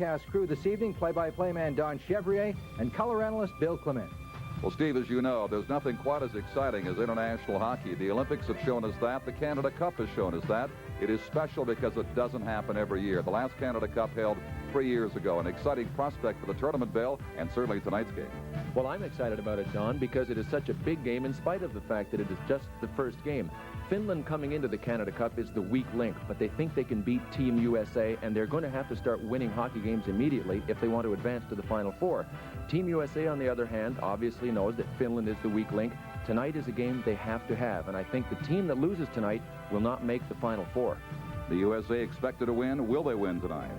broadcast crew this evening, play-by-play man Don Chevrier and color analyst Bill Clement. Well, Steve, as you know, there's nothing quite as exciting as international hockey. The Olympics have shown us that. The Canada Cup has shown us that. It is special because it doesn't happen every year. The last Canada Cup held 3 years ago. An exciting prospect for the tournament, Bill, and certainly tonight's game. Well, I'm excited about it, Don, because it is such a big game in spite of the fact that it is just the first game. Finland coming into the Canada Cup is the weak link, but they think they can beat Team USA, and they're going to have to start winning hockey games immediately if they want to advance to the Final Four. Team USA, on the other hand, obviously knows that Finland is the weak link. Tonight is a game they have to have, and I think the team that loses tonight will not make the Final Four. The USA expected to win. Will they win tonight?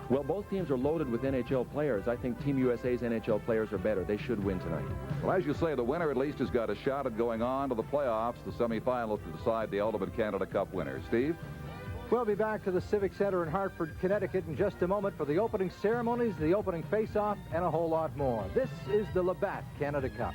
Well, both teams are loaded with NHL players. I think Team USA's NHL players are better. They should win tonight. Well, as you say, the winner at least has got a shot at going on to the playoffs, the semifinals, to decide the ultimate Canada Cup winner. Steve? We'll be back to the Civic Center in Hartford, Connecticut in just a moment for the opening ceremonies, the opening face-off, and a whole lot more. This is the Labatt Canada Cup.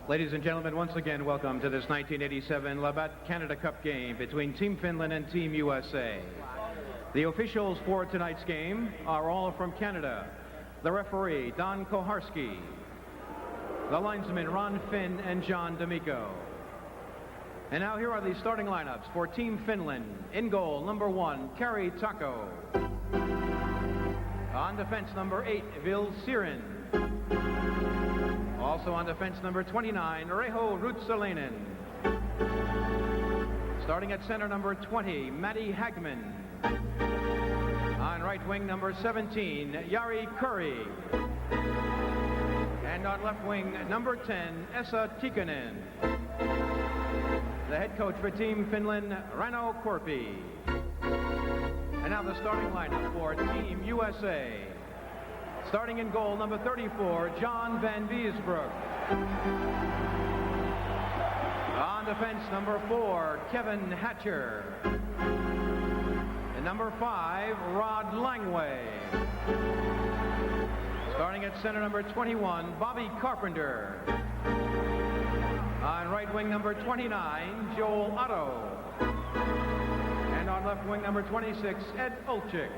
Ladies and gentlemen, once again, welcome to this 1987 Labatt Canada Cup game between Team Finland and Team USA. The officials for tonight's game are all from Canada. The referee, Don Koharski. The linesmen, Ron Finn and John D'Amico. And now here are the starting lineups for Team Finland. In goal, number 1, Kari Taco. On defense, number 8, Vil Siren. Also on defense, number 29, Reho Rutsalainen. Starting at center, number 20, Matti Hagman. On right wing, number 17, Jari Kurri. And on left wing, number 10, Esa Tikkanen. The head coach for Team Finland, Rano Korpi. And now the starting lineup for Team USA. Starting in goal, number 34, John Van Biesbroek. On defense, number 4, Kevin Hatcher. And number 5, Rod Langway. Starting at center, number 21, Bobby Carpenter. On right wing, number 29, Joel Otto. And on left wing, number 26, Ed Olczyk.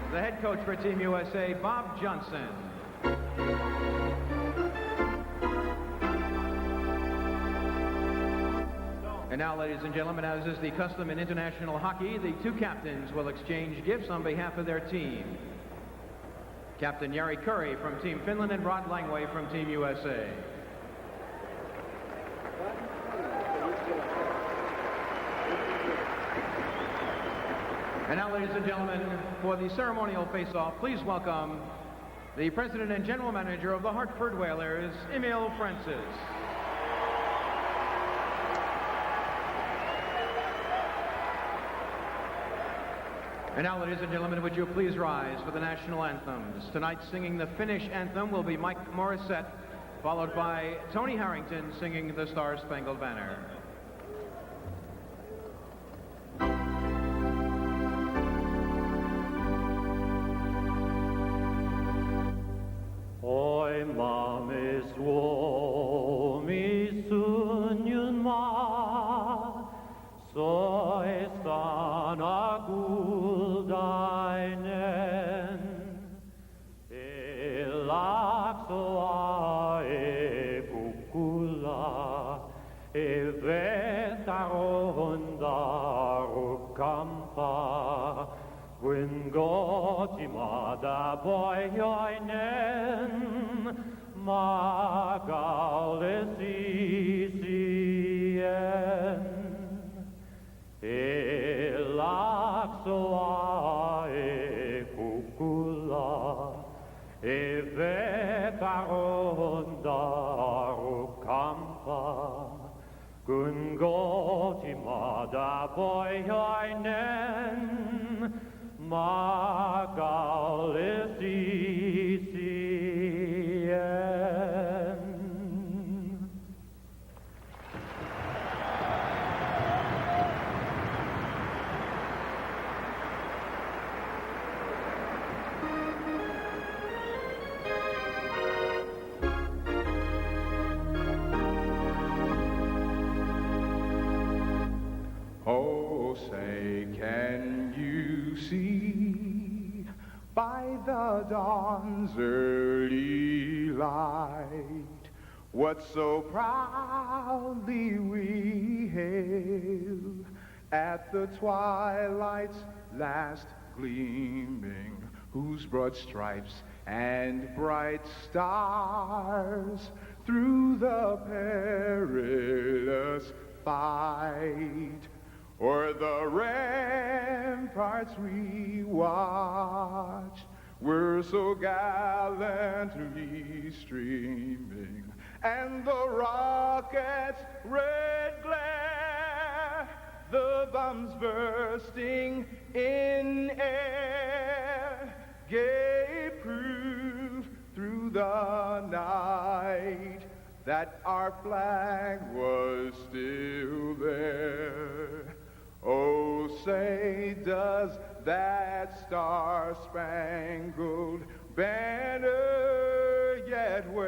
The head coach for Team USA, Bob Johnson. And now, ladies and gentlemen, as is the custom in international hockey, the two captains will exchange gifts on behalf of their team. Captain Jari Kurri from Team Finland and Rod Langway from Team USA. And now, ladies and gentlemen, for the ceremonial face-off, please welcome the president and general manager of the Hartford Whalers, Emil Francis. And now, ladies and gentlemen, would you please rise for the national anthems? Tonight, singing the Finnish anthem will be Mike Morissette, followed by Tony Harrington singing the Star-Spangled Banner. Oi maamme Suomi sunnyn maa, soi sana kultainen. Elaksoa e kukkula, e vettä ronda rukkampaa. Kuin kotimaata pohjoinen, maakalle siisien. Elaksoa e kukkula, e vettä ronda rukkampaa. Kun kotimaata pohjoinen, maakalle siisien. see by the dawn's early light what so proudly we hail at the twilight's last gleaming, whose broad stripes and bright stars through the perilous fight o'er the ramparts we watch were so gallantly streaming, and the rocket's red glare, the bombs bursting in air, gave proof through the night that our flag was still there. Oh, say, does that star-spangled banner yet wave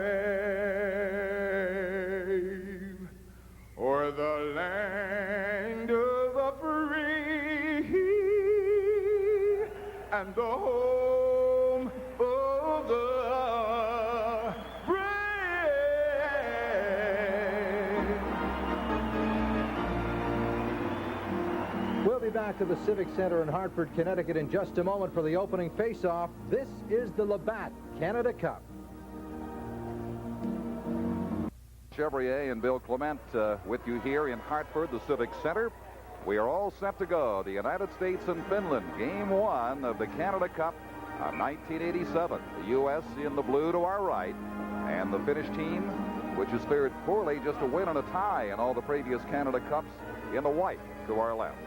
o'er the land of the free and the home of the brave? We'll be back to the Civic Center in Hartford, Connecticut in just a moment for the opening face-off. This is the Labatt Canada Cup. Chevrier and Bill Clement with you here in Hartford, the Civic Center. We are all set to go. The United States and Finland, Game 1 of the Canada Cup of 1987. The U.S. in the blue to our right, and the Finnish team, which has fared poorly, just a win and a tie in all the previous Canada Cups, in the white to our left.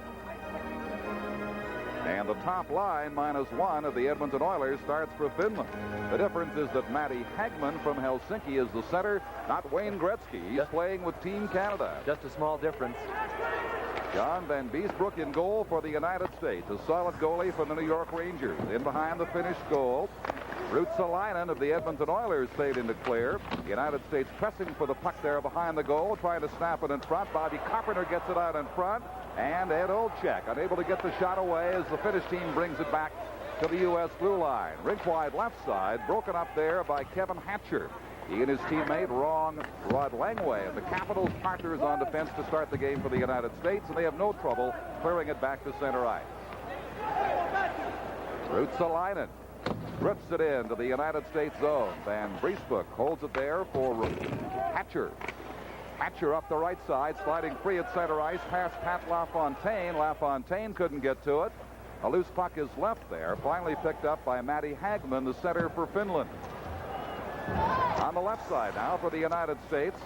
And the top line, -1 of the Edmonton Oilers, starts for Finland. The difference is that Matty Hagman from Helsinki is the center, not Wayne Gretzky. He's playing with Team Canada. Just a small difference. John Van Beesbrook in goal for the United States, a solid goalie for the New York Rangers. In behind the Finnish goal, Ruotsalainen of the Edmonton Oilers fade into clear. The United States pressing for the puck there behind the goal, trying to snap it in front. Bobby Carpenter gets it out in front, and Ed Olczyk unable to get the shot away as the Finnish team brings it back to the U.S. blue line. Rink wide left side, broken up there by Kevin Hatcher. He and his teammate Rod Langway, and the Capitals partners on defense to start the game for the United States, and they have no trouble clearing it back to center ice. Ruotsalainen drifts it into the United States zone. Van Beesbrook holds it there for Hatcher. Hatcher up the right side, sliding free at center ice, past Pat LaFontaine. LaFontaine couldn't get to it. A loose puck is left there, finally picked up by Matty Hagman, the center for Finland. On the left side now for the United States,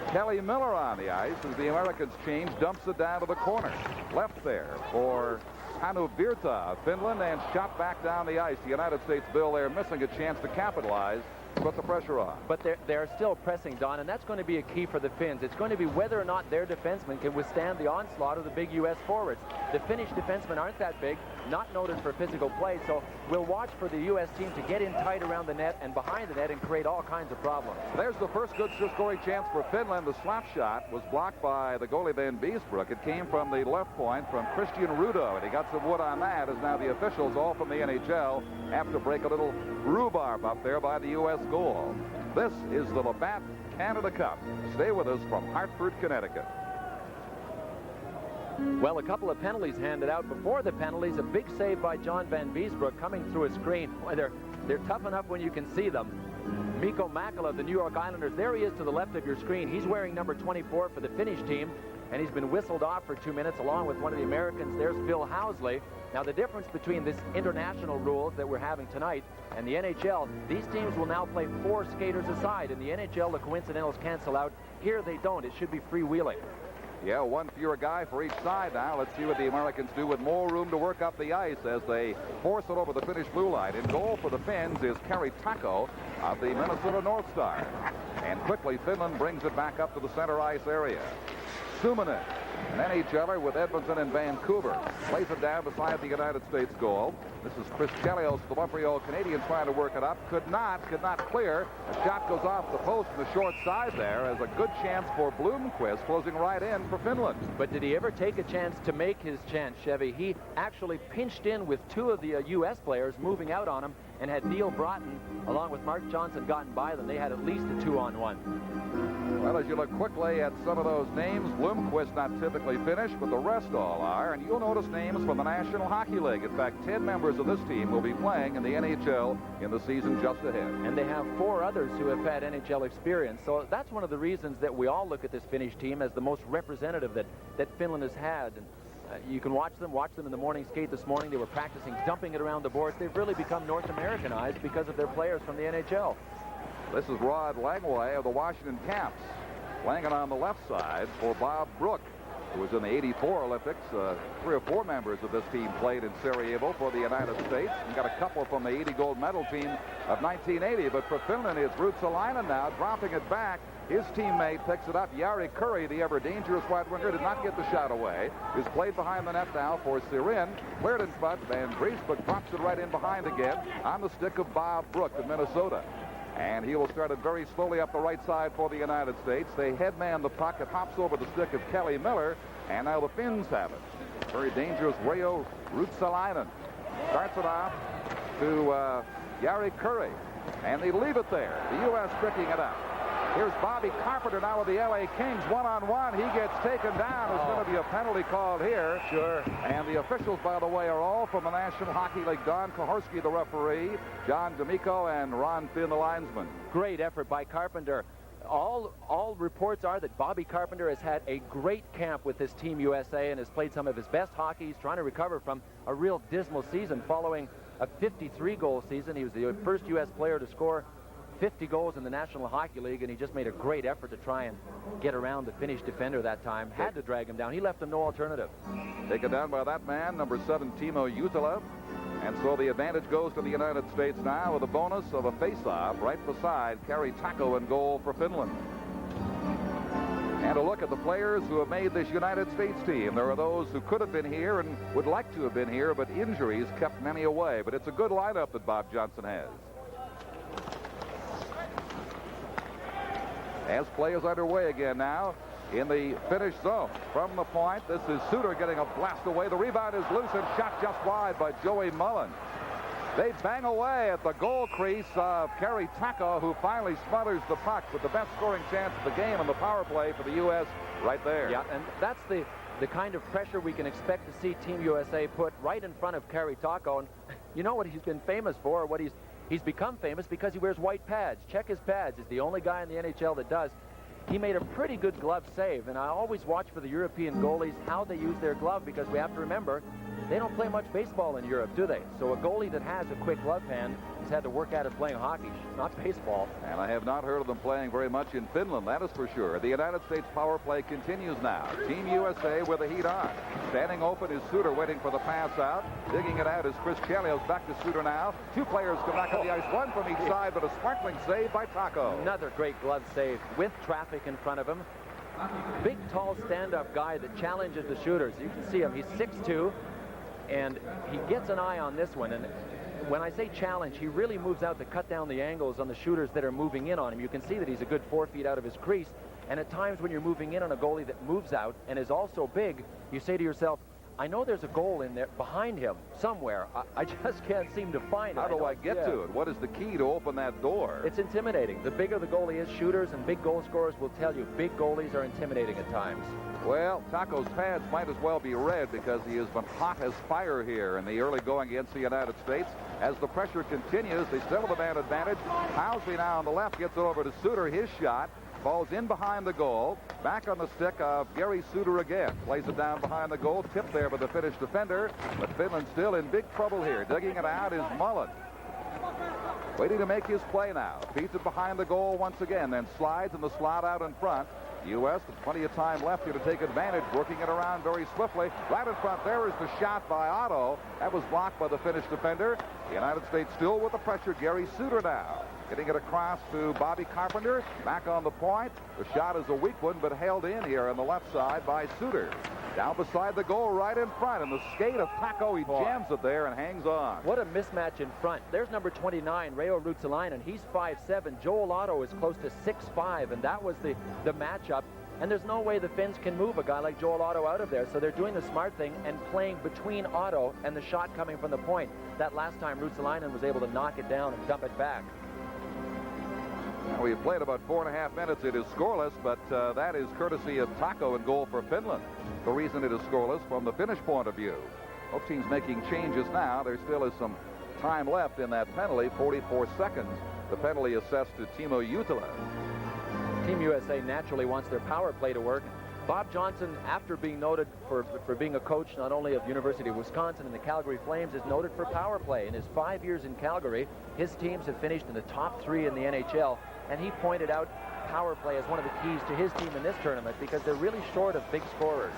Kelly Miller on the ice as the Americans change, dumps it down to the corner. Left there for Hannu Virta of Finland, and shot back down the ice. The United States, Bill, there missing a chance to capitalize, put the pressure on. But they're still pressing, Don, and that's going to be a key for the Finns. It's going to be whether or not their defensemen can withstand the onslaught of the big U.S. forwards. The Finnish defensemen aren't that big, not noted for physical play, so we'll watch for the U.S. team to get in tight around the net and behind the net and create all kinds of problems. There's the first good scoring chance for Finland. The slap shot was blocked by the goalie Van Beesbrook. It came from the left point from Christian Rudo, and he got some wood on that, as now the officials, all from the NHL, have to break a little rhubarb up there by the U.S. goal. This is the Labatt Canada Cup. Stay with us from Hartford, Connecticut. Well, a couple of penalties handed out. Before the penalties, a big save by John Van Beesbrook coming through a screen. Boy, they're tough enough when you can see them. Mikko Makala of the New York Islanders, there he is to the left of your screen. He's wearing number 24 for the Finnish team, and he's been whistled off for 2 minutes along with one of the Americans. There's Phil Housley. Now, the difference between this international rules that we're having tonight and the NHL, these teams will now play 4 skaters aside. In the NHL, the coincidentals cancel out. Here they don't. It should be freewheeling. Yeah, one fewer guy for each side now. Let's see what the Americans do with more room to work up the ice as they force it over the Finnish blue line. In goal for the Finns is Kari Takko of the Minnesota North Stars. And quickly, Finland brings it back up to the center ice area. Suminen an NHLer with Edmonton and Vancouver. Plays it down beside the United States goal. This is Chris Chelios, the Montreal Canadian, trying to work it up. Could not clear. The shot goes off the post on the short side there as a good chance for Blomqvist, closing right in for Finland. But did he ever take a chance to make his chance, Chevy? He actually pinched in with two of the U.S. players moving out on him, and had Neil Broughton, along with Mark Johnson, gotten by them, they had at least a 2-on-1. Well, as you look quickly at some of those names, Blomqvist not typically finished, but the rest all are. And you'll notice names from the National Hockey League. In fact, 10 members of this team will be playing in the NHL in the season just ahead. And they have 4 others who have had NHL experience. So that's one of the reasons that we all look at this Finnish team as the most representative that Finland has had. And you can watch them in the morning skate this morning. They were practicing dumping it around the boards. They've really become North Americanized because of their players from the NHL. This is Rod Langway of the Washington Caps, playing it on the left side for Bob Brook, who was in the '84 Olympics. 3 or 4 members of this team played in Sarajevo for the United States. And got a couple from the '80 gold medal team of 1980. But for Finland, it's Ruotsalainen now dropping it back. His teammate picks it up. Jari Kurri, the ever-dangerous wide winger, did not get the shot away. Is played behind the net now for Sirin. Cleared in front. Van Driesbeck drops it right in behind again on the stick of Bob Brook of Minnesota. And he will start it very slowly up the right side for the United States. They headman the puck. It hops over the stick of Kelly Miller. And now the Finns have it. Very dangerous Reijo Ruotsalainen. Starts it off to Jari Kurri. And they leave it there. The U.S. picking it up. Here's Bobby Carpenter now with the L.A. Kings. One-on-one. He gets taken down. There's going to be a penalty called here. Sure. And the officials, by the way, are all from the National Hockey League. Don Koharski, the referee, John D'Amico, and Ron Finn, the linesman. Great effort by Carpenter. All reports are that Bobby Carpenter has had a great camp with his Team USA and has played some of his best hockey. He's trying to recover from a real dismal season following a 53-goal season. He was the first U.S. player to score 50 goals in the National Hockey League, and he just made a great effort to try and get around the Finnish defender that time. Had to drag him down. He left him no alternative. Taken down by that man, number 7, Timo Jutala. And so the advantage goes to the United States now with a bonus of a face-off right beside Kari Taco in goal for Finland. And a look at the players who have made this United States team. There are those who could have been here and would like to have been here, but injuries kept many away. But it's a good lineup that Bob Johnson has. As play is underway again now in the Finnish zone. From the point, this is Suter getting a blast away. The rebound is loose and shot just wide by Joey Mullen. They bang away at the goal crease of Kari Taco, who finally smothers the puck with the best scoring chance of the game on the power play for the U.S. right there. Yeah, and that's the kind of pressure we can expect to see Team USA put right in front of Kari Taco. And you know what he's been famous for, what He's become famous because he wears white pads. Check his pads. He's the only guy in the NHL that does. He made a pretty good glove save, and I always watch for the European goalies how they use their glove, because we have to remember they don't play much baseball in Europe, do they? So a goalie that has a quick glove hand has had to work at it playing hockey, not baseball. And I have not heard of them playing very much in Finland, that is for sure. The United States power play continues now. Team USA with the heat on. Standing open is Suter, waiting for the pass out. Digging it out is Chris Chelios. Back to Suter now. 2 players come back on the ice, 1 from each side, but a sparkling save by Taco. Another great glove save with traffic in front of him. Big, tall, stand-up guy that challenges the shooters. You can see him. He's 6'2", and he gets an eye on this one. And when I say challenge, he really moves out to cut down the angles on the shooters that are moving in on him. You can see that he's a good 4 feet out of his crease. And at times when you're moving in on a goalie that moves out and is also big, you say to yourself, I know there's a goal in there behind him somewhere. I just can't seem to find it. How do I get to it? What is the key to open that door? It's intimidating. The bigger the goalie is, shooters and big goal scorers will tell you big goalies are intimidating at times. Well, Taco's pads might as well be red because he has been hot as fire here in the early going against the United States. As the pressure continues, they still have a man advantage. Housley now on the left gets it over to Suter. His shot falls in behind the goal. Back on the stick of Gary Suter again. Plays it down behind the goal. Tipped there by the Finnish defender. But Finland still in big trouble here. Digging it out is Mullen. Waiting to make his play now. Feeds it behind the goal once again. Then slides in the slot out in front. U.S. with plenty of time left here to take advantage. Working it around very swiftly. Right in front there is the shot by Otto. That was blocked by the Finnish defender. The United States still with the pressure. Gary Suter now. Getting it across to Bobby Carpenter. Back on the point. The shot is a weak one, but held in here on the left side by Suter. Down beside the goal, right in front, and the skate of Taco, he jams it there and hangs on. What a mismatch in front. There's number 29, Reijo Ruotsalainen. He's 5'7". Joel Otto is close to 6'5", and that was the matchup. And there's no way the Finns can move a guy like Joel Otto out of there, so they're doing the smart thing and playing between Otto and the shot coming from the point. That last time Ruotsalainen was able to knock it down and dump it back. Now, we've played about 4.5 minutes. It is scoreless, but that is courtesy of Taco in goal for Finland. The reason it is scoreless from the Finnish point of view. Both teams making changes now. There still is some time left in that penalty, 44 seconds. The penalty assessed to Timo Juutila. Team USA naturally wants their power play to work. Bob Johnson, after being noted for being a coach not only of University of Wisconsin and the Calgary Flames, is noted for power play. In his 5 years in Calgary, his teams have finished in the top 3 in the NHL, and he pointed out power play as one of the keys to his team in this tournament because they're really short of big scorers.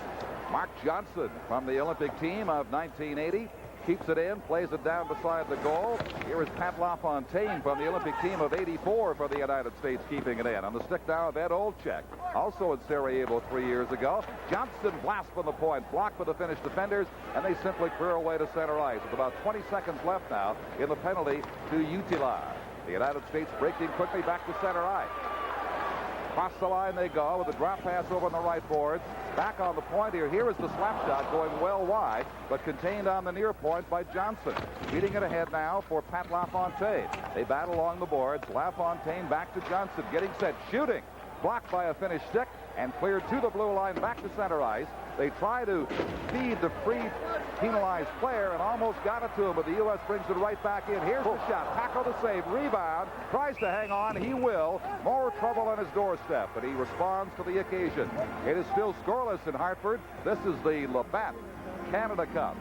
Mark Johnson from the Olympic team of 1980. Keeps it in, plays it down beside the goal. Here is Pat LaFontaine from the Olympic team of 84 for the United States, keeping it in. On the stick now of Ed Olczyk, also in Sarajevo 3 years ago. Johnson blasts from the point, blocked by the Finnish defenders, and they simply clear away to center ice. With about 20 seconds left now in the penalty to Juutila. The United States breaking quickly back to center ice. Across the line they go with a drop pass over on the right boards. Back on the point here. Here is the slap shot going well wide, but contained on the near point by Johnson. Beating it ahead now for Pat LaFontaine. They battle along the boards. LaFontaine back to Johnson. Getting set. Shooting. Blocked by a Finnish stick and cleared to the blue line back to center ice. They try to feed the free penalized player and almost got it to him, but the U.S. brings it right back in. Here's the shot. Tackle to save. Rebound. Tries to hang on. He will. More trouble on his doorstep, but he responds to the occasion. It is still scoreless in Hartford. This is the Labatt Canada Cup.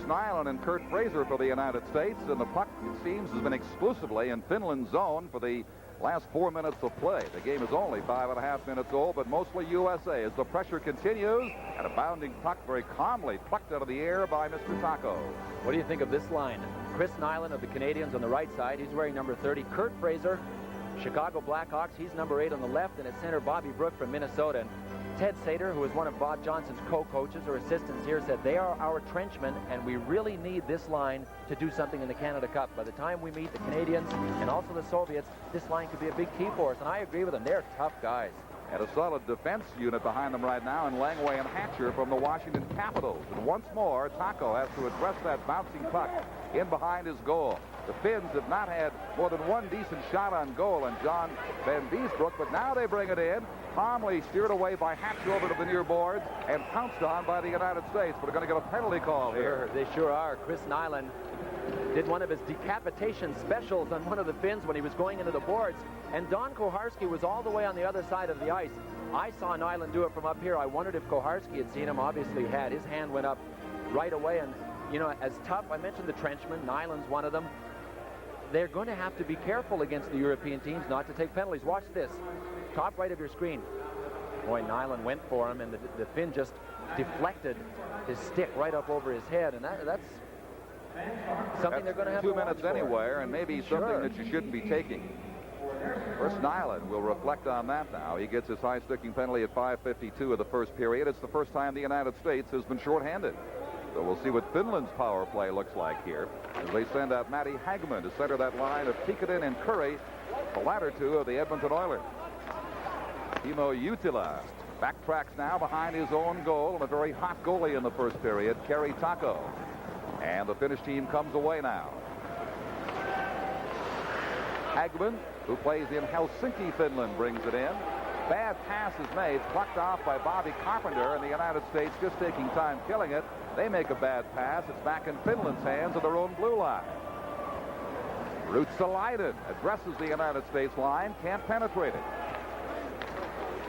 Nyland and Kurt Fraser for the United States, and the puck, it seems, has been exclusively in Finland's zone for the last 4 minutes of play. The game is only 5.5 minutes old, but mostly USA as the pressure continues, and a bounding puck very calmly plucked out of the air by Mr. Taco. What do you think of this line? Chris Nyland of the Canadians on the right side. He's wearing number 30. Kurt Fraser, Chicago Blackhawks. He's number 8 on the left, and at center, Bobby Brook from Minnesota. And Ted Sater, who is one of Bob Johnson's co-coaches or assistants here, said they are our trenchmen, and we really need this line to do something in the Canada Cup. By the time we meet the Canadians and also the Soviets, this line could be a big key for us, and I agree with them. They're tough guys. And a solid defense unit behind them right now in Langway and Hatcher from the Washington Capitals. And once more, Taco has to address that bouncing puck in behind his goal. The Finns have not had more than one decent shot on goal, and John Van Beesbrook, but now they bring it in. Calmly steered away by Hatcher over to the near boards and pounced on by the United States. But they're going to get a penalty call here. They sure are. Chris Nyland did one of his decapitation specials on one of the Finns when he was going into the boards. And Don Koharski was all the way on the other side of the ice. I saw Nyland do it from up here. I wondered if Koharski had seen him. Obviously he had. His hand went up right away. And, you know, as tough, I mentioned the trenchmen. Nyland's one of them. They're going to have to be careful against the European teams not to take penalties. Watch this. Top right of your screen. Boy, Nyland went for him, and the Finn just deflected his stick right up over his head, and that's something they're going to have 2 to watch minutes for. anywhere, and maybe something that you shouldn't be taking. First, Nyland will reflect on that now. He gets his high-sticking penalty at 5:52 of the first period. It's the first time the United States has been shorthanded. So we'll see what Finland's power play looks like here as they send out Matty Hagman to center that line of Tikkanen and Curry, the latter two of the Edmonton Oilers. Timo Juutila backtracks now behind his own goal, and a very hot goalie in the first period, Kari Taco. And the Finnish team comes away now. Hagman, who plays in Helsinki, Finland, brings it in. Bad pass is made, plucked off by Bobby Carpenter, and the United States just taking time killing it. They make a bad pass. It's back in Finland's hands at their own blue line. Ruotsalainen addresses the United States line, can't penetrate it.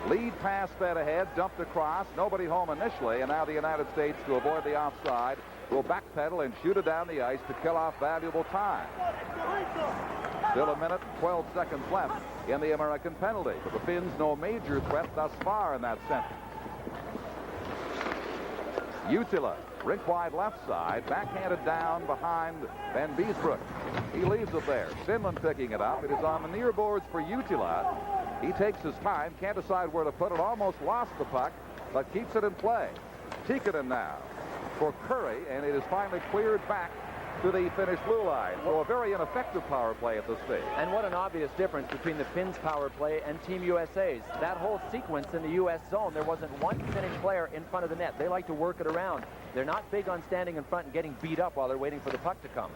Lead pass fed ahead, dumped across, nobody home initially, and now the United States, to avoid the offside, will backpedal and shoot it down the ice to kill off valuable time. Still a minute and 12 seconds left in the American penalty, but the Finns no major threat thus far in that center. Juutila, rink wide left side, backhanded down behind Van Beesbrook. He leaves it there. Finland picking it up. It is on the near boards for Juutila. He takes his time, can't decide where to put it, almost lost the puck, but keeps it in play. Tikkanen now for Curry, and it is finally cleared back to the Finnish blue line. So a very ineffective power play at this stage. And what an obvious difference between the Finns' power play and Team USA's. That whole sequence in the U.S. zone, there wasn't one Finnish player in front of the net. They like to work it around. They're not big on standing in front and getting beat up while they're waiting for the puck to come.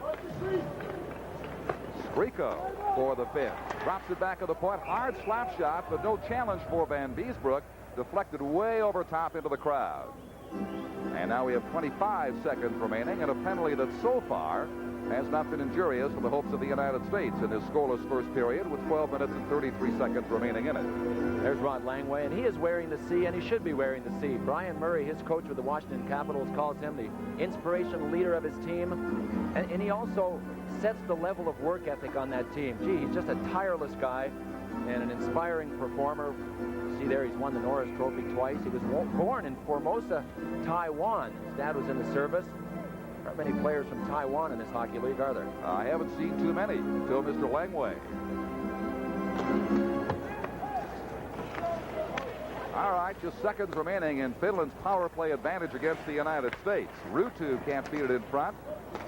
Skriko for the Finns. Drops it back at the point. Hard slap shot, but no challenge for Van Beesbroek. Deflected way over top into the crowd. And now we have 25 seconds remaining, and a penalty that so far has not been injurious for the hopes of the United States in this scoreless first period with 12 minutes and 33 seconds remaining in it. There's Rod Langway, and he is wearing the C, and he should be wearing the C. Brian Murray, his coach with the Washington Capitals, calls him the inspirational leader of his team, and he also sets the level of work ethic on that team. Gee, he's just a tireless guy and an inspiring performer. See there, he's won the Norris Trophy twice. He was born in Formosa, Taiwan. His dad was in the service. There aren't many players from Taiwan in this hockey league, are there? I haven't seen too many until Mr. Langway. All right, just seconds remaining in Finland's power play advantage against the United States. Ruutu can't beat it in front.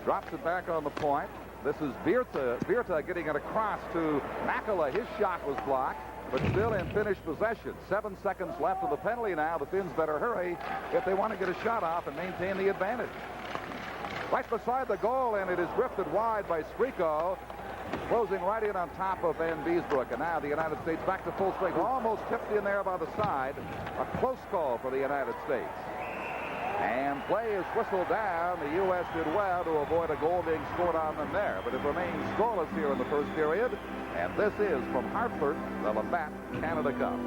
Drops it back on the point. This is Virta getting it across to Makala. His shot was blocked, but still in Finnish possession. 7 seconds left of the penalty now. The Finns better hurry if they want to get a shot off and maintain the advantage. Right beside the goal, and it is drifted wide by Skriko, closing right in on top of Van Beesbroek. And now the United States back to full strength. Almost tipped in there by the side. A close call for the United States. And play is whistled down. The U.S. did well to avoid a goal being scored on them there. But it remains scoreless here in the first period. And this is from Hartford, the Labatt Canada Cup.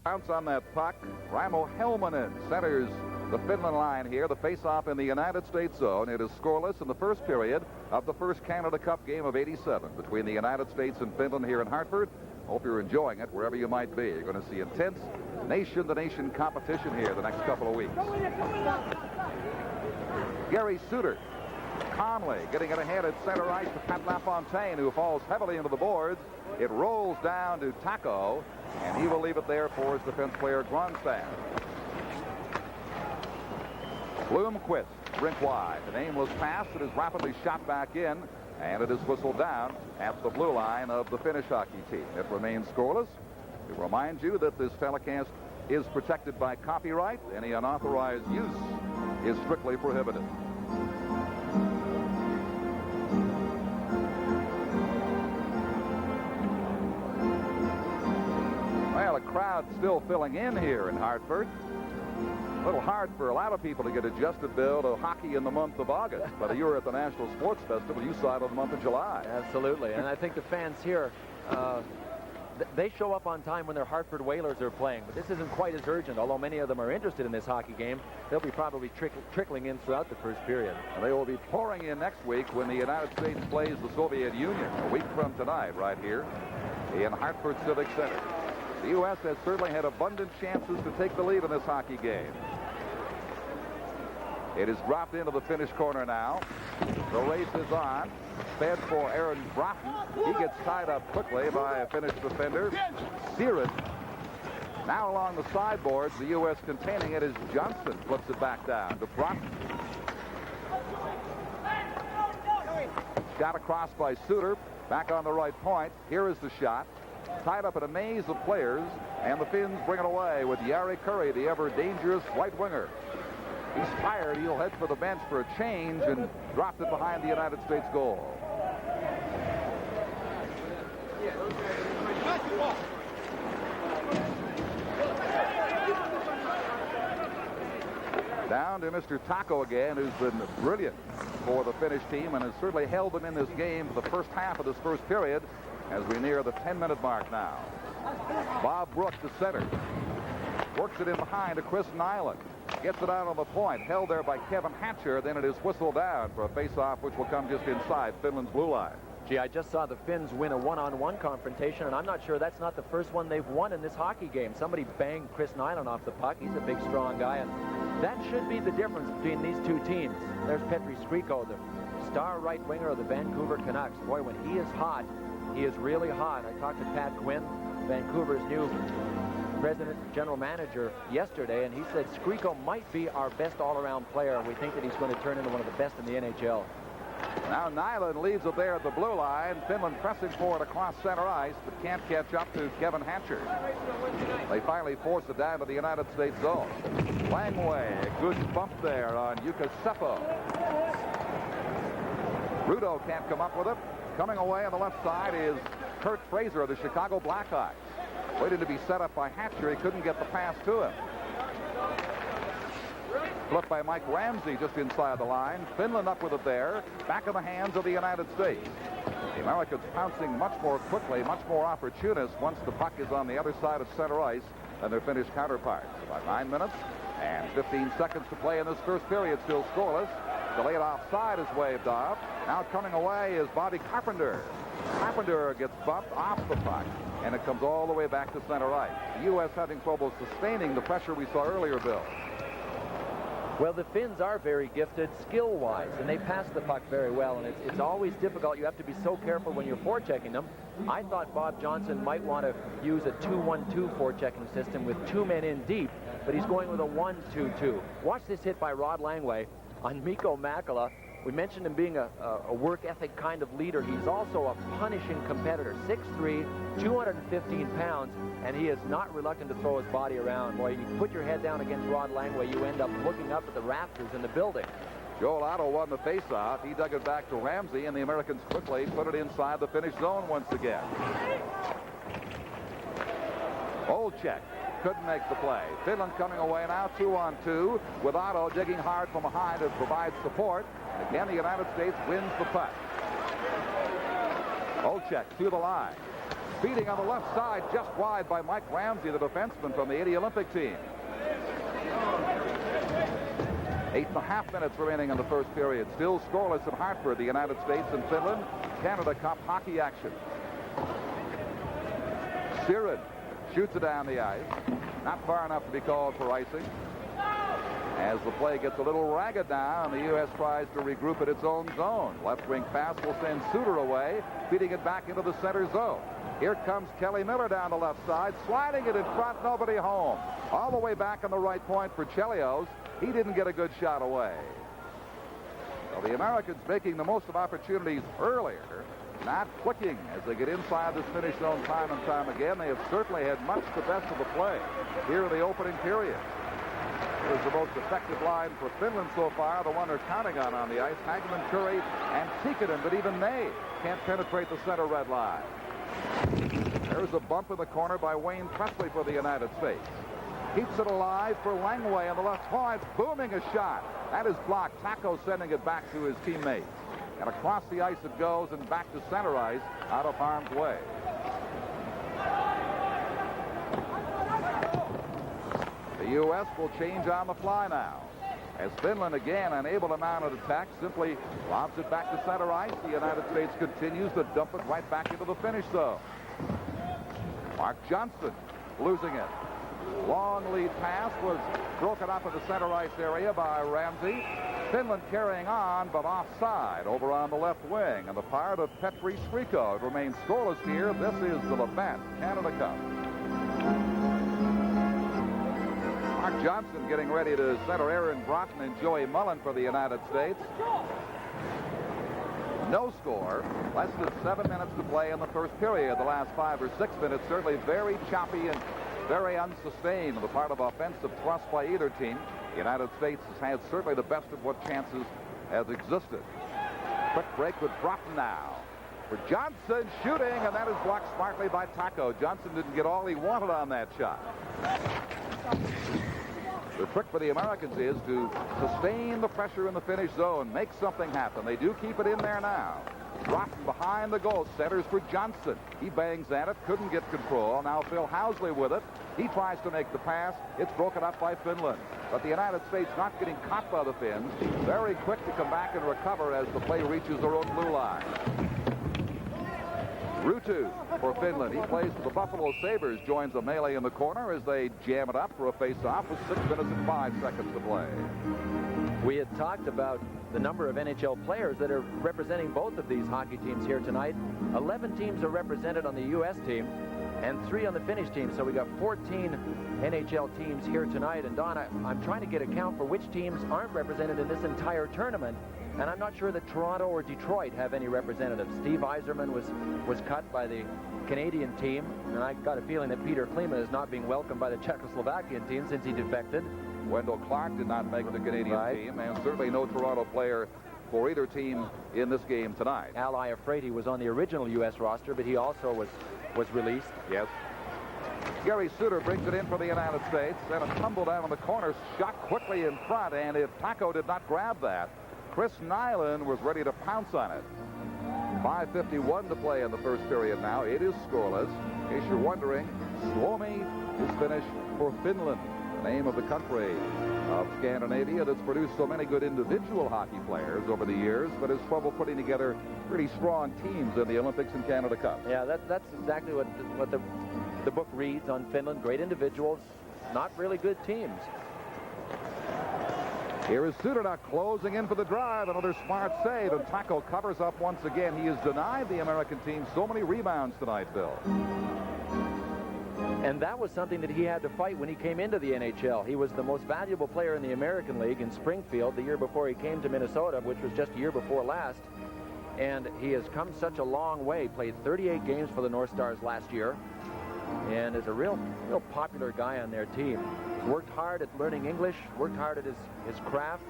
Bounce on that puck. Raimo Helminen centers the Finland line here. The face-off in the United States zone. It is scoreless in the first period of the first Canada Cup game of '87 between the United States and Finland here in Hartford. Hope you're enjoying it wherever you might be. You're going to see intense nation-to-nation competition here the next couple of weeks. Gary Suter calmly getting it ahead at center ice to Pat LaFontaine, who falls heavily into the boards. It rolls down to Taco, and he will leave it there for his defense player Gronstad. Bloomquist, rink wide. An aimless pass that is rapidly shot back in, and it is whistled down at the blue line of the Finnish hockey team. It remains scoreless. We remind you that this telecast is protected by copyright. Any unauthorized use is strictly prohibited. Well, a crowd still filling in here in Hartford. A little hard for a lot of people to get adjusted, Bill, to hockey in the month of August. But you were at the National Sports Festival. You saw it in the month of July. Absolutely. And I think the fans here, they show up on time when their Hartford Whalers are playing. But this isn't quite as urgent. Although many of them are interested in this hockey game, they'll be probably trickling in throughout the first period. And they will be pouring in next week when the United States plays the Soviet Union a week from tonight right here in Hartford Civic Center. The U.S. has certainly had abundant chances to take the lead in this hockey game. It is dropped into the Finnish corner now. The race is on. Fed for Aaron Broughton. He gets tied up quickly by a Finnish defender. Siren. Now along the sideboards, the U.S. containing it as Johnson flips it back down to Broughton. Shot across by Suter. Back on the right point. Here is the shot. Tied up in a maze of players, and the Finns bring it away with Jari Kurri, the ever-dangerous right winger. He's tired. He'll head for the bench for a change and dropped it behind the United States goal. Down to Mr. Taco again, who's been brilliant for the Finnish team and has certainly held them in this game for the first half of this first period as we near the 10-minute mark now. Bob Brook, the center, works it in behind to Chris Nyland. Gets it out on the point, held there by Kevin Hatcher. Then it is whistled down for a face-off which will come just inside Finland's blue line. Gee, I just saw the Finns win a one-on-one confrontation, and I'm not sure that's not the first one they've won in this hockey game. Somebody banged Chris Nyland off the puck. He's a big, strong guy, and that should be the difference between these two teams. There's Petri Skriko, the star right winger of the Vancouver Canucks. Boy, when he is hot, He is really hot. I talked to Pat Quinn, Vancouver's new president and general manager, yesterday, and he said Skriko might be our best all-around player. We think that he's going to turn into one of the best in the NHL. Now Nyland leads it there at the blue line. Finland pressing forward across center ice, but can't catch up to Kevin Hatcher. They finally force it down to the United States zone. Langway, a good bump there on Yuka. Rudo can't come up with it. Coming away on the left side is Kurt Fraser of the Chicago Blackhawks. Waiting to be set up by Hatcher. He couldn't get the pass to him. Flipped by Mike Ramsey just inside the line. Finland up with it there. Back in the hands of the United States. The Americans pouncing much more quickly, much more opportunist once the puck is on the other side of center ice than their Finnish counterparts. About 9 minutes and 15 seconds to play in this first period. Still scoreless. Delayed offside is waved off. Now coming away is Bobby Carpenter. Carpenter gets bumped off the puck, and it comes all the way back to center ice. The U.S. having trouble sustaining the pressure we saw earlier, Bill. Well, the Finns are very gifted skill-wise, and they pass the puck very well, and it's always difficult. You have to be so careful when you're forechecking them. I thought Bob Johnson might want to use a 2-1-2 forechecking system with 2 men in deep, but he's going with a 1-2-2. Watch this hit by Rod Langway on Mikko Makala. We mentioned him being a work ethic kind of leader. He's also a punishing competitor. 6'3", 215 pounds, and he is not reluctant to throw his body around. Boy, you put your head down against Rod Langway, you end up looking up at the rafters in the building. Joel Otto won the faceoff. He dug it back to Ramsey, and the Americans quickly put it inside the Finnish zone once again. Olczyk couldn't make the play. Finland coming away now 2-on-2 with Otto digging hard from behind to provide support. Again, the United States wins the puck. Olczyk to the line. Feeding on the left side, just wide by Mike Ramsey, the defenseman from the 80 Olympic team. 8.5 minutes remaining in the first period. Still scoreless in Hartford, the United States and Finland. Canada Cup hockey action. Siren shoots it down the ice. Not far enough to be called for icing. As the play gets a little ragged now, and the U.S. tries to regroup at its own zone. Left wing pass will send Suter away, feeding it back into the center zone. Here comes Kelly Miller down the left side, sliding it in front, nobody home. All the way back on the right point for Chelios. He didn't get a good shot away. So the Americans making the most of opportunities earlier, not clicking as they get inside this Finnish zone time and time again. They have certainly had much the best of the play here in the opening period. It is the most effective line for Finland so far, the one they're counting on the ice. Hagman, Curry, and Tikkanen, but even they can't penetrate the center red line. There's a bump in the corner by Wayne Presley for the United States. Keeps it alive for Langway on the left point, booming a shot. That is blocked. Taco sending it back to his teammates. And across the ice it goes and back to center ice out of harm's way. The U.S. will change on the fly now. As Finland again unable to mount an attack, simply lobs it back to center ice. The United States continues to dump it right back into the Finnish zone. Mark Johnson losing it. Long lead pass was broken up in the center ice area by Ramsey. Finland carrying on, but offside over on the left wing. And the part of Petri Skriko. It remains scoreless here. This is the Labatt Canada Cup. Mark Johnson getting ready to center Aaron Broughton and Joey Mullen for the United States. No score. Less than 7 minutes to play in the first period. The last 5 or 6 minutes certainly very choppy and very unsustained on the part of offensive thrust by either team. The United States has had certainly the best of what chances has existed. Quick break with Broughton now. For Johnson shooting, and that is blocked smartly by Taco. Johnson didn't get all he wanted on that shot. The trick for the Americans is to sustain the pressure in the Finnish zone, make something happen. They do keep it in there now. Broughton behind the goal, centers for Johnson. He bangs at it, couldn't get control. Now Phil Housley with it. He tries to make the pass. It's broken up by Finland. But the United States not getting caught by the Finns. Very quick to come back and recover as the play reaches their own blue line. Ruutu for Finland. He plays for the Buffalo Sabres, joins a melee in the corner as they jam it up for a face-off with 6 minutes and 5 seconds to play. We had talked about the number of NHL players that are representing both of these hockey teams here tonight. 11 teams are represented on the U.S. team and 3 on the Finnish team. So we got 14 NHL teams here tonight. And Don, I'm trying to get a count for which teams aren't represented in this entire tournament. And I'm not sure that Toronto or Detroit have any representatives. Steve Yzerman was cut by the Canadian team. And I got a feeling that Peter Klima is not being welcomed by the Czechoslovakian team since he defected. Wendell Clark did not make the Canadian team, and certainly no Toronto player for either team in this game tonight. Al Iafrate was on the original U.S. roster, but he also was released. Yes. Gary Suter brings it in for the United States, and a tumble down in the corner, shot quickly in front, and if Taco did not grab that, Chris Nyland was ready to pounce on it. 5:51 to play in the first period now. It is scoreless. In case you're wondering, Suomi is finished for Finland, the name of the country of Scandinavia that's produced so many good individual hockey players over the years, but has trouble putting together pretty strong teams in the Olympics and Canada Cup. Yeah, that's exactly what the book reads on Finland. Great individuals, not really good teams. Here is Suter now closing in for the drive. Another smart save, and Taco covers up once again. He has denied the American team so many rebounds tonight, Bill. And that was something that he had to fight when he came into the NHL. He was the most valuable player in the American League in Springfield the year before he came to Minnesota, which was just a year before last. And he has come such a long way. Played 38 games for the North Stars last year, and is a real popular guy on their team. He's worked hard at learning English, worked hard at his craft,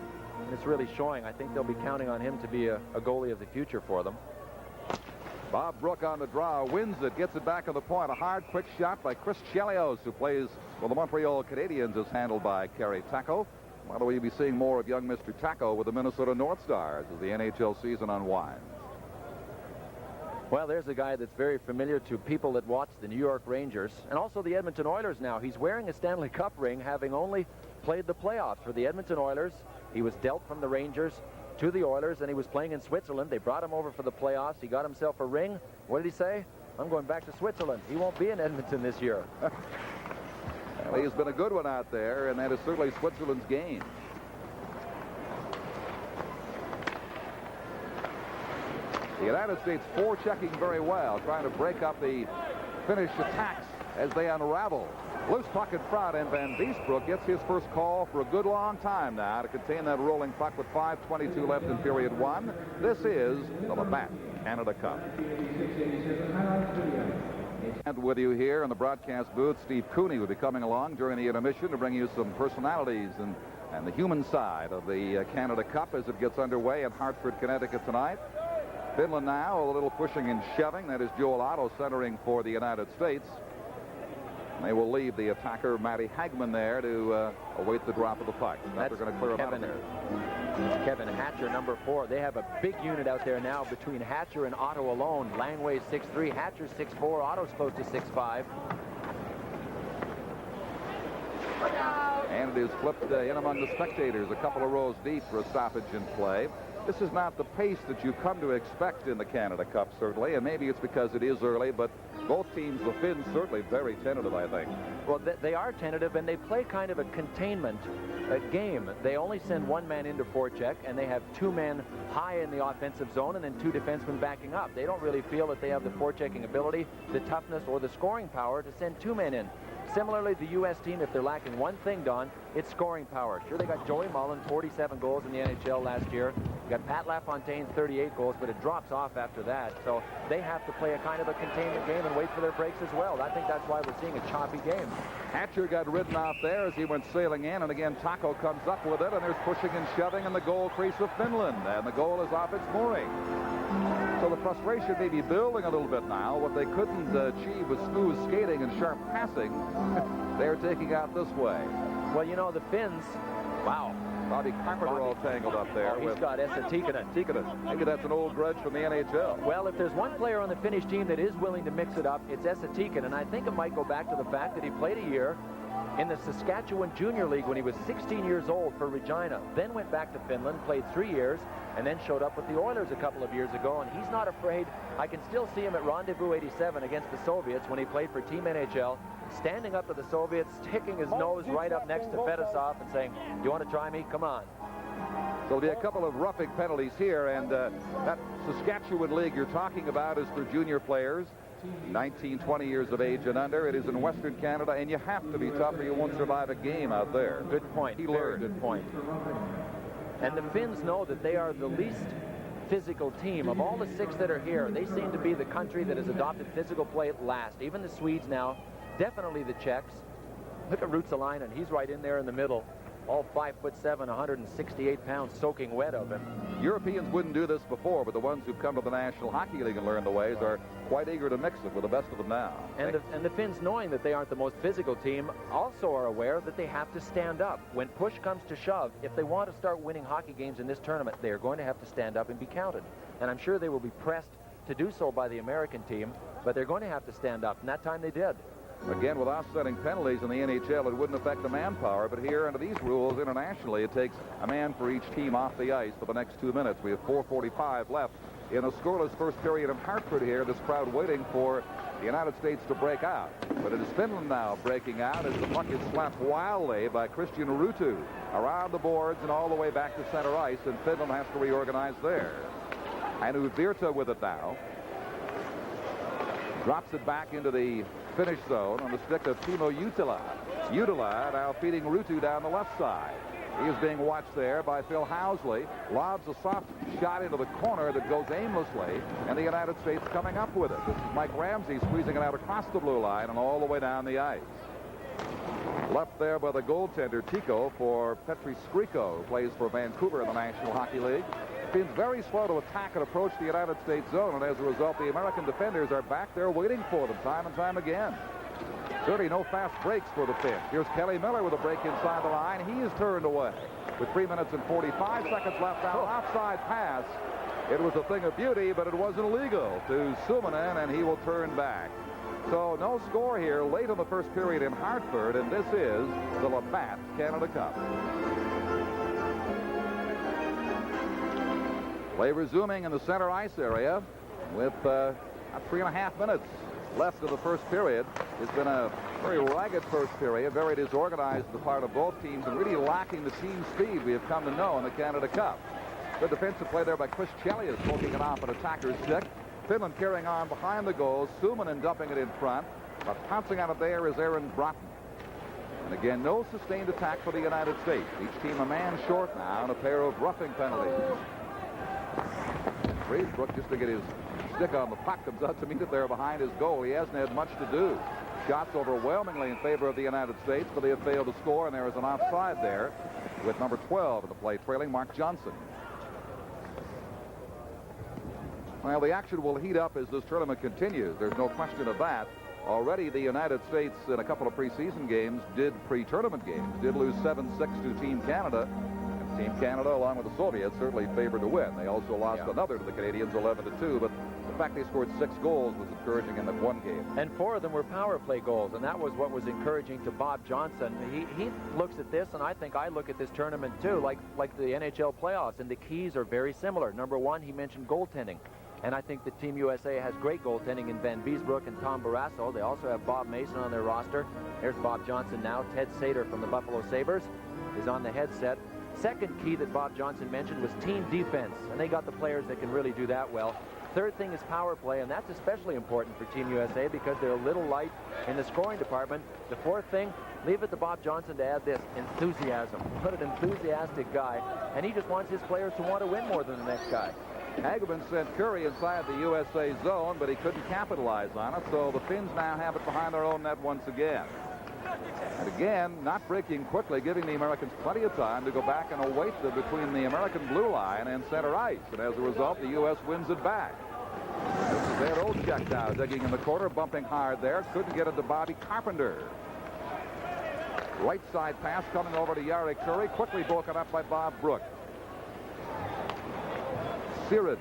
and it's really showing. I think they'll be counting on him to be a goalie of the future for them. Bob Brook on the draw, wins it, gets it back on the point. A hard, quick shot by Chris Chelios, who plays for the Montreal Canadiens, is handled by Kerry Taco. Why don't we be seeing more of young Mr. Taco with the Minnesota North Stars as the NHL season unwinds? Well, there's a guy that's very familiar to people that watch the New York Rangers and also the Edmonton Oilers now. He's wearing a Stanley Cup ring, having only played the playoffs for the Edmonton Oilers. He was dealt from the Rangers to the Oilers, and he was playing in Switzerland. They brought him over for the playoffs. He got himself a ring. What did he say? I'm going back to Switzerland. He won't be in Edmonton this year. Well, he's been a good one out there, and that is certainly Switzerland's game. The United States forechecking very well, trying to break up the Finnish attacks as they unravel. Loose puck in front, and Van Beesbroek gets his first call for a good long time now to contain that rolling puck with 5:22 left in period 1. This is the Labatt Canada Cup. And with you here in the broadcast booth, Steve Cooney will be coming along during the intermission to bring you some personalities and the human side of the Canada Cup as it gets underway in Hartford, Connecticut tonight. Finland now, a little pushing and shoving. That is Joel Otto centering for the United States. They will leave the attacker, Matty Hagman, there to await the drop of the puck. They're going to clear him out of there. Kevin Hatcher, number 4. They have a big unit out there now between Hatcher and Otto alone. Langway's 6'3", Hatcher's 6'4", Otto's close to 6'5". And it is flipped in among the spectators, a couple of rows deep for a stoppage in play. This is not the pace that you come to expect in the Canada Cup, certainly, and maybe it's because it is early, but both teams, the Finns, certainly very tentative, I think. Well, they are tentative, and they play kind of a containment game. They only send one man into forecheck, and they have 2 men high in the offensive zone and then 2 defensemen backing up. They don't really feel that they have the forechecking ability, the toughness, or the scoring power to send 2 men in. Similarly, the U.S. team, if they're lacking one thing, Don, it's scoring power. Sure, they got Joey Mullen, 47 goals in the NHL last year. You got Pat LaFontaine, 38 goals, but it drops off after that. So they have to play a kind of a containment game and wait for their breaks as well. I think that's why we're seeing a choppy game. Hatcher got ridden off there as he went sailing in, and again, Taco comes up with it, and there's pushing and shoving in the goal crease of Finland, and the goal is off its mooring. So the frustration may be building a little bit now. What they couldn't achieve with smooth skating and sharp passing, they're taking out this way. Well, you know, the Finns, wow. Bobby Carpenter all tangled up there. He's got Esa Tikkanen. Maybe that's an old grudge from the NHL. Well, if there's one player on the Finnish team that is willing to mix it up, it's Esa Tikkanen. And I think it might go back to the fact that he played a year in the Saskatchewan Junior League when he was 16 years old for Regina. Then went back to Finland, played 3 years, and then showed up with the Oilers a couple of years ago. And he's not afraid. I can still see him at Rendezvous 87 against the Soviets when he played for Team NHL, standing up to the Soviets, sticking his nose right up next to Fedosov and saying, "You want to try me? Come on." So there'll be a couple of roughing penalties here, and that Saskatchewan League you're talking about is for junior players, 19, 20 years of age and under. It is in Western Canada, and you have to be tough or you won't survive a game out there. Good point. He Very learned. good point. And the Finns know that they are the least physical team. Of all the 6 that are here, they seem to be the country that has adopted physical play at last. Even the Swedes now, definitely the Czechs. Look at Ruotsalainen, he's right in there in the middle. All 5'7", 168 pounds soaking wet of him. Europeans wouldn't do this before, but the ones who've come to the National Hockey League and learned the ways are quite eager to mix it with the best of them now. And the Finns, knowing that they aren't the most physical team, also are aware that they have to stand up. When push comes to shove, if they want to start winning hockey games in this tournament, they are going to have to stand up and be counted. And I'm sure they will be pressed to do so by the American team, but they're going to have to stand up, and that time they did. Again, with offsetting penalties in the NHL, it wouldn't affect the manpower, but here under these rules internationally, it takes a man for each team off the ice for the next 2 minutes. We have 4:45 left in a scoreless first period in Hartford here. This crowd waiting for the United States to break out. But it is Finland now breaking out as the puck is slapped wildly by Christian Ruutu around the boards and all the way back to center ice, and Finland has to reorganize there. Anu Virta with it now. Drops it back into the finish zone on the stick of Timo Jutila. Jutila now feeding Ruutu down the left side. He is being watched there by Phil Housley. Lobs a soft shot into the corner that goes aimlessly, and the United States coming up with it. This is Mike Ramsey squeezing it out across the blue line and all the way down the ice. Left there by the goaltender Tico for Petri Skriko, who plays for Vancouver in the National Hockey League. Finns very slow to attack and approach the United States zone, and as a result, the American defenders are back there waiting for them time and time again. Certainly no fast breaks for the Finns. Here's Kelly Miller with a break inside the line. He is turned away with 3 minutes and 45 seconds left. Now, outside pass. It was a thing of beauty, but it wasn't illegal to Suominen, and he will turn back. So no score here late in the first period in Hartford, and this is the Labatt Canada Cup. Play resuming in the center ice area with 3.5 minutes left of the first period. It's been a very ragged first period, very disorganized on the part of both teams, and really lacking the team speed we have come to know in the Canada Cup. Good defensive play there by Chris Chelios, poking it off an attacker's stick. Finland carrying on behind the goals. Suominen dumping it in front. But pouncing out of there is Aaron Broughton. And again, no sustained attack for the United States. Each team a man short now and a pair of roughing penalties. Freesbrook, just to get his stick on the puck, comes out to meet it there behind his goal. He hasn't had much to do. Shots overwhelmingly in favor of the United States, but they have failed to score, and there is an offside there with number 12 in the play, trailing Mark Johnson. Well, the action will heat up as this tournament continues. There's no question of that. Already the United States in a couple of preseason games pre-tournament games, did lose 7-6 to Team Canada. And Team Canada, along with the Soviets, certainly favored to win. They also lost another to the Canadians 11-2, but the fact they scored 6 goals was encouraging in that one game. And 4 of them were power play goals, and that was what was encouraging to Bob Johnson. He looks at this, and I think I look at this tournament too, like the NHL playoffs, and the keys are very similar. Number 1, he mentioned goaltending. And I think that Team USA has great goaltending in Van Beesbrook and Tom Barrasso. They also have Bob Mason on their roster. There's Bob Johnson now. Ted Sater from the Buffalo Sabres is on the headset. Second key that Bob Johnson mentioned was team defense, and they got the players that can really do that well. Third thing is power play, and that's especially important for Team USA because they're a little light in the scoring department. The fourth thing, leave it to Bob Johnson to add this, enthusiasm. What an enthusiastic guy, and he just wants his players to want to win more than the next guy. Hageman sent Curry inside the USA zone, but he couldn't capitalize on it, so the Finns now have it behind their own net once again. And again, not breaking quickly, giving the Americans plenty of time to go back and await them between the American blue line and center ice. And as a result, the U.S. wins it back. This is their old check now, digging in the corner, bumping hard there. Couldn't get it to Bobby Carpenter. Right side pass coming over to Yari Curry, quickly broken up by Bob Brook. Sirid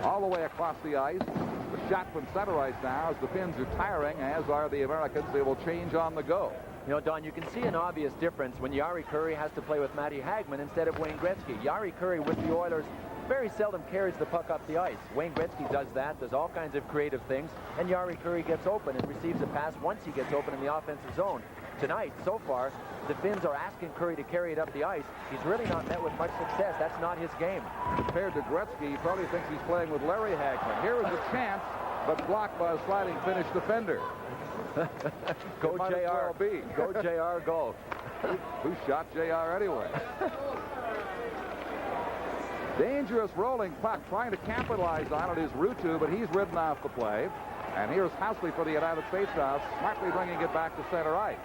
all the way across the ice. The shot from center ice now as the Finns are tiring, as are the Americans. They will change on the go. You know, Don, you can see an obvious difference when Yari Curry has to play with Matty Hagman instead of Wayne Gretzky. Yari Curry with the Oilers very seldom carries the puck up the ice. Wayne Gretzky does that, does all kinds of creative things, and Yari Curry gets open and receives a pass once he gets open in the offensive zone. Tonight, so far, the Finns are asking Curry to carry it up the ice. He's really not met with much success. That's not his game. Compared to Gretzky, he probably thinks he's playing with Larry Hagman. Here is a chance, but blocked by a sliding Finnish defender. Go JR. Go JR, go. Who shot JR anyway? Dangerous rolling puck, trying to capitalize on it is Rutu, but he's ridden off the play. And here's Housley for the United States now, smartly bringing it back to center ice.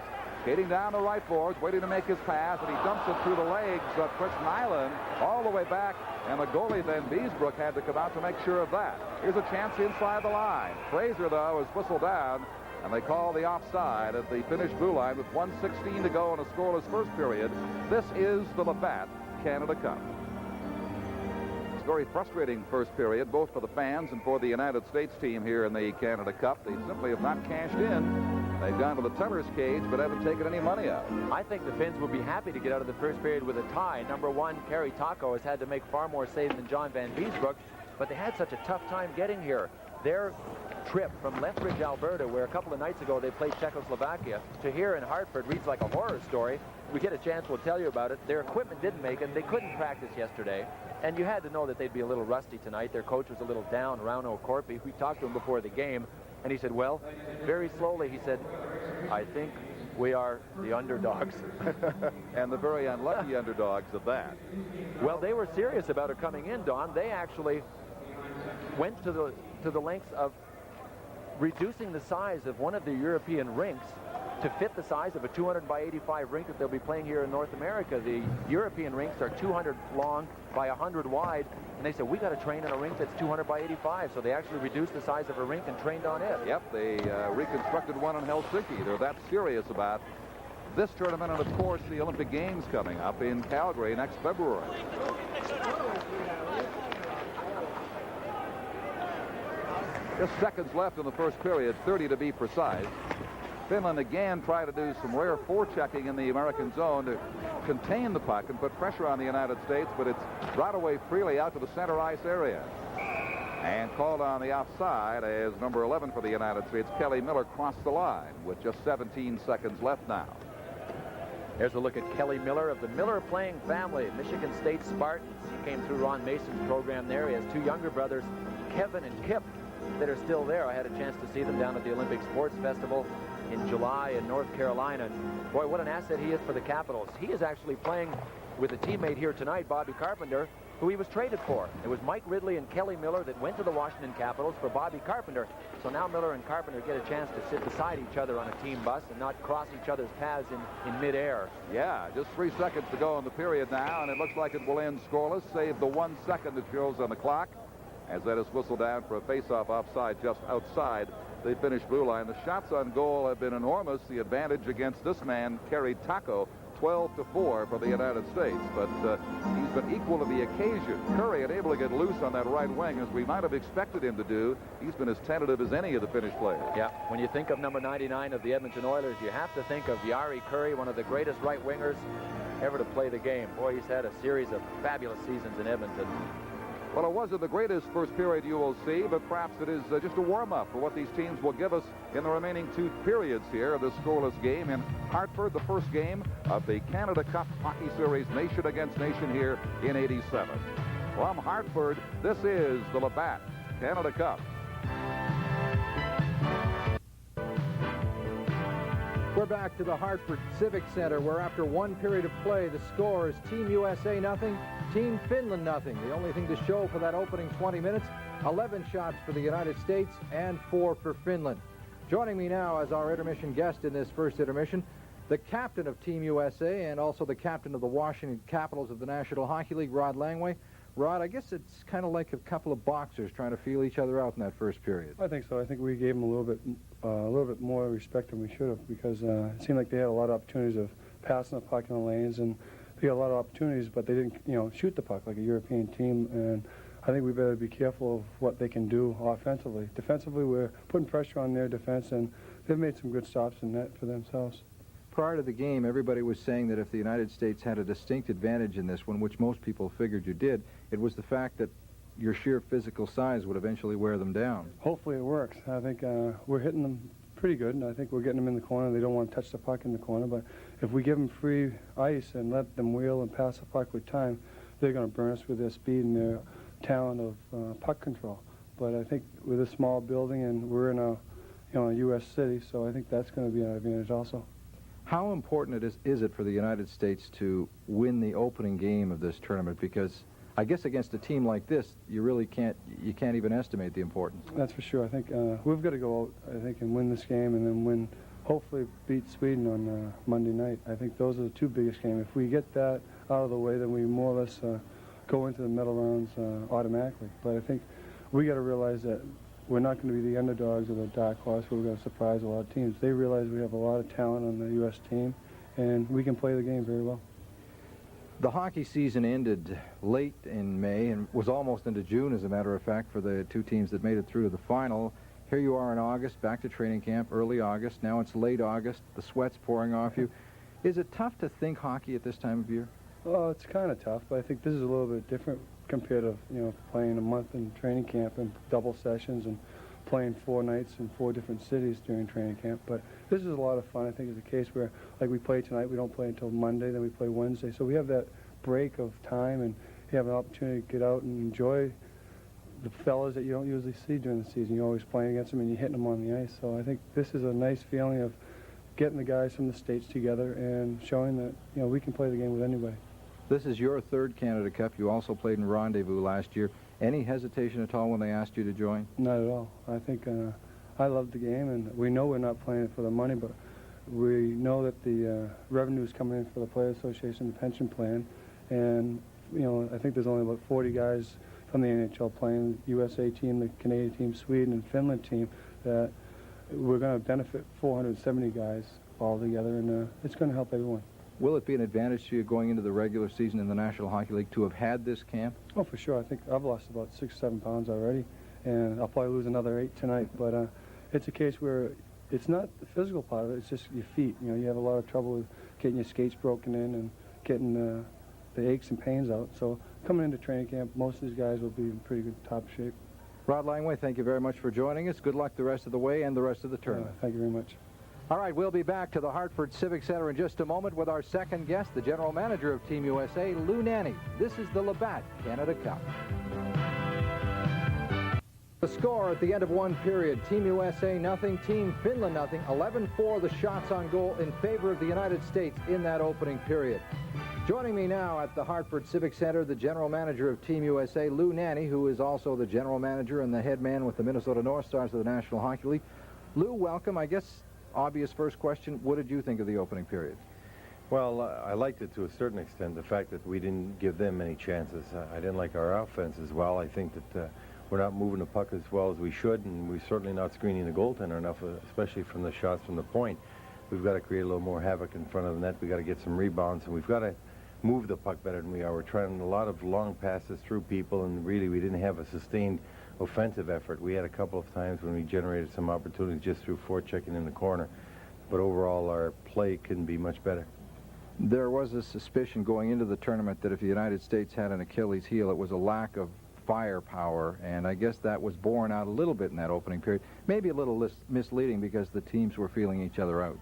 Skating down the right boards, waiting to make his pass, and he dumps it through the legs of Chris Nyland all the way back, and the goalie then, Beesbrook, had to come out to make sure of that. Here's a chance inside the line. Fraser, though, is whistled down, and they call the offside at the Finnish blue line with 1:16 to go in a scoreless first period. This is the Labatt Canada Cup. Very frustrating first period, both for the fans and for the United States team here in the Canada Cup. They simply have not cashed in. They've gone to the teller's cage, but haven't taken any money out. I think the Finns will be happy to get out of the first period with a tie. Number one, Kari Taco has had to make far more saves than John Van Beesbrook, but they had such a tough time getting here. Their trip from Lethbridge, Alberta, where a couple of nights ago they played Czechoslovakia, to here in Hartford reads like a horror story. We get a chance, we'll tell you about it. Their equipment didn't make it. They couldn't practice yesterday. And you had to know that they'd be a little rusty tonight. Their coach was a little down, Rauno Corpi. We talked to him before the game, and he said, well, very slowly, he said, I think we are the underdogs. And the very unlucky underdogs of that. Well, they were serious about it coming in, Don. They actually went to the lengths of reducing the size of one of the European rinks to fit the size of a 200 by 85 rink that they'll be playing here in North America. The European rinks are 200 long by 100 wide, and they said, we got to train in a rink that's 200 by 85. So they actually reduced the size of a rink and trained on it. Yep, they reconstructed one in Helsinki. They're that serious about this tournament, and of course the Olympic Games coming up in Calgary next February. Just seconds left in the first period, 30 to be precise. Finland again tried to do some rare forechecking in the American zone to contain the puck and put pressure on the United States, but it's brought away freely out to the center ice area. And called on the offside as number 11 for the United States, Kelly Miller, crossed the line with just 17 seconds left now. Here's a look at Kelly Miller of the Miller playing family, Michigan State Spartans. He came through Ron Mason's program there. He has two younger brothers, Kevin and Kip, that are still there. I had a chance to see them down at the Olympic Sports Festival in July in North Carolina. And boy, what an asset he is for the Capitals. He is actually playing with a teammate here tonight, Bobby Carpenter, who he was traded for. It was Mike Ridley and Kelly Miller that went to the Washington Capitals for Bobby Carpenter. So now Miller and Carpenter get a chance to sit beside each other on a team bus and not cross each other's paths in midair. Yeah, just 3 seconds to go in the period now, and it looks like it will end scoreless, save the 1 second it shows on the clock, as that is whistled down for a face-off offside just outside the Finnish blue line. The shots on goal have been enormous. The advantage against this man, Kari Taco, 12-4 for the United States. But he's been equal to the occasion. Curry unable to get loose on that right wing, as we might have expected him to do. He's been as tentative as any of the Finnish players. Yeah, when you think of number 99 of the Edmonton Oilers, you have to think of Jari Curry, one of the greatest right wingers ever to play the game. Boy, he's had a series of fabulous seasons in Edmonton. Well, it wasn't the greatest first period you will see, but perhaps it is just a warm-up for what these teams will give us in the remaining 2 periods here of this scoreless game in Hartford, the first game of the Canada Cup Hockey Series nation against nation here in '87. From Hartford, this is the Labatt Canada Cup. We're back to the Hartford Civic Center, where after 1 period of play, the score is Team USA nothing, Team Finland nothing. The only thing to show for that opening 20 minutes, 11 shots for the United States and 4 for Finland. Joining me now as our intermission guest in this first intermission, the captain of Team USA and also the captain of the Washington Capitals of the National Hockey League, Rod Langway. Rod, I guess it's kind of like a couple of boxers trying to feel each other out in that first period. I think so. I think we gave them a little bit more respect than we should have, because it seemed like they had a lot of opportunities of passing the puck in the lanes, and they had a lot of opportunities, but they didn't, shoot the puck like a European team. And I think we better be careful of what they can do offensively. Defensively, we're putting pressure on their defense, and they've made some good stops in net for themselves. prior to the game, everybody was saying that if the United States had a distinct advantage in this one, which most people figured you did, it was the fact that your sheer physical size would eventually wear them down. Hopefully it works. I think we're hitting them pretty good, and I think we're getting them in the corner. They don't want to touch the puck in the corner, but if we give them free ice and let them wheel and pass the puck with time, they're going to burn us with their speed and their talent of puck control. But I think with a small building, and we're in a U.S. city, so I think that's going to be an advantage also. How important is it for the United States to win the opening game of this tournament? Because I guess against a team like this, you can't even estimate the importance. That's for sure. I think we've got to go out, I think, and win this game, and then hopefully beat Sweden on Monday night. I think those are the two biggest games. If we get that out of the way, then we more or less go into the medal rounds automatically. But I think we got to realize that we're not going to be the underdogs or the dark horse. We're going to surprise a lot of teams. They realize we have a lot of talent on the U.S. team, and we can play the game very well. The hockey season ended late in May and was almost into June, as a matter of fact, for the two teams that made it through to the final. Here you are in August, back to training camp, early August. Now it's late August. The sweat's pouring off you. Is it tough to think hockey at this time of year? Well, it's kind of tough, but I think this is a little bit different compared to, playing a month in training camp and double sessions and playing 4 nights in 4 different cities during training camp. But this is a lot of fun. I think it's a case where, like, we play tonight, we don't play until Monday, then we play Wednesday. So we have that break of time, and you have an opportunity to get out and enjoy the fellas that you don't usually see during the season. You're always playing against them and you're hitting them on the ice. So I think this is a nice feeling of getting the guys from the States together and showing that, we can play the game with anybody. This is your 3rd Canada Cup. You also played in Rendezvous last year. Any hesitation at all when they asked you to join? Not at all. I think I love the game, and we know we're not playing it for the money, but we know that the revenue is coming in for the Players Association, the pension plan, and I think there's only about 40 guys from the NHL playing, the USA team, the Canadian team, Sweden and Finland team, that we're going to benefit 470 guys all together, and it's going to help everyone. Will it be an advantage to you going into the regular season in the National Hockey League to have had this camp? Oh, for sure. I think I've lost about 6-7 pounds already, and I'll probably lose another 8 tonight. But it's a case where it's not the physical part of it, it's just your feet. You have a lot of trouble with getting your skates broken in and getting the aches and pains out. So coming into training camp, most of these guys will be in pretty good top shape. Rod Langway, thank you very much for joining us. Good luck the rest of the way and the rest of the tournament. Thank you very much. All right, we'll be back to the Hartford Civic Center in just a moment with our second guest, the general manager of Team USA, Lou Nanne. This is the Labatt Canada Cup. The score at the end of one period, Team USA nothing, Team Finland nothing. 11-4 the shots on goal in favor of the United States in that opening period. Joining me now at the Hartford Civic Center, the general manager of Team USA, Lou Nanne, who is also the general manager and the head man with the Minnesota North Stars of the National Hockey League. Lou, welcome. I guess obvious first question, what did you think of the opening period? Well, I liked it to a certain extent, the fact that we didn't give them many chances. I didn't like our offense as well. I think that we're not moving the puck as well as we should, and we're certainly not screening the goaltender enough, especially from the shots from the point. We've got to create a little more havoc in front of the net. We've got to get some rebounds, and we've got to move the puck better than we are. We're trying a lot of long passes through people, and really we didn't have a sustained offensive effort. We had a couple of times when we generated some opportunities just through forechecking in the corner, but overall our play can be much better. There was a suspicion going into the tournament that if the United States had an Achilles heel, it was a lack of firepower, and I guess that was borne out a little bit in that opening period. Maybe a little misleading because the teams were feeling each other out.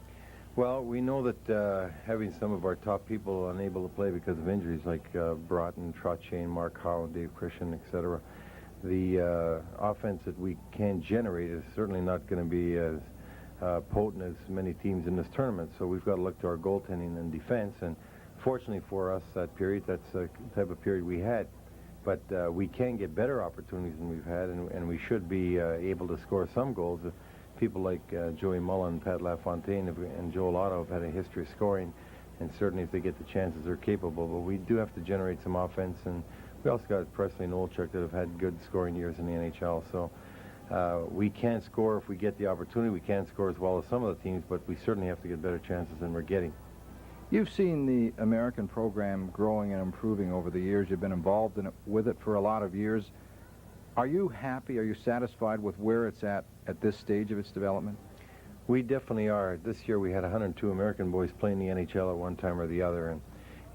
Well, we know that having some of our top people unable to play because of injuries like Broughton, Trotchain, Mark Howe, Dave Christian, etc., the offense that we can generate is certainly not going to be as potent as many teams in this tournament. So we've got to look to our goaltending and defense. And fortunately for us, that period, that's the type of period we had. But we can get better opportunities than we've had, and we should be able to score some goals. People like Joey Mullen, Pat LaFontaine, and Joel Otto have had a history of scoring, and certainly if they get the chances, they're capable. But we do have to generate some offense, and we also got Presley and Olchuk that have had good scoring years in the NHL. So we can score if we get the opportunity. We can't score as well as some of the teams, but we certainly have to get better chances than we're getting. You've seen the American program growing and improving over the years. You've been involved in it, with it for a lot of years. Are you happy? Are you satisfied with where it's at this stage of its development? We definitely are. This year we had 102 American boys playing the NHL at one time or the other. And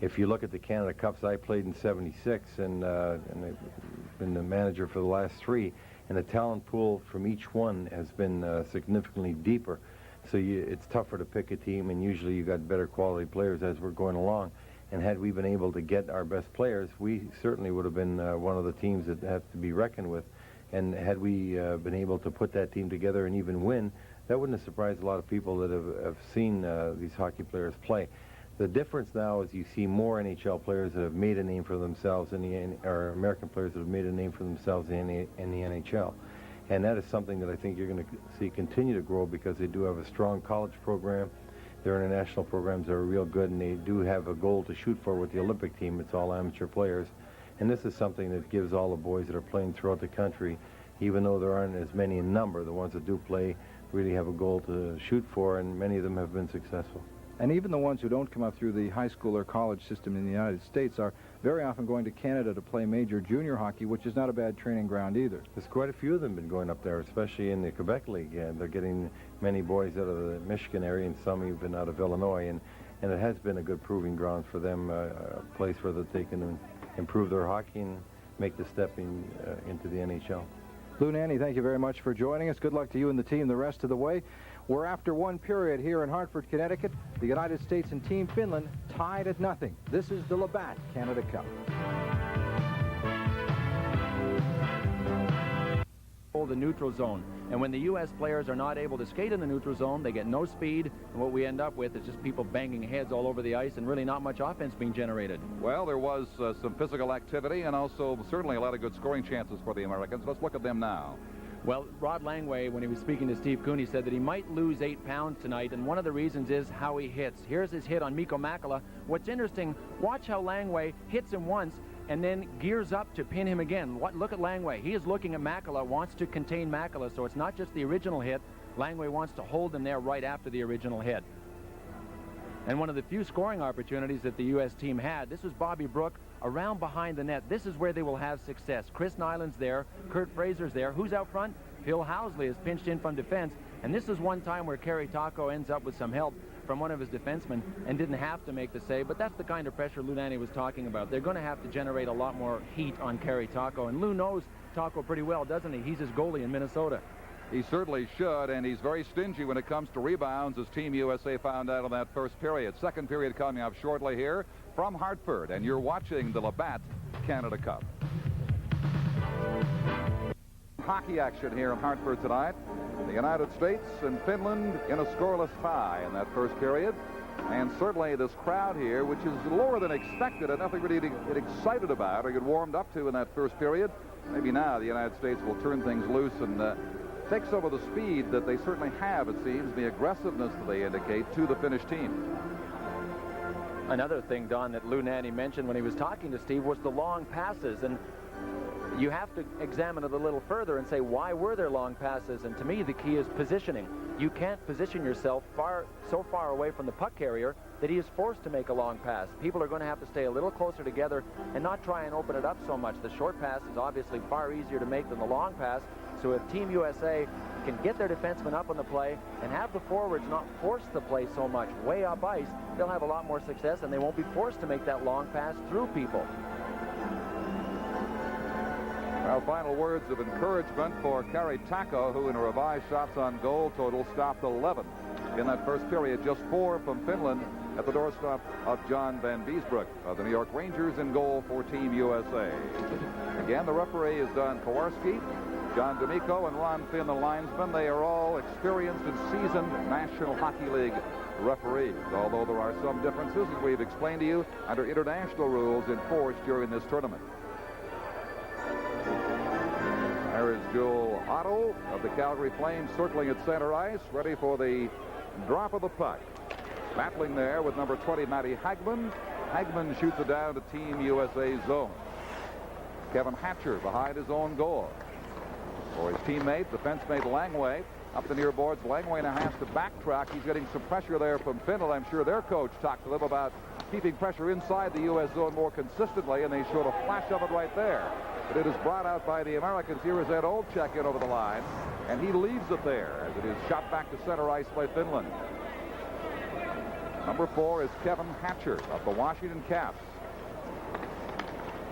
if you look at the Canada Cups, I played in '76 and I've been the manager for the last 3. And the talent pool from each one has been significantly deeper. So it's tougher to pick a team, and usually you got better quality players as we're going along. And had we been able to get our best players, we certainly would have been one of the teams that have to be reckoned with. And had we been able to put that team together and even win, that wouldn't have surprised a lot of people that have seen these hockey players play. The difference now is you see more NHL players that have made a name for themselves, or American players that have made a name for themselves in the NHL. And that is something that I think you're going to see continue to grow, because they do have a strong college program. Their international programs are real good, and they do have a goal to shoot for with the Olympic team. It's all amateur players. And this is something that gives all the boys that are playing throughout the country, even though there aren't as many in number, the ones that do play really have a goal to shoot for, and many of them have been successful. And even the ones who don't come up through the high school or college system in the United States are very often going to Canada to play major junior hockey, which is not a bad training ground either. There's quite a few of them been going up there, especially in the Quebec League. They're getting many boys out of the Michigan area, and some even out of Illinois, and it has been a good proving ground for them, a place where that they can improve their hockey and make the step into the NHL. Lou Nanne, thank you very much for joining us. Good luck to you and the team the rest of the way. We're after one period here in Hartford, Connecticut. The United States and Team Finland tied at nothing. This is the Labatt Canada Cup. The neutral zone, and when the U.S. players are not able to skate in the neutral zone, they get no speed, and what we end up with is just people banging heads all over the ice and really not much offense being generated. Well, there was some physical activity and also certainly a lot of good scoring chances for the Americans. Let's look at them now. Well, Rod Langway, when he was speaking to Steve Cooney, said that he might lose 8 pounds tonight, and one of the reasons is how he hits. Here's his hit on Mikko Makala. What's interesting, watch how Langway hits him once and then gears up to pin him again. Look at Langway. He is looking at Makala, wants to contain Makala, so it's not just the original hit. Langway wants to hold him there right after the original hit. And one of the few scoring opportunities that the U.S. team had, this was Bobby Brook around behind the net. This is where they will have success. Chris Nyland's there, Kurt Fraser's there. Who's out front? Phil Housley is pinched in from defense, and this is one time where Kerry Taco ends up with some help from one of his defensemen and didn't have to make the save, but that's the kind of pressure Lou Nanne was talking about. They're going to have to generate a lot more heat on Kerry Taco, and Lou knows Taco pretty well, doesn't he? He's his goalie in Minnesota. He certainly should, and he's very stingy when it comes to rebounds, as Team USA found out in that first period. Second period coming up shortly here from Hartford, and you're watching the Labatt Canada Cup. Hockey action here in Hartford tonight. The United States and Finland in a scoreless tie in that first period. And certainly this crowd here, which is lower than expected and nothing really to get excited about or get warmed up to in that first period. Maybe now the United States will turn things loose and take some of the speed that they certainly have, it seems, the aggressiveness that they indicate to the Finnish team. Another thing, Don, that Lou Nanne mentioned when he was talking to Steve was the long passes, and you have to examine it a little further and say, why were there long passes? And to me, the key is positioning. You can't position yourself so far away from the puck carrier that he is forced to make a long pass. People are going to have to stay a little closer together and not try and open it up so much. The short pass is obviously far easier to make than the long pass. So if Team USA can get their defensemen up on the play and have the forwards not force the play so much way up ice, they'll have a lot more success, and they won't be forced to make that long pass through people. Well, final words of encouragement for Kerry Taco, who in a revised shots on goal total stopped 11 in that first period, just 4 from Finland at the doorstep of John Van Beesbrook of the New York Rangers in goal for Team USA. Again, the referee is Don Kowarski, John D'Amico, and Ron Finn, the linesman. They are all experienced and seasoned National Hockey League referees, although there are some differences, as we've explained to you, under international rules enforced during this tournament. There is Joel Otto of the Calgary Flames circling at center ice, ready for the drop of the puck. Battling there with number 20, Matty Hagman. Hagman shoots it down to Team USA zone. Kevin Hatcher behind his own goal. For his teammate, defense-mate Langway, up the near boards. Langway now has to backtrack. He's getting some pressure there from Finland. I'm sure their coach talked to them about keeping pressure inside the U.S. zone more consistently, and they showed a flash of it right there. But it is brought out by the Americans. Here is Ed Olczyk in over the line, and he leaves it there as it is shot back to center ice by Finland. Number 4 is Kevin Hatcher of the Washington Caps.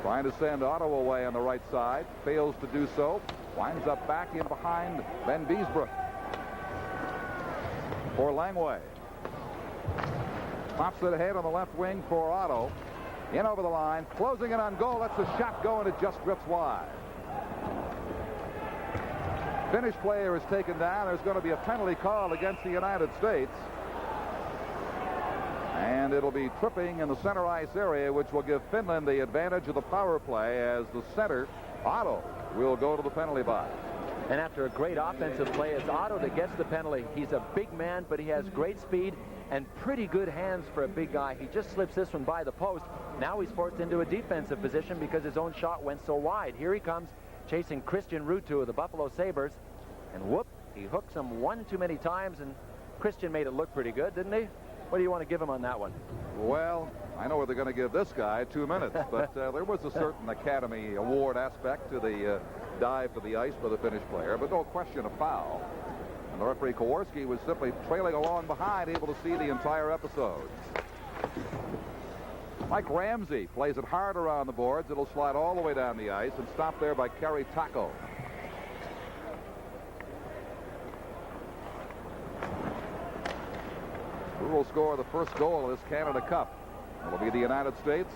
Trying to send Otto away on the right side. Fails to do so. Winds up back in behind Van Biesbroek. For Langway. Pops it ahead on the left wing for Otto. In over the line. Closing it on goal. That's a shot going. It just drifts wide. Finnish player is taken down. There's going to be a penalty called against the United States. And it'll be tripping in the center ice area, which will give Finland the advantage of the power play as the center, Otto, will go to the penalty box. And after a great offensive play, it's Otto that gets the penalty. He's a big man, but he has great speed and pretty good hands for a big guy. He just slips this one by the post. Now he's forced into a defensive position because his own shot went so wide. Here he comes chasing Christian Ruutu of the Buffalo Sabres. And whoop, he hooks him one too many times, and Christian made it look pretty good, didn't he? What do you want to give him on that one? Well, I know where they're going to give this guy 2 minutes, but there was a certain Academy Award aspect to the dive to the ice by the Finnish player, but no question a foul. And the referee Kowarski was simply trailing along behind, able to see the entire episode. Mike Ramsey plays it hard around the boards. It'll slide all the way down the ice and stop there by Kari Taco. Who will score the first goal of this Canada Cup? It'll be the United States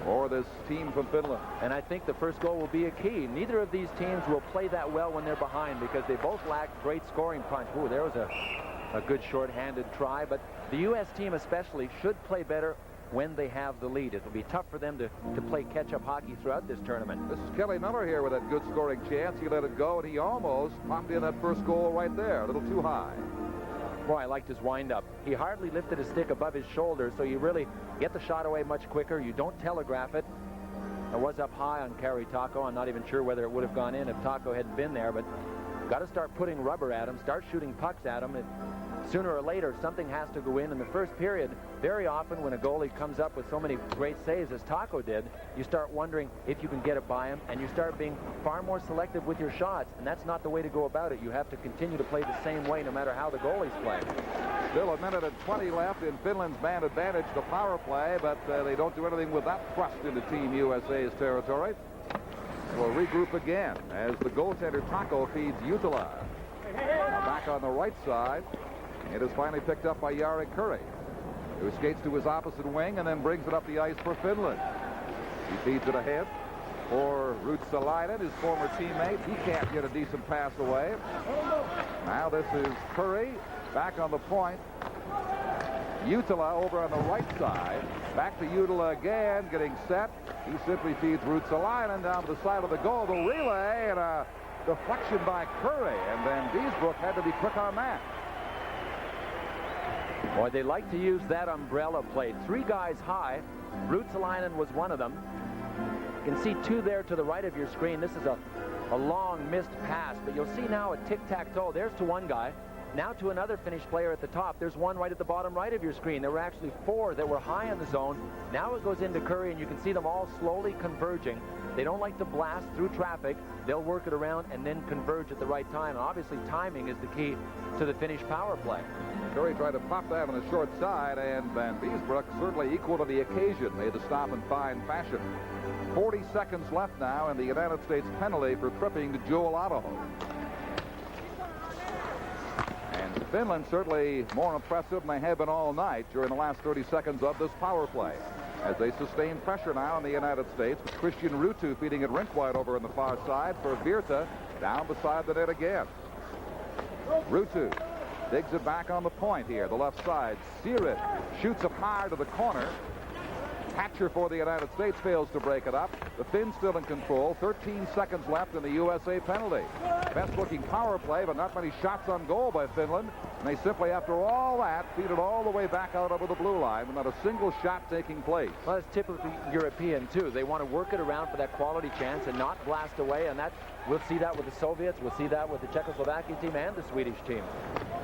or this team from Finland. And I think the first goal will be a key. Neither of these teams will play that well when they're behind because they both lack great scoring punch. Ooh, there was a good short-handed try, but the U.S. team especially should play better when they have the lead. It'll be tough for them to play catch-up hockey throughout this tournament. This is Kelly Miller here with that good scoring chance. He let it go, and he almost popped in that first goal right there, a little too high. Boy, I liked his wind-up. He hardly lifted his stick above his shoulder, so you really get the shot away much quicker. You don't telegraph it. It was up high on Kari Taco. I'm not even sure whether it would have gone in if Taco hadn't been there, but got to start putting rubber at him, start shooting pucks at him. Sooner or later, something has to go in the first period. Very often when a goalie comes up with so many great saves as Taco did, you start wondering if you can get it by him, and you start being far more selective with your shots, and that's not the way to go about it. You have to continue to play the same way no matter how the goalie's playing. Still a minute and 20 left in Finland's man advantage, the power play, but they don't do anything with that thrust into Team USA's territory. We'll regroup again as the goaltender Taco feeds Jutila. Back on the right side. It is finally picked up by Jari Kurri, who skates to his opposite wing and then brings it up the ice for Finland. He feeds it ahead for Ruutsalainen, his former teammate. He can't get a decent pass away. Now this is Kurri back on the point. Jutila over on the right side. Back to Jutila again, getting set. He simply feeds Ruutsalainen down to the side of the goal. The relay and a deflection by Kurri, and then Biesbroek had to be quick on that. Boy, they like to use that umbrella play. 3 guys high. Ruutsalainen was one of them. You can see 2 there to the right of your screen. This is a long missed pass, but you'll see now a tic-tac-toe. There's to one guy. Now to another Finnish player at the top. There's one right at the bottom right of your screen. There were actually 4 that were high in the zone. Now it goes into Kurri, and you can see them all slowly converging. They don't like to blast through traffic. They'll work it around and then converge at the right time. And obviously, timing is the key to the Finnish power play. Kurri tried to pop that on the short side, and Van Biesbroek, certainly equal to the occasion, made the stop in fine fashion. 40 seconds left now, and the United States penalty for tripping to Joel Otto. And Finland certainly more impressive than they have been all night during the last 30 seconds of this power play, as they sustain pressure now on the United States, with Christian Ruutu feeding it rink wide over on the far side for Virta down beside the net again. Ruutu digs it back on the point here, the left side. Sirit shoots it hard to the corner. Hatcher for the United States fails to break it up. The Finns still in control. 13 seconds left in the USA penalty. Best looking power play, but not many shots on goal by Finland. And they simply, after all that, feed it all the way back out over the blue line with not a single shot taking place. Well, it's typically European, too. They want to work it around for that quality chance and not blast away. And that we'll see that with the Soviets. We'll see that with the Czechoslovakian team and the Swedish team.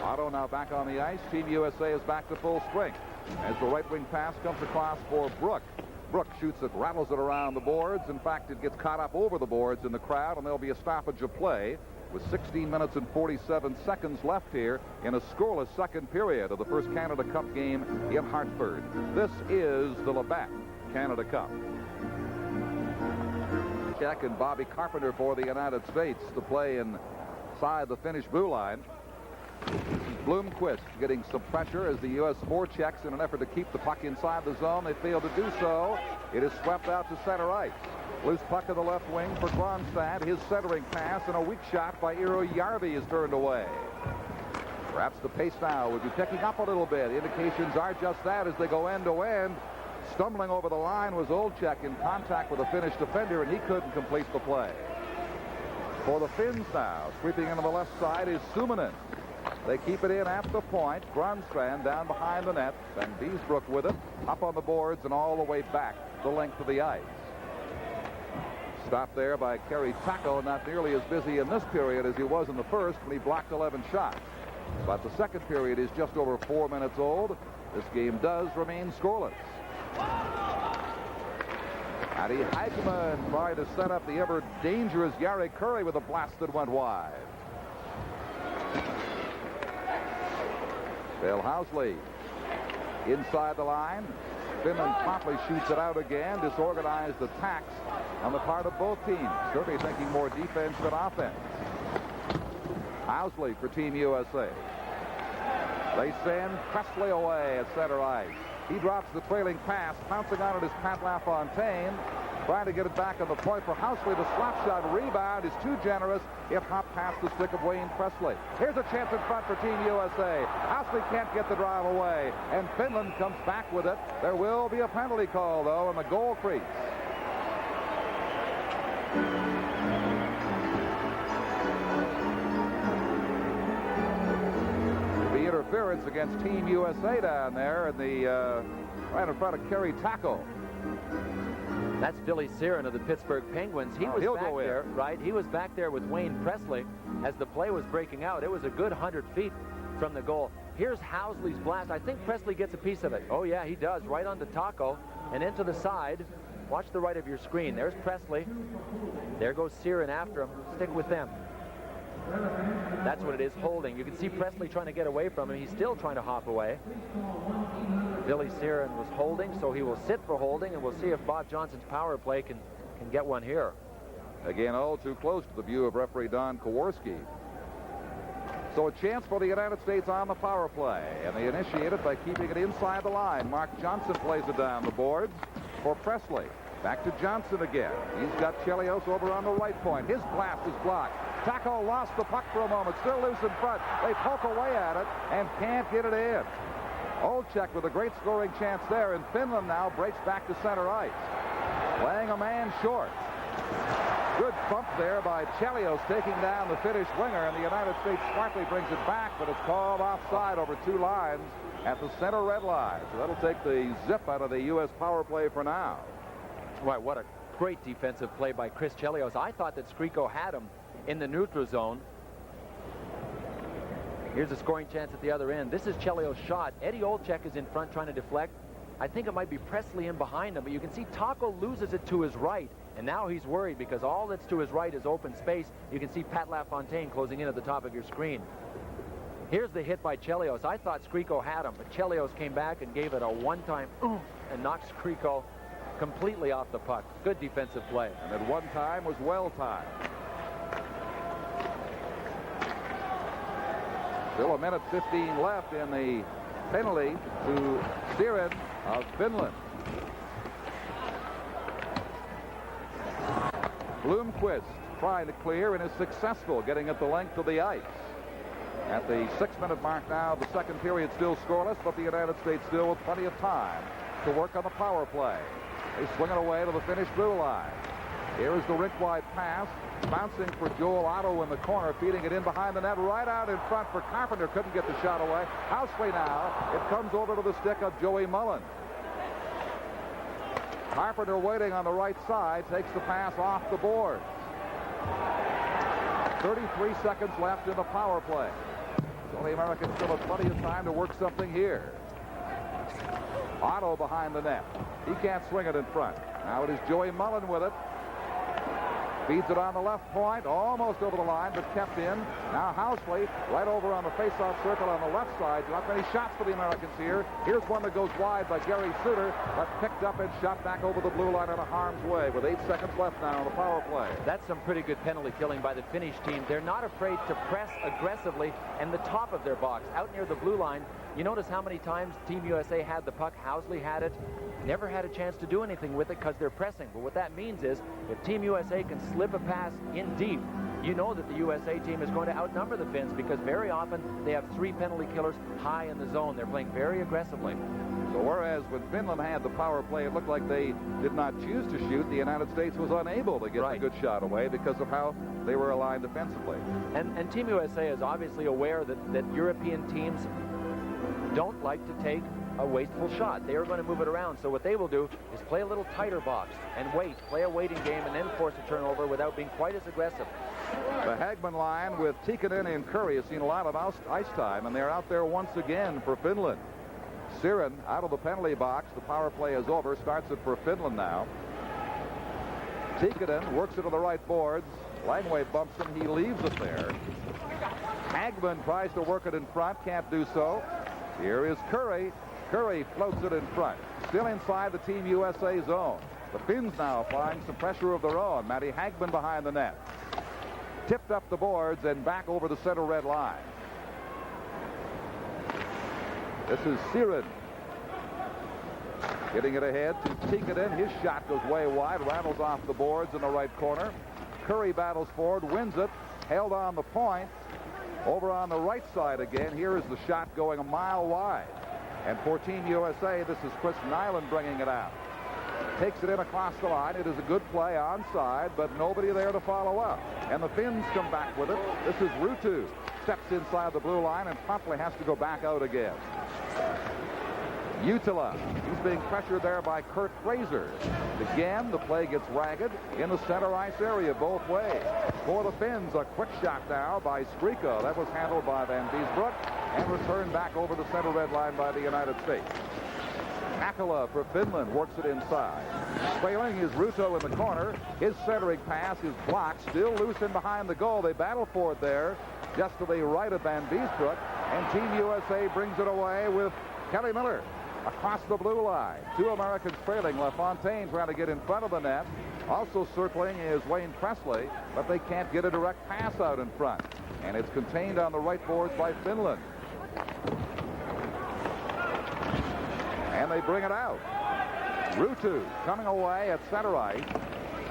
Otto now back on the ice. Team USA is back to full strength. As the right wing pass comes across for Brook. Brook shoots it, rattles it around the boards. In fact, it gets caught up over the boards in the crowd, and there'll be a stoppage of play with 16 minutes and 47 seconds left here in a scoreless second period of the first Canada Cup game in Hartford. This is the Labatt Canada Cup. Check and Bobby Carpenter for the United States to play inside the Finnish blue line. Blomqvist getting some pressure as the U.S. forechecks in an effort to keep the puck inside the zone. They fail to do so. It is swept out to center ice. Loose puck to the left wing for Gronstad. His centering pass and a weak shot by Eero Järvi is turned away. Perhaps the pace now would be picking up a little bit. Indications are just that as they go end to end. Stumbling over the line was Olczyk in contact with a Finnish defender, and he couldn't complete the play. For the Finns now, sweeping into the left side is Suominen. They keep it in at the point. Gronstrand down behind the net. Van Biesbroek with it. Up on the boards and all the way back the length of the ice. Stopped there by Kerry Taco, not nearly as busy in this period as he was in the first when he blocked 11 shots. But the second period is just over 4 minutes old. This game does remain scoreless. Adi Heikman tried to set up the ever dangerous Jari Kurri with a blast that went wide. Bill Housley inside the line. Finland promptly shoots it out again. Disorganized attacks on the part of both teams. Certainly thinking more defense than offense. Housley for Team USA. They send Presley away at center ice. He drops the trailing pass. Pouncing on it is Pat LaFontaine. Trying to get it back on the point for Housley. The slap shot rebound is too generous. It hopped past the stick of Wayne Presley. Here's a chance in front for Team USA. Housley can't get the drive away, and Finland comes back with it. There will be a penalty call, though, in the goal crease. The interference against Team USA down there in the right in front of Kerry Taco. That's Billy Siren of the Pittsburgh Penguins. He was back there, right? He was back there with Wayne Presley as the play was breaking out. It was a good 100 feet from the goal. Here's Housley's blast. I think Presley gets a piece of it. Oh, yeah, he does. Right on to Taco and into the side. Watch the right of your screen. There's Presley. There goes Siren after him. Stick with them. That's what it is, holding. You can see Presley trying to get away from him. He's still trying to hop away. Billy Siren was holding, so he will sit for holding, and we'll see if Bob Johnson's power play can get one here. Again, all too close to the view of referee Don Kowarski. So a chance for the United States on the power play, and they initiate it by keeping it inside the line. Mark Johnson plays it down the boards for Presley. Back to Johnson again. He's got Chelios over on the right point. His blast is blocked. Taco lost the puck for a moment, still loose in front. They poke away at it and can't get it in. Olczyk with a great scoring chance there, and Finland now breaks back to center ice. Playing a man short. Good bump there by Chelios taking down the Finnish winger, and the United States smartly brings it back, but it's called offside over two lines at the center red line. So that'll take the zip out of the U.S. power play for now. Right, what a great defensive play by Chris Chelios. I thought that Skriko had him in the neutral zone. Here's a scoring chance at the other end. This is Chelios' shot. Eddie Olczyk is in front trying to deflect. I think it might be Presley in behind him, but you can see Taco loses it to his right, and now he's worried because all that's to his right is open space. You can see Pat LaFontaine closing in at the top of your screen. Here's the hit by Chelios. I thought Skriko had him, but Chelios came back and gave it a one-time and knocked Skriko completely off the puck. Good defensive play. And at one time was well timed. Still a minute 15 left in the penalty to Siren of Finland. Blomqvist trying to clear and is successful, getting at the length of the ice. At the 6-minute mark now, the second period still scoreless, but the United States still with plenty of time to work on the power play. They swing it away to the Finnish blue line. Here is the rink-wide pass. Bouncing for Joel Otto in the corner, feeding it in behind the net, right out in front for Carpenter. Couldn't get the shot away. Housley now. It comes over to the stick of Joey Mullen. Carpenter waiting on the right side, takes the pass off the boards. 33 seconds left in the power play. So the Americans still have plenty of time to work something here. Otto behind the net. He can't swing it in front. Now it is Joey Mullen with it. Feeds it on the left point, almost over the line, but kept in. Now Housley right over on the face-off circle on the left side. Not many shots for the Americans here. Here's one that goes wide by Gary Suter, but picked up and shot back over the blue line out of harm's way with 8 seconds left now on the power play. That's some pretty good penalty killing by the Finnish team. They're not afraid to press aggressively and the top of their box out near the blue line. You notice how many times Team USA had the puck. Housley had it. Never had a chance to do anything with it because they're pressing. But what that means is if Team USA can slip a pass in deep, you know that the USA team is going to outnumber the Finns because very often they have 3 penalty killers high in the zone. They're playing very aggressively. So whereas when Finland had the power play, it looked like they did not choose to shoot. The United States was unable to get a good shot away because of how they were aligned defensively. And Team USA is obviously aware that European teams don't like to take a wasteful shot. They are going to move it around. So what they will do is play a little tighter box and wait, play a waiting game, and then force a turnover without being quite as aggressive. The Hagman line with Tikkanen and Curry has seen a lot of ice time, and they're out there once again for Finland. Siren out of the penalty box. The power play is over. Starts it for Finland now. Tikkanen works it to the right boards. Langway bumps him. He leaves it there. Hagman tries to work it in front. Can't do so. Here is Curry. Curry floats it in front. Still inside the Team USA zone. The Finns now applying some pressure of their own. Matty Hagman behind the net. Tipped up the boards and back over the center red line. This is Siren. Getting it ahead to Tikkanen. His shot goes way wide. Rattles off the boards in the right corner. Curry battles forward. Wins it. Held on the point. Over on the right side again. Here is the shot going a mile wide. And for Team USA, this is Chris Nyland bringing it out. Takes it in across the line. It is a good play onside, but nobody there to follow up. And the Finns come back with it. This is Ruutu. Steps inside the blue line and promptly has to go back out again. Utila. He's being pressured there by Kurt Fraser. Again, the play gets ragged in the center ice area both ways. For the Finns, a quick shot now by Striko. That was handled by Van Beesbroek and returned back over the center red line by the United States. Hakola for Finland works it inside. Trailing is Ruutu in the corner. His centering pass is blocked. Still loose in behind the goal. They battle for it there just to the right of Van Beesbroek. And Team USA brings it away with Kelly Miller across the blue line. 2 Americans trailing. LaFontaine trying to get in front of the net. Also circling is Wayne Presley, but they can't get a direct pass out in front. And it's contained on the right boards by Finland. And they bring it out. Ruutu coming away at center ice.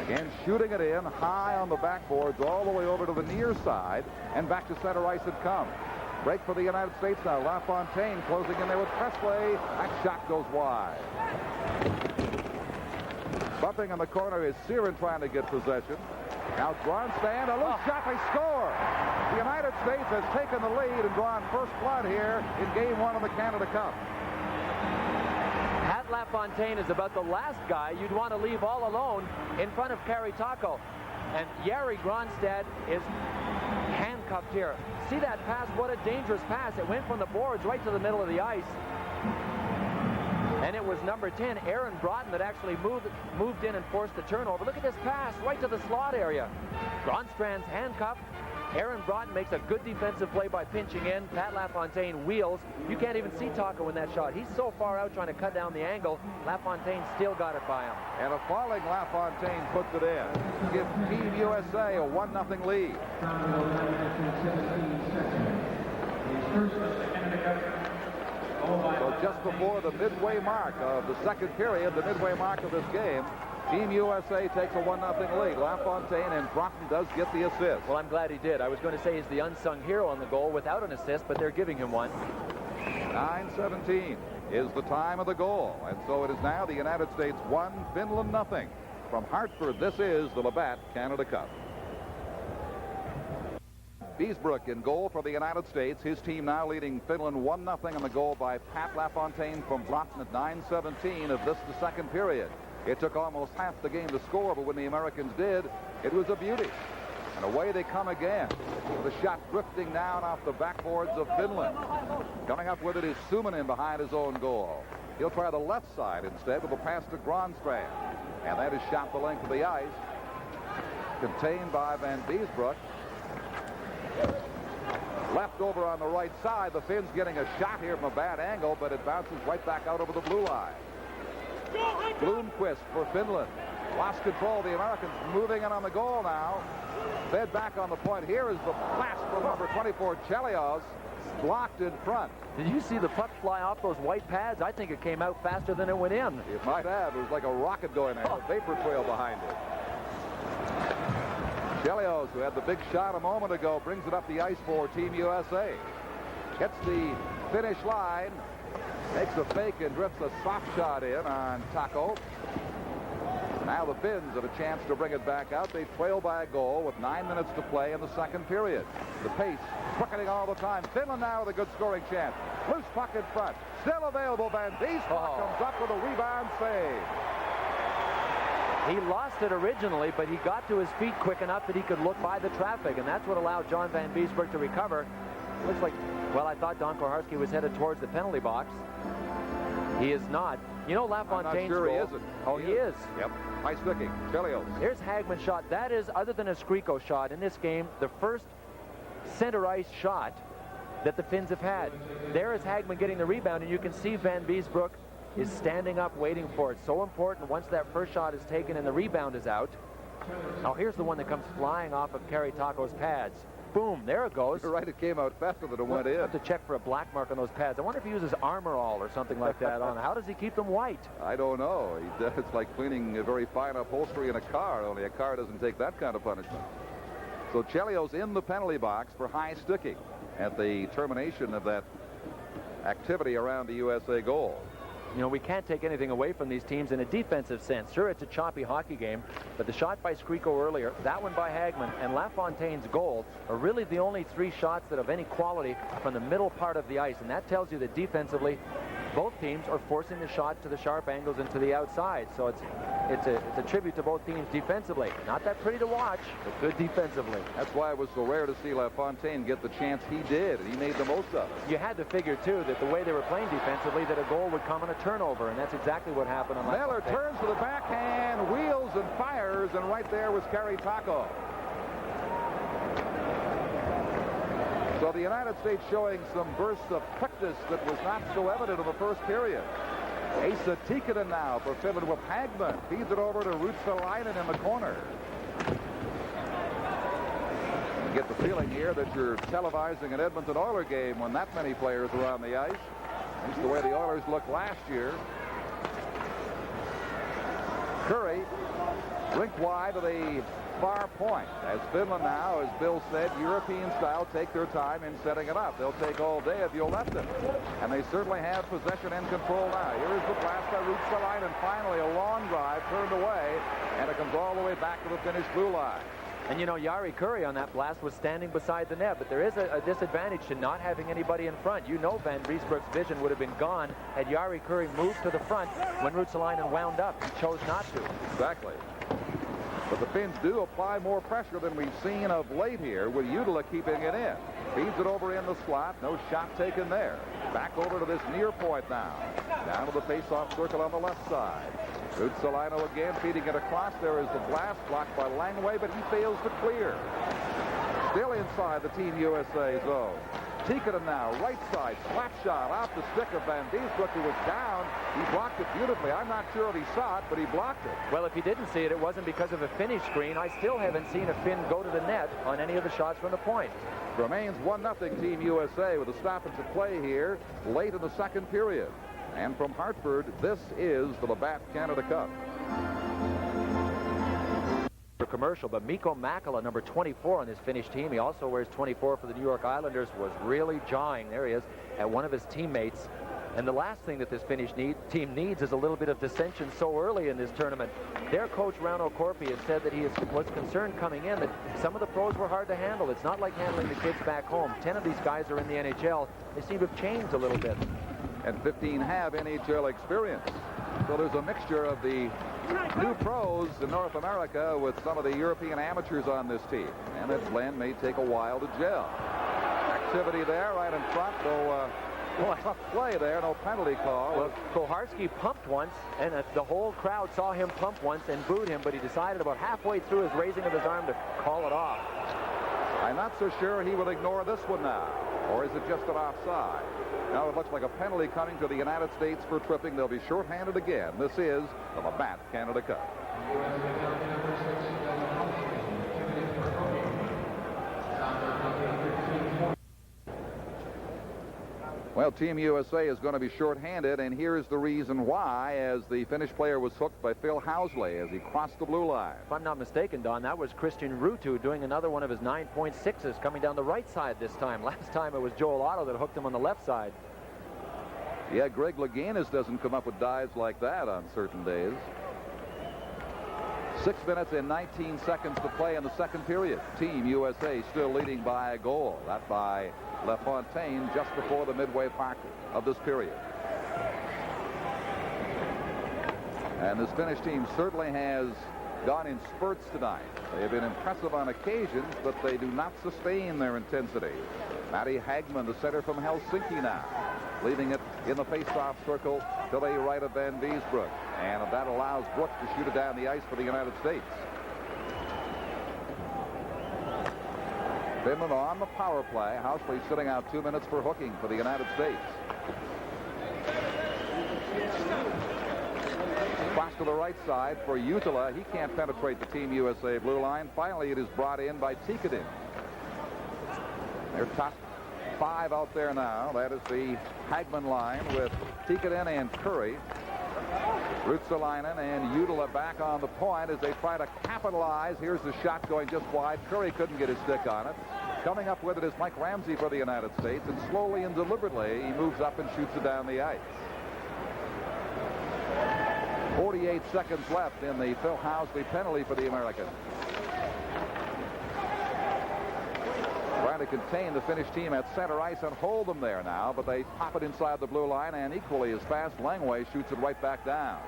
Again, shooting it in high on the backboards all the way over to the near side. And back to center ice it comes. Break for the United States now. LaFontaine closing in there with Presley. That shot goes wide. Bumping in the corner is Siren trying to get possession. Now Grandstand, a loose shot, they score. The United States has taken the lead and drawn first blood here in Game 1 of the Canada Cup. Pat LaFontaine is about the last guy you'd want to leave all alone in front of Kari Taco. And Jari Grandstad is handcuffed here. See that pass? What a dangerous pass. It went from the boards right to the middle of the ice. And it was number 10, Aaron Broughton, that actually moved in and forced the turnover. Look at this pass right to the slot area. Grandstrand's handcuffed. Aaron Broughton makes a good defensive play by pinching in. Pat LaFontaine wheels. You can't even see Taco in that shot. He's so far out trying to cut down the angle. LaFontaine still got it by him. And a falling LaFontaine puts it in. Gives Team USA a 1-0 lead. So just before the midway mark of the second period, the midway mark of this game, Team USA takes a 1-0 lead. LaFontaine, and Broughton does get the assist. Well, I'm glad he did. I was going to say he's the unsung hero on the goal without an assist, but they're giving him one. 9:17 is the time of the goal. And so it is now the United States 1, Finland 0. From Hartford, this is the Labatt Canada Cup. Beesbroek in goal for the United States. His team now leading Finland 1-0 on the goal by Pat LaFontaine from Broughton at 9:17 of this, the second period. It took almost half the game to score, but when the Americans did, it was a beauty. And away they come again. The shot drifting down off the backboards of Finland. Coming up with it is Suominen behind his own goal. He'll try the left side instead with a pass to Gronstrand. And that is shot the length of the ice. Contained by Van Beesbroek. Left over on the right side. The Finns getting a shot here from a bad angle, but it bounces right back out over the blue line. Blomqvist for Finland. Lost control. The Americans moving in on the goal now. Fed back on the point. Here is the blast from number 24, Chelios. Blocked in front. Did you see the puck fly off those white pads? I think it came out faster than it went in. It might have. It was like a rocket going there. A vapor trail behind it. Chelios, who had the big shot a moment ago, brings it up the ice for Team USA. Hits the finish line. Makes a fake and drifts a soft shot in on Taco. Now the Finns have a chance to bring it back out. They trail by a goal with 9 minutes to play in the second period. The pace quickening all the time. Finland now with a good scoring chance. Loose puck in front. Still available. Van Beesbroek comes up with a rebound save. He lost it originally, but he got to his feet quick enough that he could look by the traffic, and that's what allowed John Van Beesbroek to recover. Looks like, well, I thought Don Koharski was headed towards the penalty box. He is not. You know LaFontaine's sure goal? he isn't. Oh, he is. Yep. High sticking. Chelios. Here's Hagman's shot. That is, other than a Skriko shot in this game, the first center ice shot that the Finns have had. There is Hagman getting the rebound, and you can see Van Beesbroek is standing up waiting for it. So important once that first shot is taken and the rebound is out. Now here's the one that comes flying off of Kerry Taco's pads. Boom, there it goes. You're right, it came out faster than it went in. I have to check for a black mark on those pads. I wonder if he uses Armor All or something like that on. How does he keep them white? I don't know. It's like cleaning a very fine upholstery in a car, only a car doesn't take that kind of punishment. So Chelios in the penalty box for high sticking at the termination of that activity around the USA goal. You know, we can't take anything away from these teams in a defensive sense. Sure, it's a choppy hockey game, but the shot by Skriko earlier, that one by Hagman, and LaFontaine's goal are really the only three shots that have any quality from the middle part of the ice, and that tells you that defensively, both teams are forcing the shot to the sharp angles and to the outside. So it's a tribute to both teams defensively. Not that pretty to watch, but good defensively. That's why it was so rare to see LaFontaine get the chance he did, and he made the most of it. You had to figure, too, that the way they were playing defensively, that a goal would come on a turnover, and that's exactly what happened on Miller LaFontaine. turns to the backhand, wheels and fires, and right there was Kerry Taco. So the United States showing some bursts of quickness that was not so evident in the first period. Asa Tikkanen now for Finland with Hagman. Feeds it over to Ruotsalainen in the corner. You get the feeling here that you're televising an Edmonton Oilers game when that many players are on the ice. That's the way the Oilers looked last year. Curry linked wide to the far point. As Finland now, as Bill said, European style, take their time in setting it up. They'll take all day if you'll let them. And they certainly have possession and control now. Here is the blast by Ruotsalainen, and finally a long drive turned away, and it comes all the way back to the Finnish blue line. And you know, Jari Kurri on that blast was standing beside the net, but there is a disadvantage to not having anybody in front. You know Van Beesbroek's vision would have been gone had Jari Kurri moved to the front when Ruotsalainen wound up. He chose not to. Exactly. But the Finns do apply more pressure than we've seen of late here, with Uttila keeping it in. Feeds it over in the slot. No shot taken there. Back over to this near point now. Down to the face-off circle on the left side. Ruotsalainen again feeding it across. There is the blast blocked by Langway, but he fails to clear. Still inside the Team USA zone. Tikkanen now, right side, slap shot off the stick of Van Beesbroek, who was down. He blocked it beautifully. I'm not sure if he saw it, but he blocked it. Well, if he didn't see it, it wasn't because of a Finnish screen. I still haven't seen a Finn go to the net on any of the shots from the point. Remains 1-0 Team USA with a stoppage of play here late in the second period. And from Hartford, this is the Labatt Canada Cup. Commercial, but Mikko Makala, number 24 on this Finnish team, he also wears 24 for the New York Islanders, was really jawing, there he is, at one of his teammates. And the last thing that this Finnish team needs is a little bit of dissension so early in this tournament. Their coach, Rauno Korpi, has said that he was concerned coming in that some of the pros were hard to handle. It's not like handling the kids back home. 10 of these guys are in the NHL. They seem to have changed a little bit. And 15 have NHL experience. So there's a mixture of the new pros in North America with some of the European amateurs on this team. And that blend may take a while to gel. Activity there right in front, though tough play there, no penalty call. Well, Koharski pumped once, and the whole crowd saw him pump once and booed him, but he decided about halfway through his raising of his arm to call it off. I'm not so sure he will ignore this one now, or is it just an offside? Now it looks like a penalty coming to the United States for tripping. They'll be shorthanded again. This is the Labatt Canada Cup. Well, Team USA is going to be shorthanded, and here's the reason why, as the Finnish player was hooked by Phil Housley as he crossed the blue line. If I'm not mistaken, Don, that was Christian Ruutu doing another one of his 9.6s coming down the right side this time. Last time it was Joel Otto that hooked him on the left side. Yeah, Greg Louganis doesn't come up with dives like that on certain days. 6 minutes and 19 seconds to play in the second period. Team USA still leading by a goal. That by LaFontaine just before the midway mark of this period. And this Finnish team certainly has gone in spurts tonight. They have been impressive on occasions, but they do not sustain their intensity. Matty Hagman, the center from Helsinki now, leaving it in the face-off circle to the right of Van Beesbroek. And that allows Brooks to shoot it down the ice for the United States. Finland on the power play. Housley sitting out 2 minutes for hooking for the United States. Cross to the right side for Jutila. He can't penetrate the Team USA blue line. Finally, it is brought in by Tikkanen. Their top 5 out there now. That is the Hagman line with Tikkanen and Curry. Ruotsalainen and Jutila back on the point as they try to capitalize. Here's the shot going just wide. Curry couldn't get his stick on it. Coming up with it is Mike Ramsey for the United States, and slowly and deliberately he moves up and shoots it down the ice. 48 seconds left in the Phil Housley penalty for the Americans. Trying to contain the Finnish team at center ice and hold them there now, but they pop it inside the blue line, and equally as fast, Langway shoots it right back down.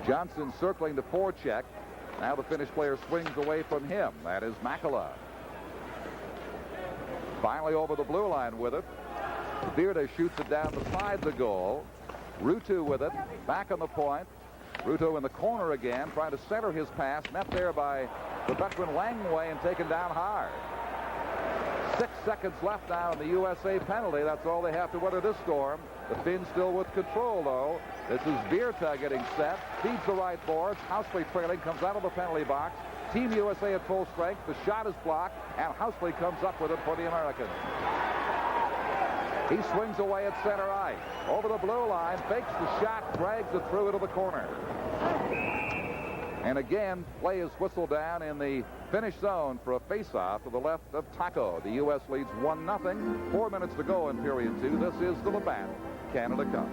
Johnson circling the forecheck. Now the Finnish player swings away from him. That is Makala. Finally over the blue line with it. Virta shoots it down beside the goal. Ruutu with it. Back on the point. Ruutu in the corner again, trying to center his pass. Met there by the veteran Langway and taken down hard. 6 seconds left now in the USA penalty. That's all they have to weather this storm. The Finns still with control, though. This is Virta getting set. Feeds the right boards. Housley trailing, comes out of the penalty box. Team USA at full strength. The shot is blocked, and Housley comes up with it for the Americans. He swings away at center ice. Over the blue line, fakes the shot, drags it through into the corner. And again, play is whistled down in the Finnish zone for a face-off to the left of Taco. The U.S. leads 1-0. 4 minutes to go in period 2. This is the Labatt Canada Cup.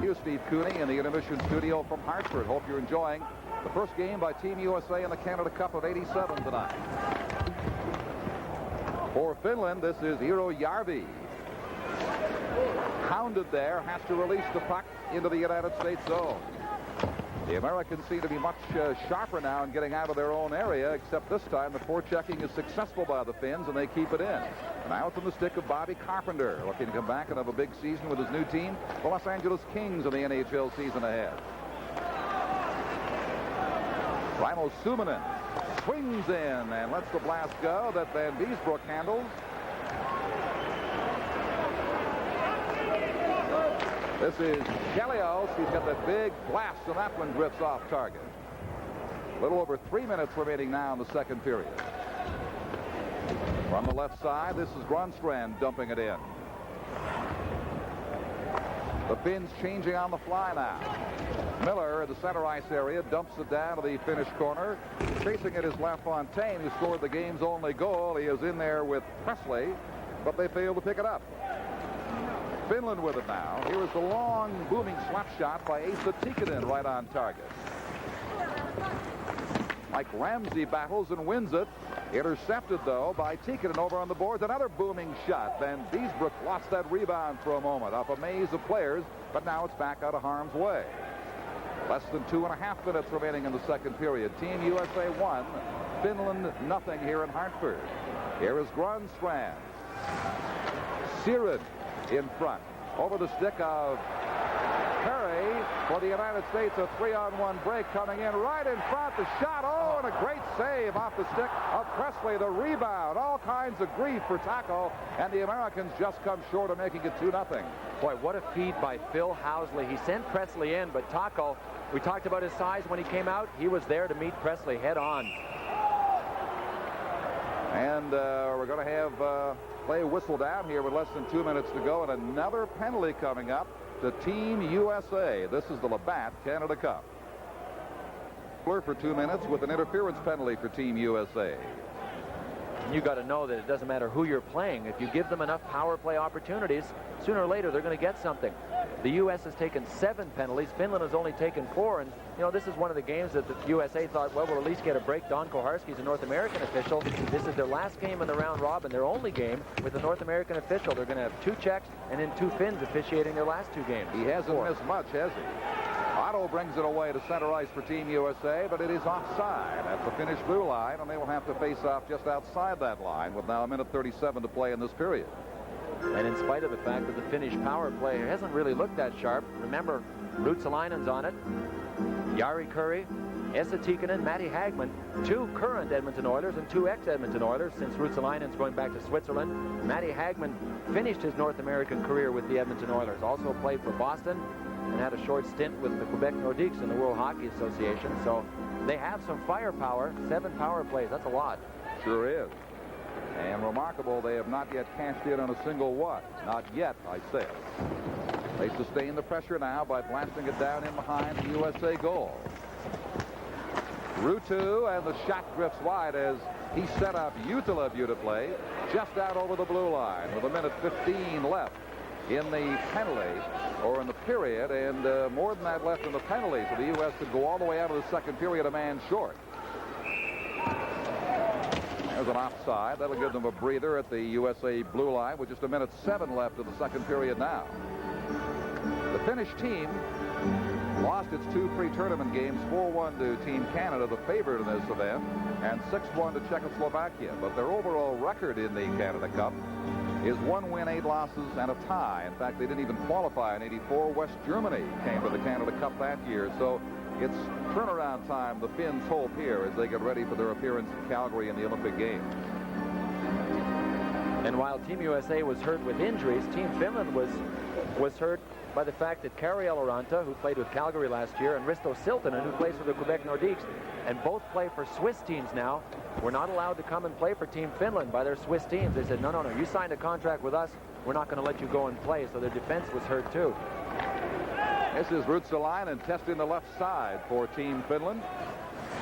Here's Steve Cooney in the intermission studio from Hartford. Hope you're enjoying the first game by Team USA in the Canada Cup of '87 tonight. For Finland, this is Eero Järvi. Hounded there, has to release the puck into the United States zone. The Americans seem to be much sharper now in getting out of their own area, except this time the forechecking is successful by the Finns, and they keep it in. Now it's on the stick of Bobby Carpenter, looking to come back and have a big season with his new team, the Los Angeles Kings, in the NHL season ahead. Raimo Suominen swings in and lets the blast go that Van Beesbroek handles. This is Chelios. He's got that big blast, and that one drifts off target. A little over 3 minutes remaining now in the second period. From the left side, this is Grönstrand dumping it in. The Finns changing on the fly now. Miller in the center ice area dumps it down to the Finnish corner. Chasing it is LaFontaine, who scored the game's only goal. He is in there with Presley, but they fail to pick it up. Finland with it now. Here is the long, booming slap shot by Asa Tikkanen right on target. Mike Ramsey battles and wins it. Intercepted, though, by Tikkanen over on the boards. Another booming shot. Then Beesbrook lost that rebound for a moment off a maze of players, but now it's back out of harm's way. Less than 2.5 minutes remaining in the second period. Team USA 1, Finland nothing here in Hartford. Here is Grönstrand. Siren in front. Over the stick of Perry for the United States. A 3-on-1 break coming in right in front. The shot. Oh, and a great save off the stick of Presley. The rebound. All kinds of grief for Taco. And the Americans just come short of making it 2-0. Boy, what a feed by Phil Housley. He sent Presley in, but Taco, we talked about his size when he came out. He was there to meet Presley head on. And we're going to have play whistle down here with less than 2 minutes to go, and another penalty coming up to Team USA. This is the Labatt Canada Cup. For 2 minutes with an interference penalty for Team USA. You got to know that it doesn't matter who you're playing. If you give them enough power play opportunities, sooner or later they're going to get something. The U.S. has taken 7 penalties. Finland has only taken 4. And, you know, this is one of the games that the USA thought, well, we'll at least get a break. Don Koharski's a North American official. This is their last game in the round robin, their only game with a North American official. They're going to have 2 Czechs and then 2 Finns officiating their last 2 games. He hasn't missed much, has he? Otto brings it away to center ice for Team USA, but it is offside at the Finnish blue line, and they will have to face off just outside that line with now 1:37 to play in this period. And in spite of the fact that the Finnish power play hasn't really looked that sharp, remember, Ruotsalainen's on it, Jari Kurri, Esa Tikkanen, Matti Hagman, 2 current Edmonton Oilers and 2 ex-Edmonton Oilers since Ruotsalainen's going back to Switzerland. Matti Hagman finished his North American career with the Edmonton Oilers, also played for Boston and had a short stint with the Quebec Nordiques in the World Hockey Association. So they have some firepower. 7 power plays, that's a lot. Sure is. And remarkable, they have not yet cashed in on a single one. Not yet, I said. They sustain the pressure now by blasting it down in behind the USA goal. Ruutu, and the shot drifts wide as he set up Jutila beautifully just out over the blue line with 1:15 left in the penalty, or in the period, and more than that left in the penalty, so the U.S. could go all the way out of the second period a man short. There's an offside. That'll give them a breather at the USA blue line with just 1:07 left of the second period now. The Finnish team lost its 2 pre-tournament games, 4-1 to Team Canada, the favorite in this event, and 6-1 to Czechoslovakia. But their overall record in the Canada Cup is 1 win, 8 losses, and a tie. In fact, they didn't even qualify in '84. West Germany came to the Canada Cup that year. So it's turnaround time, the Finns hope here, as they get ready for their appearance in Calgary in the Olympic Games. And while Team USA was hurt with injuries, Team Finland was hurt by the fact that Kari Eloranta, who played with Calgary last year, and Risto Siltanen, who plays for the Quebec Nordiques, and both play for Swiss teams now, were not allowed to come and play for Team Finland by their Swiss teams. They said, no, you signed a contract with us. We're not going to let you go and play. So their defense was hurt too. This is Ruotsalainen testing the left side for Team Finland.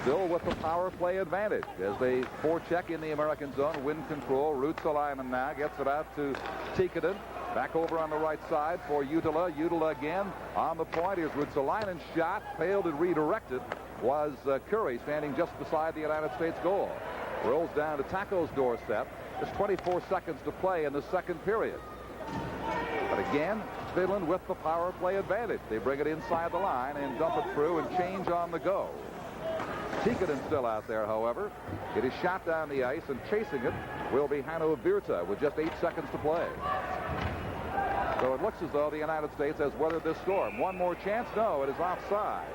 Still with the power play advantage as they forecheck in the American zone, win control. Ruotsalainen now gets it out to Tikkanen. Back over on the right side for Jutila. Jutila again on the point. Here's Ruotsalainen's shot. Failed and redirected was Kurri standing just beside the United States goal. Rolls down to Taco's doorstep. Just 24 seconds to play in the second period. But again, Finland with the power play advantage. They bring it inside the line and dump it through and change on the go. Tikkanen still out there, however. It is shot down the ice, and chasing it will be Hannu Virta with just 8 seconds to play. So it looks as though the United States has weathered this storm. One more chance? No, it is offside.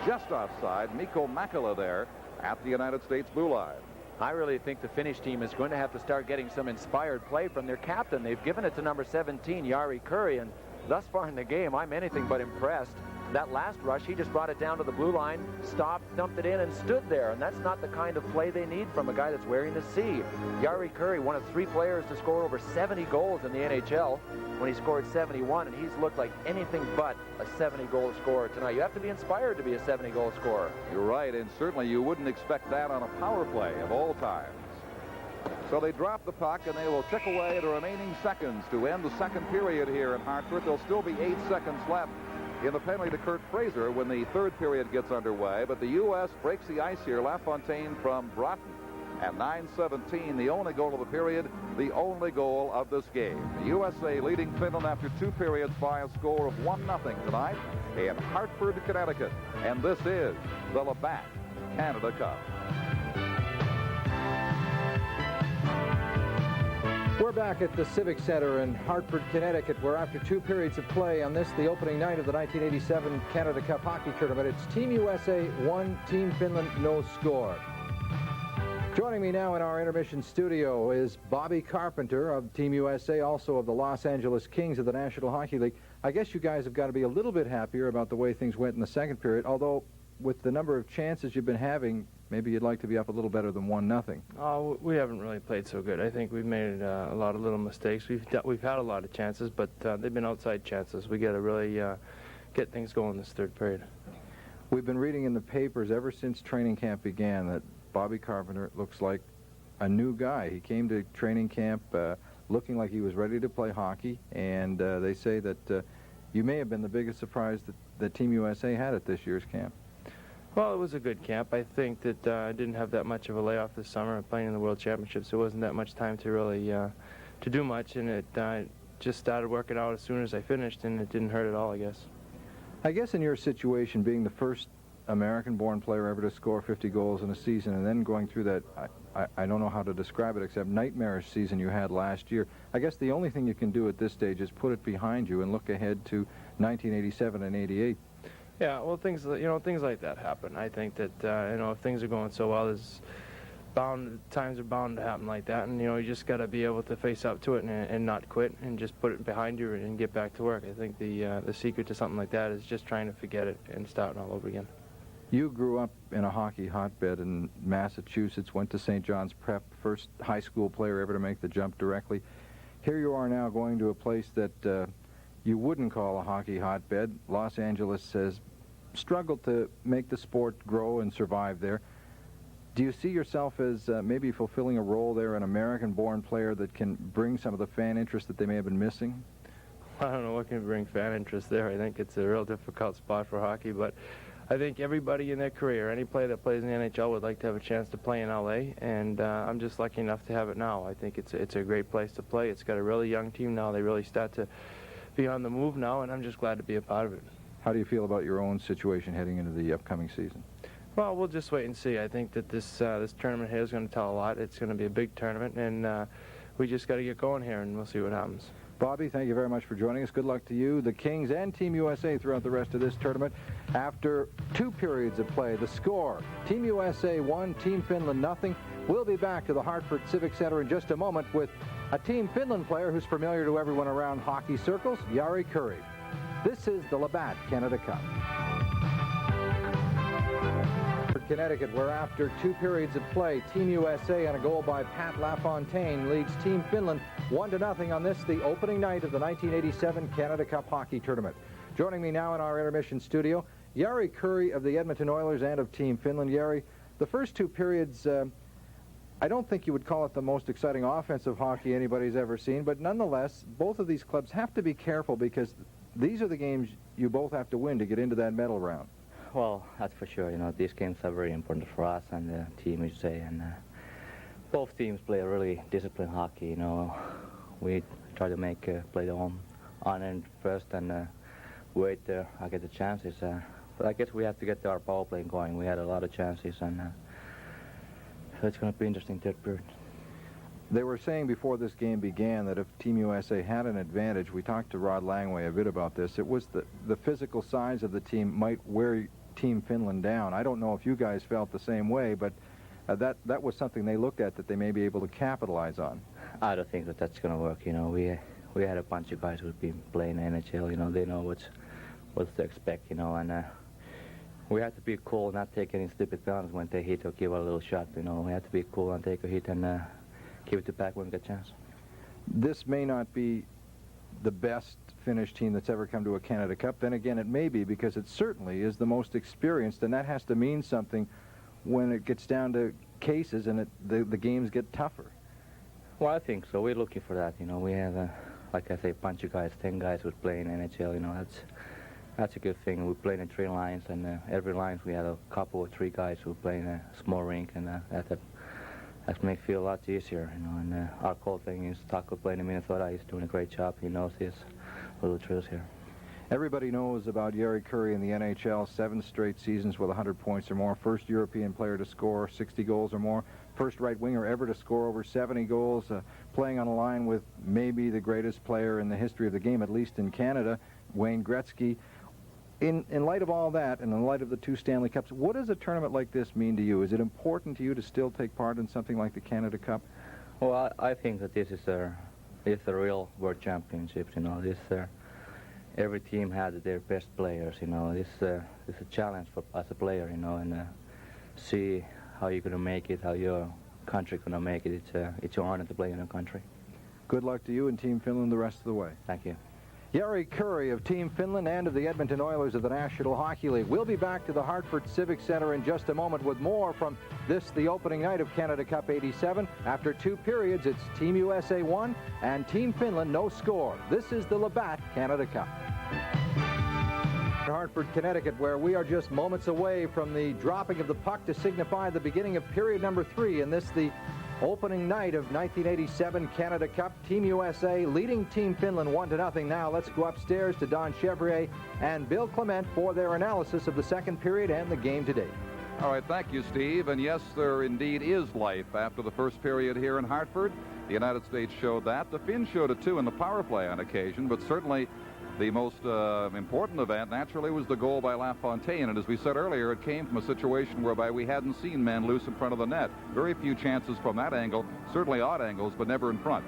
Just offside. Mikko Makala there at the United States blue line. I really think the Finnish team is going to have to start getting some inspired play from their captain. They've given it to number 17, Jari Kurri, and thus far in the game, I'm anything but impressed. That last rush, he just brought it down to the blue line, stopped, dumped it in, and stood there. And that's not the kind of play they need from a guy that's wearing the C. Jari Kurri, one of 3 players to score over 70 goals in the NHL when he scored 71, and he's looked like anything but a 70-goal scorer tonight. You have to be inspired to be a 70-goal scorer. You're right, and certainly you wouldn't expect that on a power play of all times. So they drop the puck, and they will tick away the remaining seconds to end the second period here in Hartford. There'll still be 8 seconds left in the penalty to Kurt Fraser when the third period gets underway. But the U.S. breaks the ice here. LaFontaine from Broughton and 9:17, the only goal of the period, the only goal of this game. The USA leading Finland after 2 periods by a score of 1-0 tonight in Hartford, Connecticut. And this is the Labatt Canada Cup. We're back at the Civic Center in Hartford, Connecticut, where after 2 periods of play on this, the opening night of the 1987 Canada Cup hockey tournament, it's Team USA 1, Team Finland no score. Joining me now in our intermission studio is Bobby Carpenter of Team USA, also of the Los Angeles Kings of the National Hockey League. I guess you guys have got to be a little bit happier about the way things went in the second period, although with the number of chances you've been having, maybe you'd like to be up a little better than 1-0. We haven't really played so good. I think we've made a lot of little mistakes. We've had a lot of chances, but they've been outside chances. We got to really get things going this third period. We've been reading in the papers ever since training camp began that Bobby Carpenter looks like a new guy. He came to training camp looking like he was ready to play hockey, and they say that you may have been the biggest surprise that Team USA had at this year's camp. Well, it was a good camp. I think that I didn't have that much of a layoff this summer playing in the World Championships. There wasn't that much time to really to do much, and it just started working out as soon as I finished, and it didn't hurt at all, I guess. I guess in your situation, being the first American-born player ever to score 50 goals in a season, and then going through that, I don't know how to describe it except nightmarish season you had last year, I guess the only thing you can do at this stage is put it behind you and look ahead to 1987 and 88. Yeah, well, things like that happen. I think that if things are going so well, times are bound to happen like that, and you just got to be able to face up to it and not quit and just put it behind you and get back to work. I think the secret to something like that is just trying to forget it and starting all over again. You grew up in a hockey hotbed in Massachusetts, went to St. John's Prep, first high school player ever to make the jump directly. Here you are now going to a place that you wouldn't call a hockey hotbed. Los Angeles has struggled to make the sport grow and survive there. Do you see yourself as maybe fulfilling a role there, an American-born player that can bring some of the fan interest that they may have been missing? I don't know what can bring fan interest there. I think it's a real difficult spot for hockey, but I think everybody in their career, any player that plays in the NHL would like to have a chance to play in LA, and I'm just lucky enough to have it now. I think it's a great place to play. It's got a really young team now. They really start to be on the move now, and I'm just glad to be a part of it. How do you feel about your own situation heading into the upcoming season? Well, we'll just wait and see. I think that this tournament here is going to tell a lot. It's going to be a big tournament, and we just got to get going here, and we'll see what happens. Bobby, thank you very much for joining us. Good luck to you, the Kings, and Team USA throughout the rest of this tournament. After 2 periods of play, the score, Team USA 1, Team Finland 0. We'll be back to the Hartford Civic Center in just a moment with a Team Finland player who's familiar to everyone around hockey circles, Jari Kurri. This is the Labatt Canada Cup. Connecticut, where after 2 periods of play, Team USA and a goal by Pat LaFontaine leads Team Finland 1-0 on this, the opening night of the 1987 Canada Cup hockey tournament. Joining me now in our intermission studio, Jari Kurri of the Edmonton Oilers and of Team Finland. Jari, the first 2 periods, I don't think you would call it the most exciting offensive hockey anybody's ever seen, but nonetheless, both of these clubs have to be careful because these are the games you both have to win to get into that medal round. Well, that's for sure. These games are very important for us and the Team USA, and both teams play a really disciplined hockey. We try to make play the home on end first and wait there. I get the chances. But I guess we have to get our power play going. We had a lot of chances, and so it's going to be interesting third period. They were saying before this game began that if Team USA had an advantage, we talked to Rod Langway a bit about this, it was the physical size of the team might wear Team Finland down. I don't know if you guys felt the same way, but that was something they looked at that they may be able to capitalize on. I don't think that's going to work. We had a bunch of guys who've been playing NHL. They know what to expect. And we have to be cool, not take any stupid penalties when they hit or give a little shot. We have to be cool and take a hit and give it to back when we get a chance. This may not be the best Finnish team that's ever come to a Canada Cup. Then again, it may be, because it certainly is the most experienced, and that has to mean something when it gets down to cases and the games get tougher. Well, I think so. We're looking for that. We have, like I say, a bunch of guys, 10 guys who play in NHL. That's a good thing. We play in 3 lines, and every line we have a couple or 3 guys who play in a small rink, and that makes it feel a lot easier, you know. And our cool thing is Taco playing in Minnesota. He's doing a great job. He knows his little drills here. Everybody knows about Jari Kurri in the NHL, 7 straight seasons with 100 points or more, first European player to score 60 goals or more, first right winger ever to score over 70 goals, playing on a line with maybe the greatest player in the history of the game, at least in Canada, Wayne Gretzky. In light of all that, and in light of the 2 Stanley Cups, what does a tournament like this mean to you? Is it important to you to still take part in something like the Canada Cup? Well, I think that this is a real World Championship, you know. This every team had their best players, you know. This is a challenge for as a player, you know, and see how you're gonna make it, how your country gonna make it. It's an honor to play in a country. Good luck to you and Team Finland the rest of the way. Thank you. Jari Kurri of Team Finland and of the Edmonton Oilers of the National Hockey League. We'll be back to the Hartford Civic Center in just a moment with more from the opening night of Canada Cup 87. After 2 periods, it's Team USA 1 and Team Finland no score. This is the Labatt Canada Cup. Hartford, Connecticut, where we are just moments away from the dropping of the puck to signify the beginning of period number 3 in the opening night of 1987 Canada Cup. Team USA leading Team Finland 1-0. Now let's go upstairs to Don Chevrier and Bill Clement for their analysis of the second period and the game today. All right, thank you, Steve. And yes, there indeed is life after the first period here in Hartford. The United States showed that. The Finns showed it too in the power play on occasion, but certainly the most important event, naturally, was the goal by LaFontaine. And as we said earlier, it came from a situation whereby we hadn't seen men loose in front of the net. Very few chances from that angle, certainly odd angles, but never in front.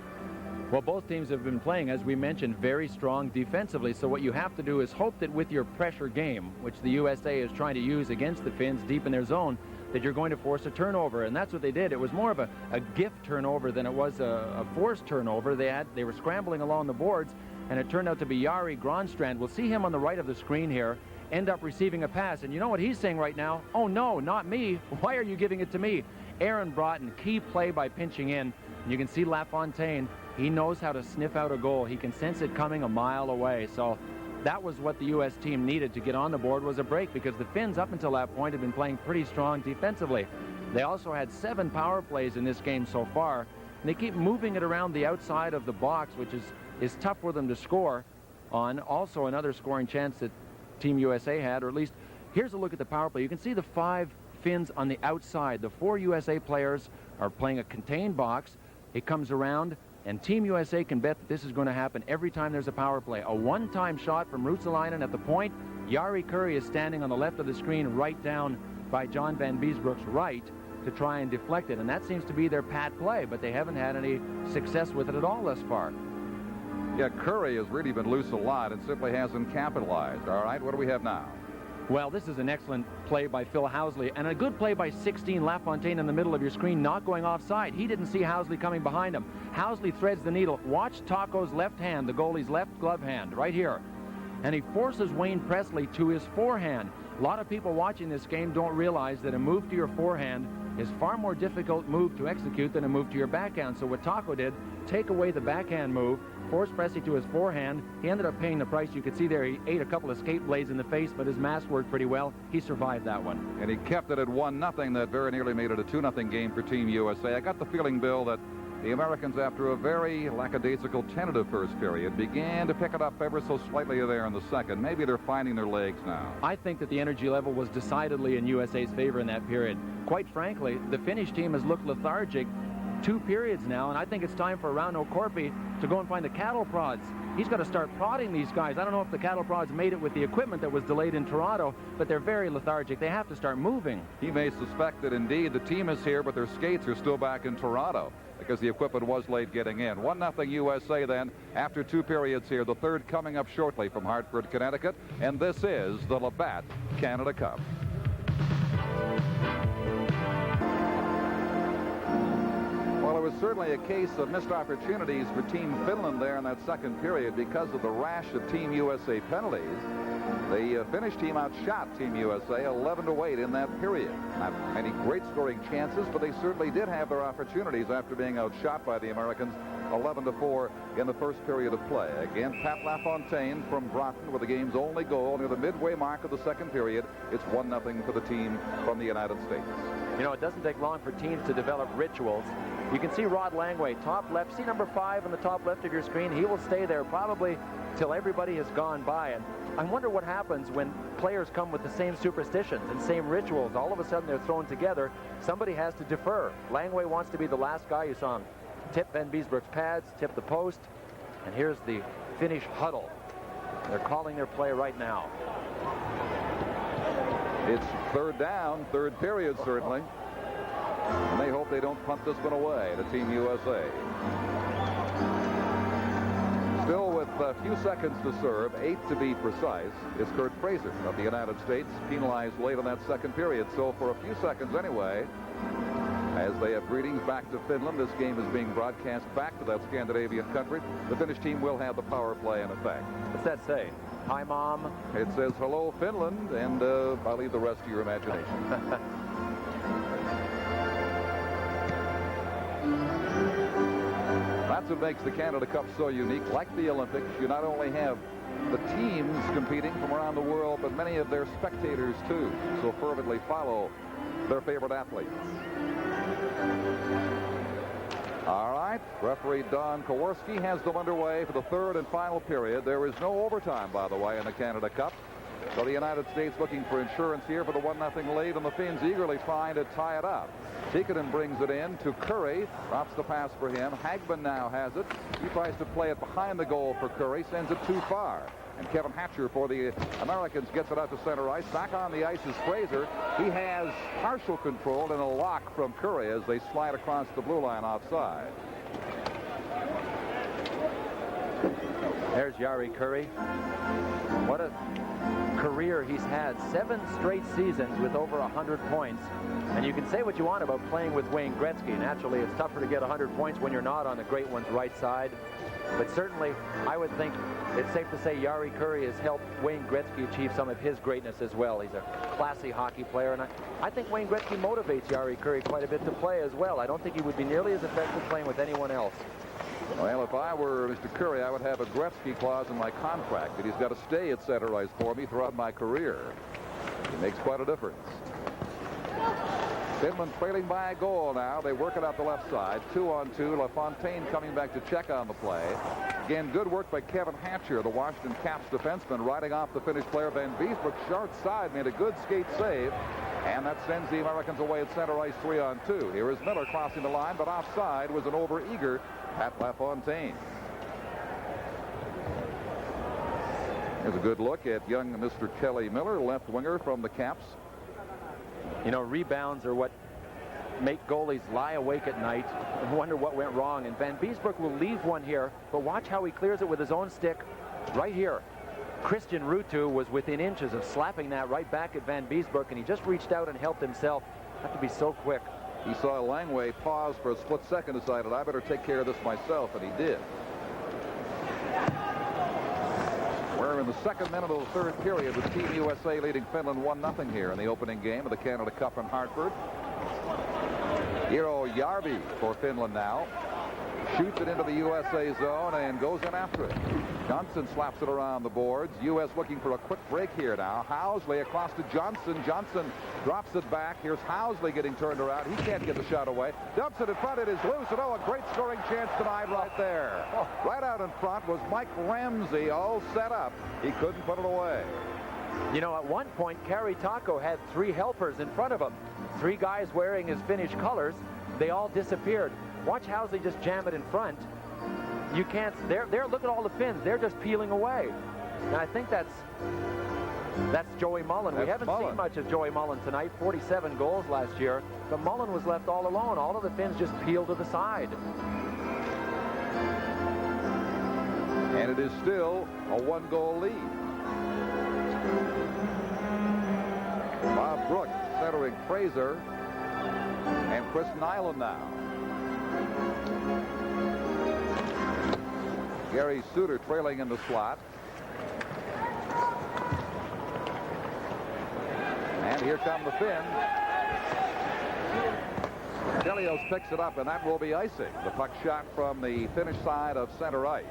Well, both teams have been playing, as we mentioned, very strong defensively. So what you have to do is hope that with your pressure game, which the USA is trying to use against the Finns deep in their zone, that you're going to force a turnover. And that's what they did. It was more of a gift turnover than it was a forced turnover. They were scrambling along the boards, and it turned out to be Jari Gronstrand. We'll see him on the right of the screen here, end up receiving a pass. And you know what he's saying right now? Oh, no, not me. Why are you giving it to me? Aaron Broughton, key play by pinching in. And you can see LaFontaine. He knows how to sniff out a goal. He can sense it coming a mile away. So that was what the U.S. team needed to get on the board, was a break, because the Finns up until that point had been playing pretty strong defensively. They also had 7 power plays in this game so far. And they keep moving it around the outside of the box, which is tough for them to score on. Also another scoring chance that Team USA had, or at least here's a look at the power play. You can see the 5 Finns on the outside. The 4 USA players are playing a contained box. It comes around, and Team USA can bet that this is going to happen every time there's a power play. A one-time shot from Ruotsalainen at the point. Jari Kurri is standing on the left of the screen, right down by John Van Beesbroek's right, to try and deflect it. And that seems to be their pad play, but they haven't had any success with it at all thus far. Yeah, Kurri has really been loose a lot and simply hasn't capitalized. All right, what do we have now? Well, this is an excellent play by Phil Housley, and a good play by 16 LaFontaine in the middle of your screen, not going offside. He didn't see Housley coming behind him. Housley threads the needle. Watch Taco's left hand, the goalie's left glove hand, right here. And he forces Wayne Presley to his forehand. A lot of people watching this game don't realize that a move to your forehand is far more difficult move to execute than a move to your backhand. So what Taco did, take away the backhand move, forced Presley to his forehand. He ended up paying the price. You could see there he ate a couple of skate blades in the face, but his mask worked pretty well. He survived that one. And he kept it at 1-0. That very nearly made it a 2-0 game for Team USA. I got the feeling, Bill, that the Americans, after a very lackadaisical tentative first period, began to pick it up ever so slightly there in the second. Maybe they're finding their legs now. I think that the energy level was decidedly in USA's favor in that period. Quite frankly, the Finnish team has looked lethargic 2 periods now, and I think it's time for Rauno Korpi to go and find the cattle prods. He's got to start prodding these guys. I don't know if the cattle prods made it with the equipment that was delayed in Toronto, but they're very lethargic. They have to start moving. He may suspect that indeed the team is here, but their skates are still back in Toronto because the equipment was late getting in. 1-0 USA then after 2 periods here. The third coming up shortly from Hartford, Connecticut, and this is the Labatt Canada Cup. Well, it was certainly a case of missed opportunities for Team Finland there in that second period because of the rash of Team USA penalties. The Finnish team outshot Team USA 11-8 in that period. Not many great scoring chances, but they certainly did have their opportunities after being outshot by the Americans 11-4 in the first period of play. Again, Pat LaFontaine from Broughton with the game's only goal near the midway mark of the second period. It's 1-0 for the team from the United States. You know, it doesn't take long for teams to develop rituals. You can see Rod Langway, top left. See number 5 on the top left of your screen? He will stay there probably till everybody has gone by. And I wonder what happens when players come with the same superstitions and same rituals. All of a sudden they're thrown together. Somebody has to defer. Langway wants to be the last guy. You saw him tip Van Beesbroek's pads, tip the post. And here's the Finnish huddle. They're calling their play right now. It's third down, third period certainly. And they hope they don't punt this one away to Team USA. Still with a few seconds to serve, 8 to be precise, is Kurt Fraser of the United States, penalized late in that second period. So for a few seconds anyway, as they have greetings back to Finland, this game is being broadcast back to that Scandinavian country. The Finnish team will have the power play in effect. What's that say? Hi, Mom. It says, hello, Finland, and I'll leave the rest to your imagination. That's what makes the Canada Cup so unique. Like the Olympics, you not only have the teams competing from around the world, but many of their spectators, too, so fervently follow their favorite athletes. All right, referee Don Kowarski has them underway for the third and final period. There is no overtime, by the way, in the Canada Cup. So the United States looking for insurance here for the 1-0 lead, and the Finns eagerly trying to tie it up. Tikkanen brings it in to Curry, drops the pass for him. Hagman now has it. He tries to play it behind the goal for Curry, sends it too far. And Kevin Hatcher for the Americans gets it out to center ice. Back on the ice is Fraser. He has partial control and a lock from Curry as they slide across the blue line offside. There's Jari Kurri. What a career he's had. 7 straight seasons with over 100 points. And you can say what you want about playing with Wayne Gretzky. Naturally, it's tougher to get 100 points when you're not on the great one's right side. But certainly, I would think it's safe to say Jari Kurri has helped Wayne Gretzky achieve some of his greatness as well. He's a classy hockey player, and I think Wayne Gretzky motivates Jari Kurri quite a bit to play as well. I don't think he would be nearly as effective playing with anyone else. Well, if I were Mr. Curry, I would have a Gretzky clause in my contract that he's got to stay at center ice for me throughout my career. It makes quite a difference. Finland trailing by a goal now. They work it out the left side. 2-on-2. LaFontaine coming back to check on the play. Again, good work by Kevin Hatcher, the Washington Caps defenseman, riding off the Finnish player. Van Beesbroek, short side, made a good skate save. And that sends the Americans away at center ice 3-on-2. Here is Miller crossing the line, but offside was an over-eager Pat LaFontaine. Here's a good look at young Mr. Kelly Miller, left winger from the Caps. You know, rebounds are what make goalies lie awake at night and wonder what went wrong. And Van Beesbroek will leave one here, but watch how he clears it with his own stick right here. Christian Ruutu was within inches of slapping that right back at Van Beesbroek, and he just reached out and helped himself. Have to be so quick. He saw Langway pause for a split second, decided, I better take care of this myself, and he did. We're in the second minute of the third period with Team USA leading Finland 1-0 here in the opening game of the Canada Cup in Hartford. Eero Järvi for Finland now. Shoots it into the USA zone and goes in after it. Johnson slaps it around the boards. U.S. looking for a quick break here now. Housley across to Johnson. Johnson drops it back. Here's Housley getting turned around. He can't get the shot away. Dumps it in front. It is loose. And a great scoring chance tonight right there. Right out in front was Mike Ramsey, all set up. He couldn't put it away. You know, at one point, Kari Taco had 3 helpers in front of him. 3 guys wearing his Finnish colors. They all disappeared. Watch Housley just jam it in front. You can't. There. Look at all the Finns. They're just peeling away. And I think that's Joey Mullen. We haven't seen much of Joey Mullen tonight. 47 goals last year. But Mullen was left all alone. All of the Finns just peeled to the side. And it is still a 1-goal lead. Bob Brooks centering Fraser. And Chris Nyland now. Gary Suter trailing in the slot. And here come the Finns. Delios picks it up, and that will be icing. The puck shot from the Finnish side of center ice.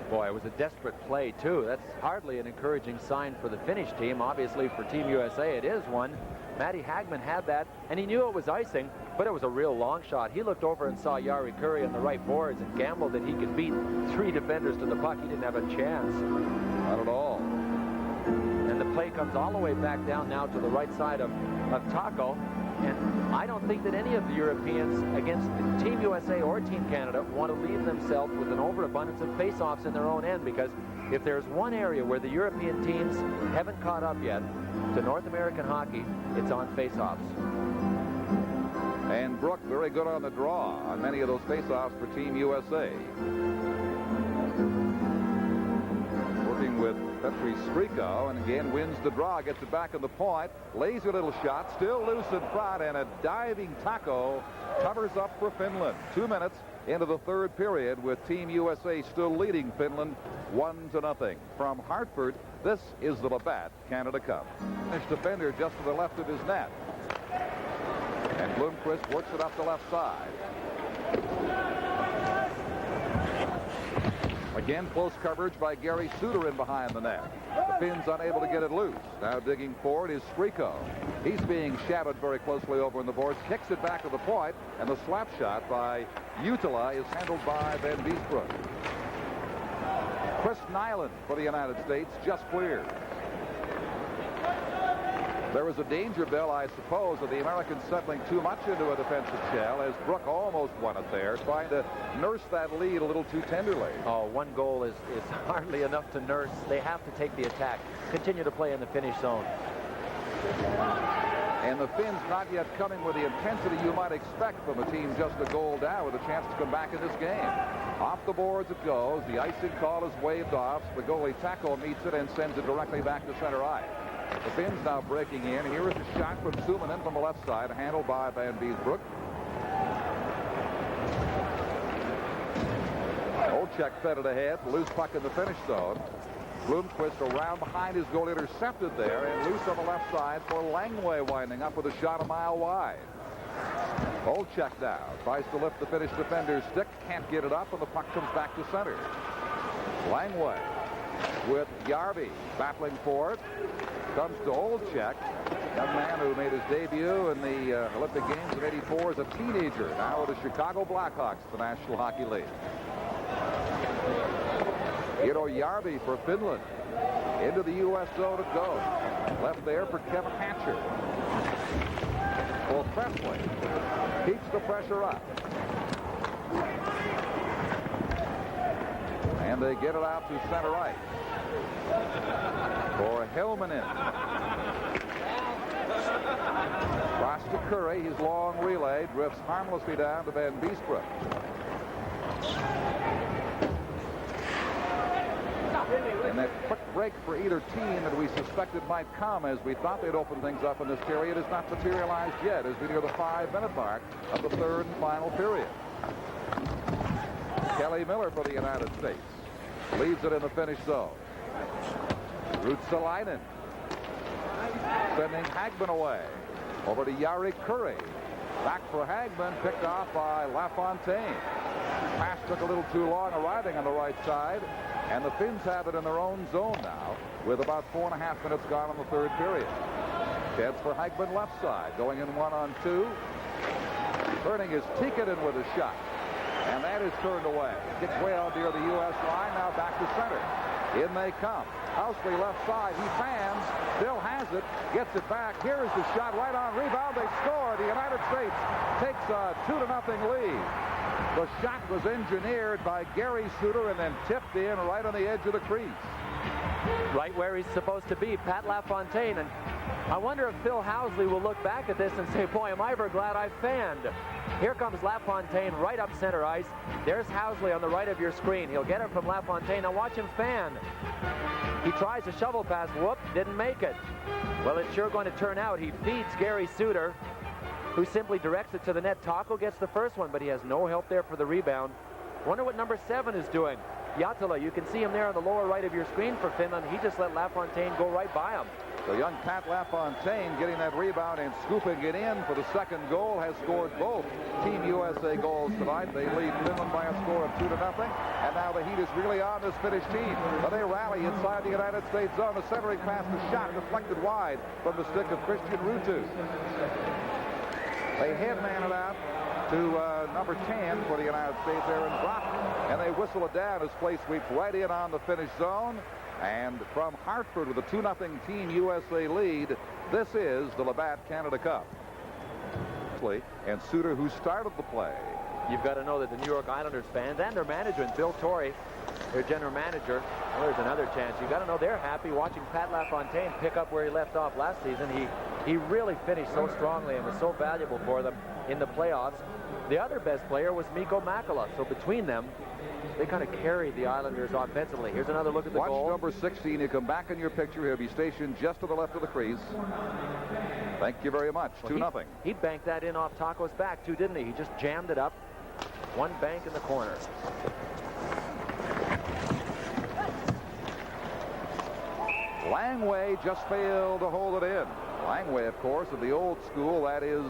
Boy, it was a desperate play, too. That's hardly an encouraging sign for the Finnish team. Obviously, for Team USA, it is one. Matty Hagman had that, and he knew it was icing, but it was a real long shot. He looked over and saw Jari Kurri on the right boards and gambled that he could beat 3 defenders to the puck. He didn't have a chance. Not at all. And the play comes all the way back down now to the right side of Taco. And I don't think that any of the Europeans against Team USA or Team Canada want to leave themselves with an overabundance of face-offs in their own end, because if there's one area where the European teams haven't caught up yet to North American hockey, it's on face-offs. And Brook very good on the draw on many of those face-offs for Team USA. Working with Petri Skriko, and again wins the draw, gets it back in the point. Lazy little shot, still loose in front, and a diving Taco covers up for Finland. 2 minutes into the third period with Team USA still leading Finland 1-0. From Hartford, this is the Labatt Canada Cup. Finnish defender just to the left of his net. And Blomqvist works it up the left side. Again, close coverage by Gary Suter in behind the net. The Finns unable to get it loose. Now digging forward is Skriko. He's being shadowed very closely over in the boards. Kicks it back to the point, and the slap shot by Utila is handled by Van Biesbroek. Chris Nyland for the United States just cleared. There was a danger, Bill, I suppose, of the Americans settling too much into a defensive shell, as Brook almost won it there, trying to nurse that lead a little too tenderly. Oh, 1 goal is hardly enough to nurse. They have to take the attack, continue to play in the Finnish zone. And the Finns not yet coming with the intensity you might expect from a team just a goal down with a chance to come back in this game. Off the boards it goes. The icing call is waved off. The goalie Taco meets it and sends it directly back to center ice. The Finns now breaking in. Here is a shot from Suominen from the left side, handled by Van Biesbroek. Olczyk fed it ahead. Loose puck in the Finnish zone. Blomqvist around behind his goal, intercepted there, and loose on the left side for Langway, winding up with a shot a mile wide. Olczyk now tries to lift the Finnish defender's stick, can't get it up, and the puck comes back to center. Langway with Järvi battling for it. Comes to Olczyk, young man who made his debut in the Olympic Games of '84 as a teenager, now with the Chicago Blackhawks, the National Hockey League. Eero Järvi for Finland. Into the U.S. zone it goes. Left there for Kevin Hatcher. Well, Presley keeps the pressure up. And they get it out to center ice. For Helmanen. Cross to Kurri. His long relay drifts harmlessly down to Van Biesbroek. And that quick break for either team that we suspected might come as we thought they'd open things up in this period has not materialized yet as we near the 5-minute mark of the third and final period. Kelly Miller for the United States leaves it in the Finnish zone. Ruotsalainen sending Hagman away. Over to Jari Kurri. Back for Hagman, picked off by LaFontaine. Pass took a little too long arriving on the right side, and the Finns have it in their own zone now with about 4.5 minutes gone in the third period. Chance for Hagman left side, going in 1-on-2. Turning is Tikkanen with a shot, and that is turned away. Gets way out near the U.S. line, now back to center. In they come. Housley left side. He fans. Still has it. Gets it back. Here is the shot. Right on rebound. They score. The United States takes a 2-0 lead. The shot was engineered by Gary Suter and then tipped in right on the edge of the crease. Right where he's supposed to be, Pat LaFontaine. And I wonder if Phil Housley will look back at this and say, boy, am I ever glad I fanned. Here comes LaFontaine right up center ice. There's Housley on the right of your screen. He'll get it from LaFontaine. Now watch him fan. He tries a shovel pass. Whoop, didn't make it. Well, it's sure going to turn out. He feeds Gary Suter, who simply directs it to the net. Taco gets the first one, but he has no help there for the rebound. Wonder what number 7 is doing. Jatala, you can see him there on the lower right of your screen for Finland. He just let LaFontaine go right by him. So young Pat LaFontaine getting that rebound and scooping it in for the second goal has scored both Team USA goals tonight. They lead Finland by a score of 2-0. And now the heat is really on this Finnish team. But they rally inside the United States zone. The centering pass, the shot deflected wide from the stick of Christian Ruutu. They headman it out to number 10 for the United States, Aaron Brock. And they whistle it down as play sweeps right in on the Finnish zone. And from Hartford with a 2-0 Team USA lead, this is the Labatt Canada Cup. And Suter, who started the play. You've got to know that the New York Islanders fans and their management, Bill Torrey, their general manager, well, there's another chance. You've got to know they're happy watching Pat LaFontaine pick up where he left off last season. He really finished so strongly and was so valuable for them in the playoffs. The other best player was Mikko Makala. So between them, they kind of carried the Islanders offensively. Here's another look at the goal. Watch number 16. You come back in your picture. He'll be stationed just to the left of the crease. Thank you very much. 2-0. He banked that in off Taco's back, too, didn't he? He just jammed it up. One bank in the corner. Langway just failed to hold it in. Langway, of course, of the old school, that is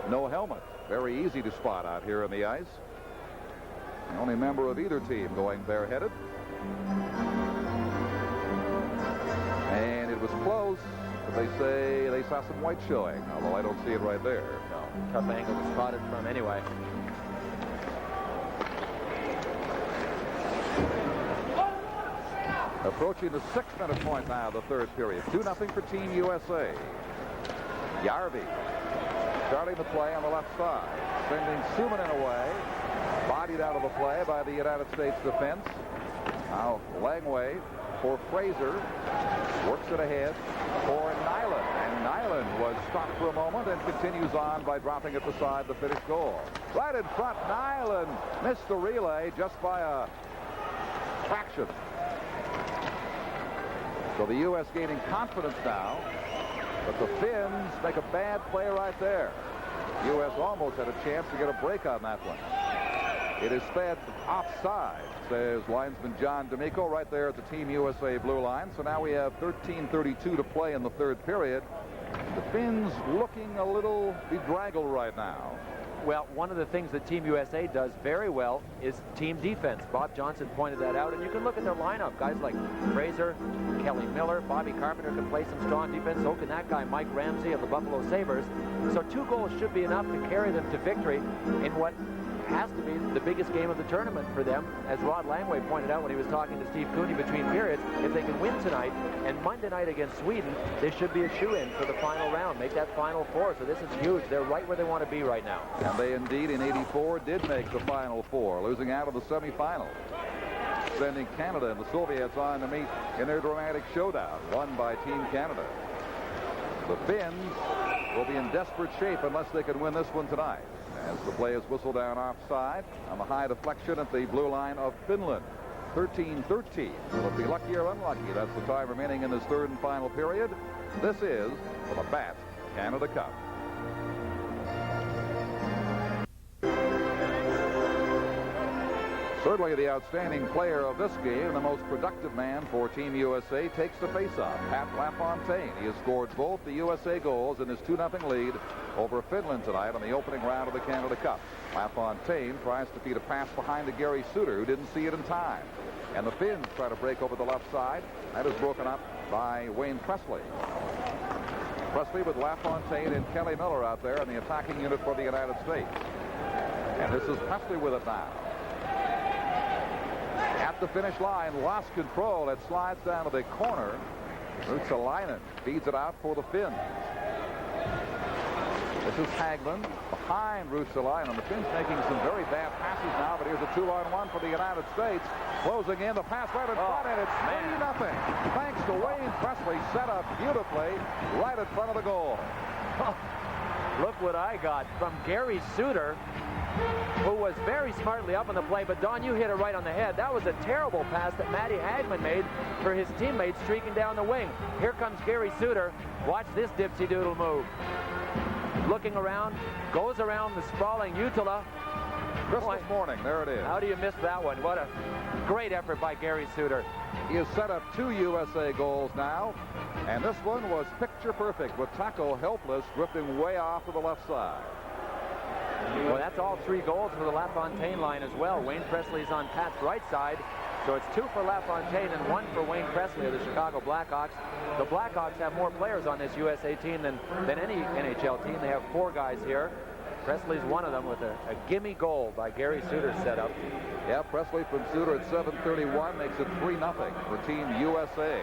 no helmet. Very easy to spot out here on the ice. The only member of either team going bareheaded. And it was close, but they say they saw some white showing, although I don't see it right there. No, tough angle to spot it from anyway. Approaching the 6-minute point now of the third period. 2-0 for Team USA. Järvi starting the play on the left side. Sending Suominen away. Bodied out of the play by the United States defense. Now Langway for Fraser. Works it ahead for Nyland. And Nyland was stopped for a moment and continues on by dropping it beside the Finnish goal. Right in front, Nyland missed the relay just by a fraction. So the U.S. gaining confidence now, but the Finns make a bad play right there. U.S. almost had a chance to get a break on that one. It is fed offside, says linesman John D'Amico right there at the Team USA blue line. So now we have 13:32 to play in the third period. The Finns looking a little bedraggled right now. Well, one of the things that Team USA does very well is team defense. Bob Johnson pointed that out, and you can look at their lineup. Guys like Fraser, Kelly Miller, Bobby Carpenter can play some strong defense. So can that guy, Mike Ramsey of the Buffalo Sabres. So 2 goals should be enough to carry them to victory in what has to be the biggest game of the tournament for them. As Rod Langway pointed out when he was talking to Steve Cooney between periods, if they can win tonight and Monday night against Sweden, they should be a shoe-in for the final round, make that Final Four. So this is huge. They're right where they want to be right now. And they indeed in '84 did make the Final Four, losing out of the semifinals, sending Canada and the Soviets on to meet in their dramatic showdown, won by Team Canada. The Finns will be in desperate shape unless they can win this one tonight, as the play is whistled down offside on the high deflection at the blue line of Finland. 13-13. Will it be lucky or unlucky? That's the time remaining in this third and final period. This is the Labatt Canada Cup. Certainly the outstanding player of this game, the most productive man for Team USA, takes the faceoff. Pat LaFontaine. He has scored both the USA goals in his 2-0 lead over Finland tonight on the opening round of the Canada Cup. LaFontaine tries to feed a pass behind to Gary Suter, who didn't see it in time. And the Finns try to break over the left side. That is broken up by Wayne Presley. Presley with LaFontaine and Kelly Miller out there in the attacking unit for the United States. And this is Presley with it now. At the finish line, lost control. It slides down to the corner. Ruotsalainen feeds it out for the Finns. This is Hagelin behind Ruotsalainen. The Finns making some very bad passes now, but here's a 2-on-1 for the United States. Closing in, the pass right in front, and it's 3-0. Thanks to Wayne Presley, set up beautifully right in front of the goal. Look what I got from Gary Suter, who was very smartly up on the play. But, Don, you hit it right on the head. That was a terrible pass that Matty Hagman made for his teammate streaking down the wing. Here comes Gary Suter. Watch this dipsy-doodle move. Looking around, goes around the sprawling Utila, Christmas morning, there it is. How do you miss that one? What a great effort by Gary Suter. He has set up 2 USA goals now, and this one was picture perfect with Taco helpless, drifting way off to the left side. Well, that's all 3 goals for the LaFontaine line as well. Wayne Presley's on Pat's right side, so it's 2 for LaFontaine and 1 for Wayne Presley of the Chicago Blackhawks. The Blackhawks have more players on this USA team than any NHL team. They have 4 guys here. Presley's one of them with a gimme goal by Gary Suter set up. Yeah, Presley from Suter at 7:31 makes it 3-0 for Team USA.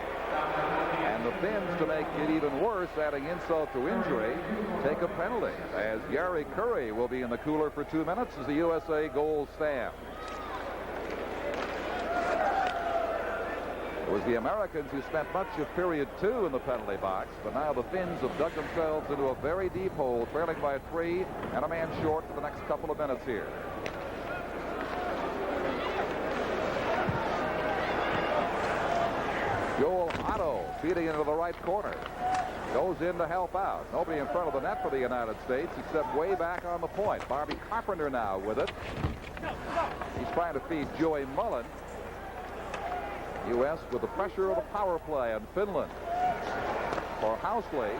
And the Finns, to make it even worse, adding insult to injury, take a penalty, as Gary Curry will be in the cooler for 2 minutes as the USA goal stands. It was the Americans who spent much of period 2 in the penalty box, but now the Finns have dug themselves into a very deep hole, trailing by 3 and a man short for the next couple of minutes here. Joel Otto feeding into the right corner. Goes in to help out. Nobody in front of the net for the United States except way back on the point. Bobby Carpenter now with it. He's trying to feed Joey Mullen. U.S. with the pressure of the power play in Finland. For Housley.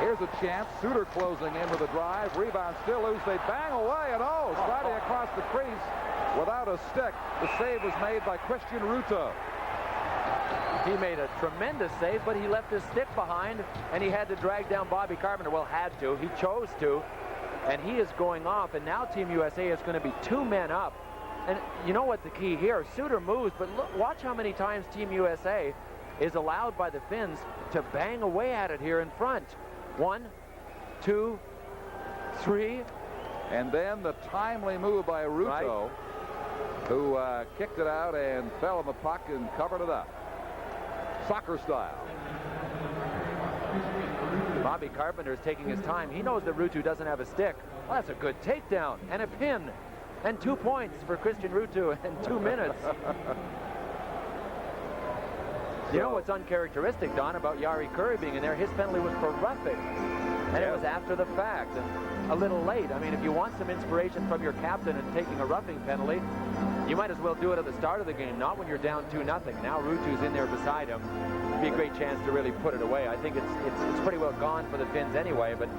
Here's a chance. Suter closing in with a drive. Rebound still loose. They bang away and sliding across the crease without a stick. The save was made by Christian Ruto. He made a tremendous save, but he left his stick behind, and he had to drag down Bobby Carpenter. Well, had to. He chose to, and he is going off, and now Team USA is going to be 2 men up. And you know what the key here? Suter moves, but look, watch how many times Team USA is allowed by the Finns to bang away at it here in front. 1, 2, 3. And then the timely move by Ruto, who kicked it out and fell on the puck and covered it up. Soccer style. Bobby Carpenter is taking his time. He knows that Ruto doesn't have a stick. Well, that's a good takedown and a pin. And 2 points for Christian Ruto in 2 minutes. You know what's uncharacteristic, Don, about Yari Curry being in there? His penalty was for roughing. And it was after the fact and a little late. I mean, if you want some inspiration from your captain in taking a roughing penalty, you might as well do it at the start of the game, not when you're down 2-0. Now Rutu's in there beside him. It'd be a great chance to really put it away. I think it's pretty well gone for the Finns anyway, but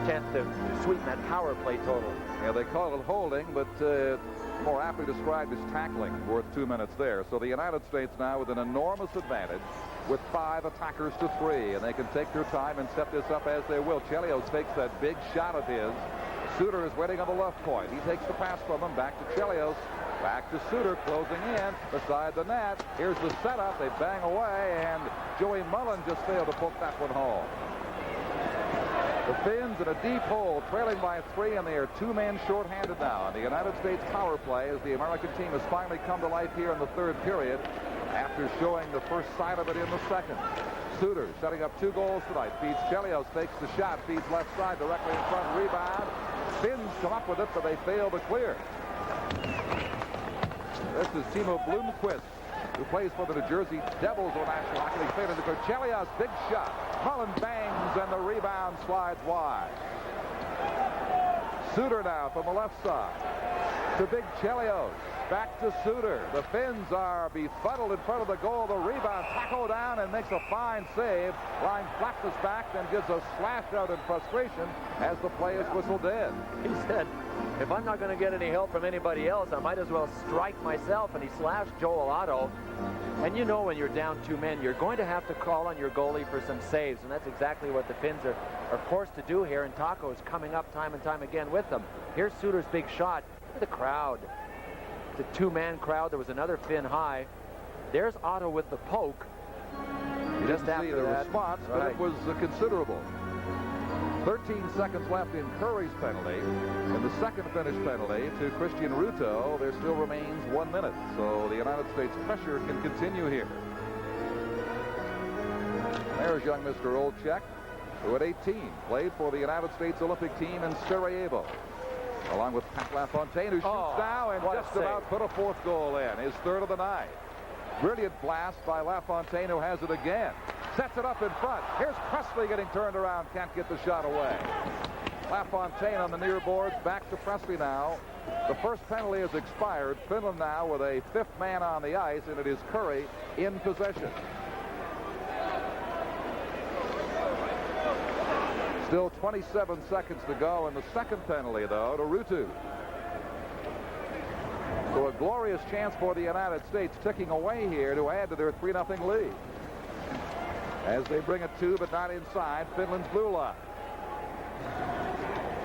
chance to sweeten that power play total. Yeah, they call it holding, but more aptly described as tackling, worth 2 minutes there. So the United States now with an enormous advantage with 5 attackers to 3, and they can take their time and set this up as they will. Chelios takes that big shot of his. Suter is waiting on the left point. He takes the pass from him, back to Chelios. Back to Suter, closing in beside the net. Here's the setup. They bang away, and Joey Mullen just failed to poke that one home. The Finns in a deep hole, trailing by 3, and they are 2 men short-handed now. And the United States power play as the American team has finally come to life here in the 3rd period after showing the first sign of it in the 2nd. Suter setting up 2 goals tonight. Feeds Chelios, takes the shot, feeds left side directly in front, rebound. Finns come up with it, but they fail to clear. This is Timo Blomqvist, who plays for the New Jersey Devils on National Hockey League. Played into the Chelios, big shot. Mullen bangs, and the rebound slides wide. Suter now from the left side to big Chelios. Back to Suter. The Finns are befuddled in front of the goal. The rebound, tackle down, and makes a fine save. Line flaps us back, then gives a slash out in frustration as the play is whistled dead. He said, if I'm not going to get any help from anybody else, I might as well strike myself. And he slashed Joel Otto. And you know when you're down 2 men, you're going to have to call on your goalie for some saves. And that's exactly what the Finns are forced to do here. And Taco is coming up time and time again with them. Here's Suter's big shot. Look at the crowd. It's a 2-man crowd. There was another Finn high. There's Otto with the poke. You just didn't see the response, but it was considerable. 13 seconds left in Curry's penalty. In the second Finnish penalty to Christian Ruto, there still remains 1 minute. So the United States pressure can continue here. There's young Mr. Olczyk, who at 18 played for the United States Olympic team in Sarajevo. Along with Pat LaFontaine, who shoots now and just about put a 4th goal in, his 3rd of the night. Brilliant blast by LaFontaine, who has it again. Sets it up in front. Here's Presley getting turned around, can't get the shot away. LaFontaine on the near boards. Back to Presley now. The first penalty has expired. Finland now with a fifth man on the ice, and it is Curry in possession. Still 27 seconds to go in the second penalty, though, to Ruutu. So a glorious chance for the United States ticking away here to add to their 3-0 lead. As they bring it to, but not inside, Finland's blue line.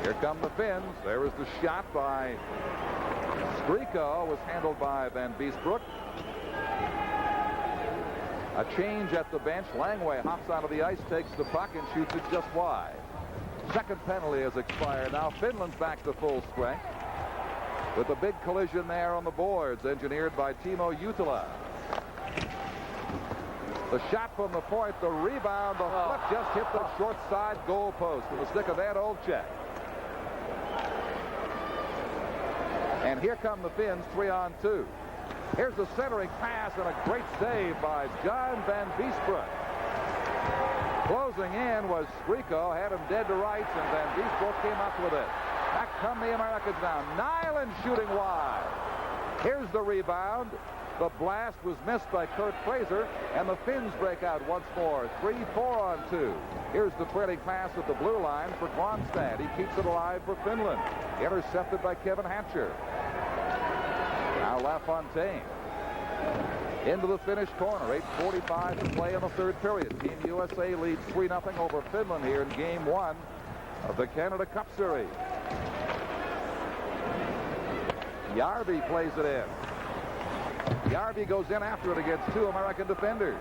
Here come the Finns. There is the shot by Skriko. Was handled by Van Beesbroek. A change at the bench. Langway hops onto the ice, takes the puck, and shoots it just wide. Second penalty has expired. Now Finland's back to full strength with a big collision there on the boards, engineered by Timo Jutila. The shot from the point, the rebound, the flip just hit the short side goal post with the stick of Ed Olczyk. And here come the Finns, 3-on-2. Here's the centering pass and a great save by John Van Beesbroek. Closing in was Skriko, had him dead to rights, and Van Beesbroek came up with it. Back come the Americans now. Nyland shooting wide. Here's the rebound. The blast was missed by Kurt Fraser, and the Finns break out once more. 3-4-on-2. Here's the trailing pass at the blue line for Gronstad. He keeps it alive for Finland. Intercepted by Kevin Hatcher. Now LaFontaine into the Finnish corner. 8:45 to play in the third period. Team USA leads 3-0 over Finland here in Game 1 of the Canada Cup Series. Järvi plays it in. Järvi goes in after it against two American defenders.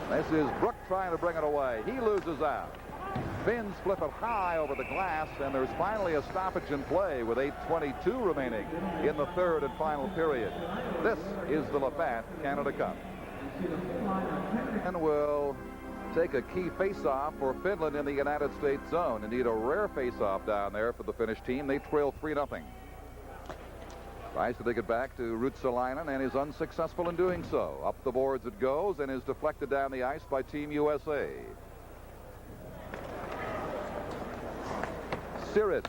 This is Brook trying to bring it away. He loses out. Finns flip it high over the glass, and there's finally a stoppage in play with 8:22 remaining in the third and final period. This is the Labatt Canada Cup. And we'll take a key face-off for Finland in the United States zone. Indeed, a rare face-off down there for the Finnish team. They trail 3-0. Tries to take it back to Ruotsalainen and is unsuccessful in doing so. Up the boards it goes and is deflected down the ice by Team USA. Sirid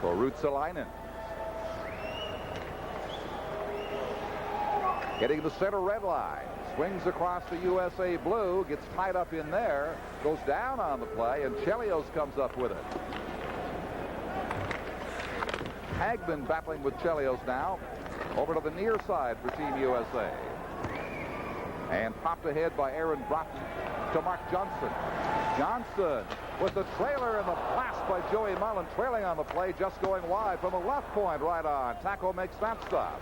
for Ruotsalainen. Hitting the center red line. Swings across the USA blue. Gets tied up in there. Goes down on the play, and Chelios comes up with it. Hagman battling with Chelios now. Over to the near side for Team USA. And popped ahead by Aaron Broughton to Mark Johnson. Johnson with the trailer and the blast by Joey Mullen, trailing on the play, just going wide from the left point right on. Taco makes that stop.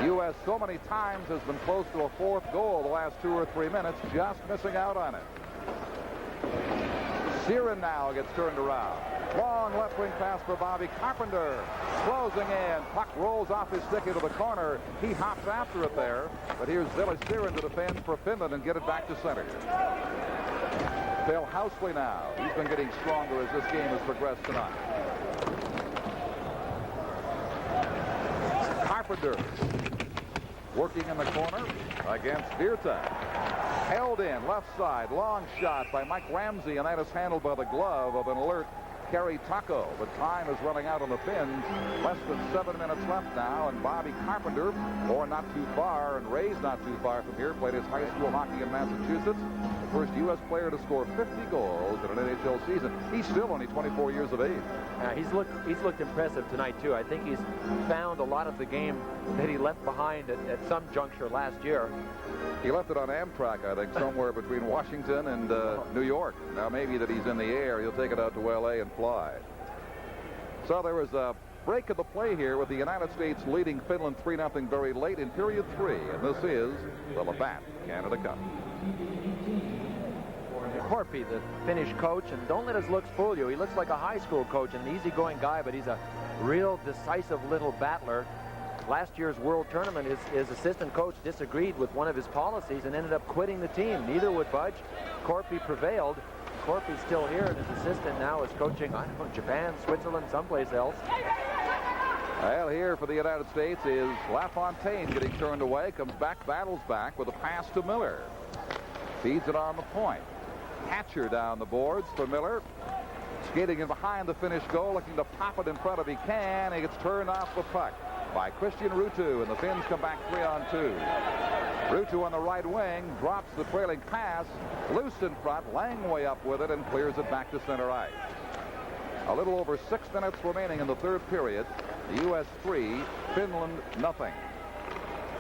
U.S. so many times has been close to a fourth goal the last 2 or 3 minutes, just missing out on it. Siren now gets turned around. Long left wing pass for Bobby Carpenter. Closing in. Puck rolls off his stick into the corner. He hops after it there. But here's Ville Siren to defend for Finland and get it back to center. Phil Housley now. He's been getting stronger as this game has progressed tonight. Carpenter working in the corner against Virta. Held in, left side, long shot by Mike Ramsey, and that is handled by the glove of an alert Kerry Taco. But time is running out on the Finns. Less than 7 minutes left now, and Bobby Carpenter, or not too far, and Ray's not too far from here, played his high school hockey in Massachusetts. The first U.S. player to score 50 goals in an NHL season. He's still only 24 years of age. He's looked impressive tonight, too. I think he's found a lot of the game that he left behind at some juncture last year. He left it on Amtrak, I think, somewhere between Washington and New York. Now, maybe that he's in the air. He'll take it out to L.A. and fly. So there was a break of the play here with the United States leading Finland 3-0 very late in period 3. And this is the Labatt Canada Cup. Korpi, the Finnish coach, and don't let his looks fool you. He looks like a high school coach and an easygoing guy, but he's a real decisive little battler. Last year's World Tournament, his assistant coach disagreed with one of his policies and ended up quitting the team. Neither would budge. Korpi prevailed. Korpi's still here, and his assistant now is coaching, I don't know, Japan, Switzerland, someplace else. Well, here for the United States is LaFontaine getting turned away, comes back, battles back with a pass to Miller. Feeds it on the point. Hatcher down the boards for Miller. Skating in behind the finished goal, looking to pop it in front if he can. He gets turned off the puck by Christian Ruutu, and the Finns come back 3-on-2. Ruutu on the right wing drops the trailing pass, loose in front, Langway up with it and clears it back to center ice. A little over 6 minutes remaining in the third period. The U.S. 3, Finland nothing.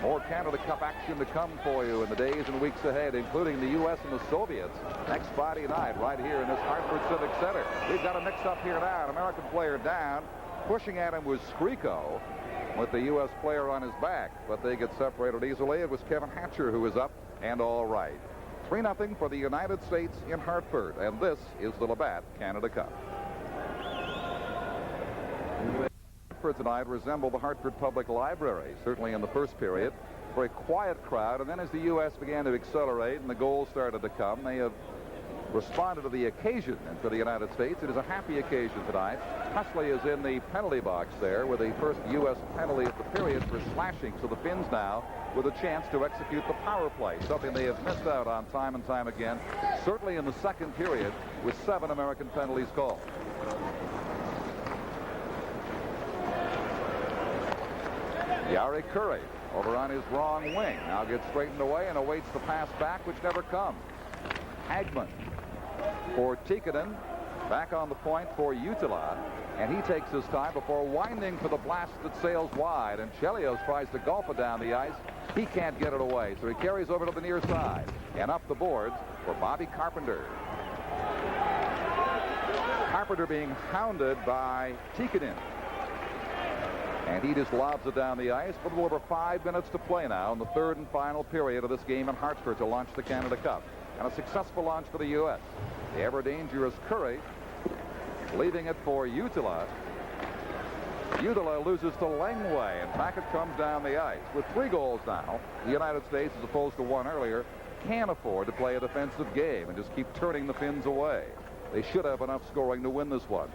More Canada Cup action to come for you in the days and weeks ahead, including the U.S. and the Soviets next Friday night right here in this Hartford Civic Center. We've got a mix-up here now. An American player down. Pushing at him was Skriko with the U.S. player on his back, but they get separated easily. It was Kevin Hatcher who was up and all right. 3-0 for the United States in Hartford, and this is the Labatt Canada Cup. Hartford tonight resembled the Hartford Public Library, certainly in the first period. Very quiet crowd, and then as the U.S. began to accelerate and the goals started to come, they have responded to the occasion. And for the United States, it is a happy occasion tonight. Huxley is in the penalty box there with the first U.S. penalty of the period for slashing. So the Finns now with a chance to execute the power play, something they have missed out on time and time again, certainly in the second period with 7 American penalties called. Jari Kurri over on his wrong wing now gets straightened away and awaits the pass back, which never comes. Hagman for Tikkanen, back on the point for Jutila, and he takes his time before winding for the blast that sails wide, and Chelios tries to golf it down the ice. He can't get it away, so he carries over to the near side and up the boards for Bobby Carpenter. Carpenter being hounded by Tikkanen. And he just lobs it down the ice. A little over 5 minutes to play now in the third and final period of this game in Hartford to launch the Canada Cup. And a successful launch for the U.S. The ever-dangerous Kurri leaving it for Jutila. Jutila loses to Langway, and back it comes down the ice. With 3 goals now, the United States, as opposed to 1 earlier, can't afford to play a defensive game and just keep turning the Finns away. They should have enough scoring to win this one.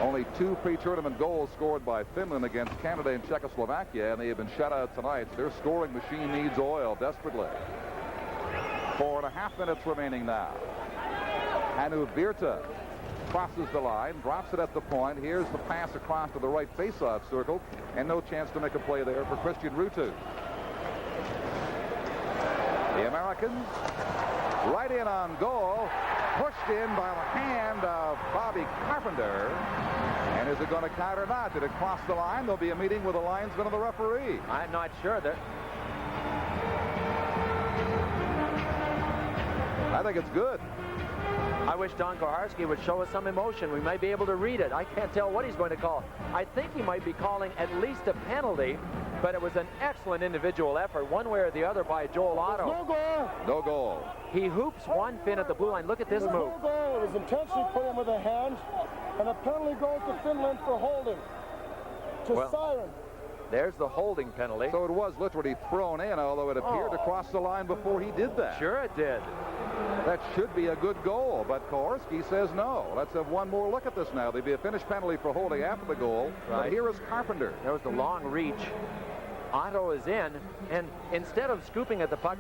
Only 2 pre-tournament goals scored by Finland against Canada and Czechoslovakia, and they have been shut out tonight. So their scoring machine needs oil desperately. 4.5 minutes remaining now. Hannu Virta crosses the line, drops it at the point. Here's the pass across to the right face-off circle, and no chance to make a play there for Christian Ruutu. The Americans right in on goal. Pushed in by the hand of Bobby Carpenter. And is it going to count or not? Did it cross the line? There'll be a meeting with the linesman and the referee. I'm not sure that. I think it's good. I wish Don Koharski would show us some emotion. We might be able to read it. I can't tell what he's going to call. I think he might be calling at least a penalty, but it was an excellent individual effort, one way or the other, by Joel Otto. No goal. No goal. He hoops one Finn at the blue line. Look at this move. No goal. It was intentionally put in with a hand, and a penalty goes to Finland for holding. Siren. There's the holding penalty. So it was literally thrown in, although it appeared to cross the line before he did that. Sure it did. That should be a good goal, but Koharski says no. Let's have one more look at this now. There'd be a finished penalty for holding after the goal. Right. But here is Carpenter. There was the long reach. Otto is in, and instead of scooping at the puck,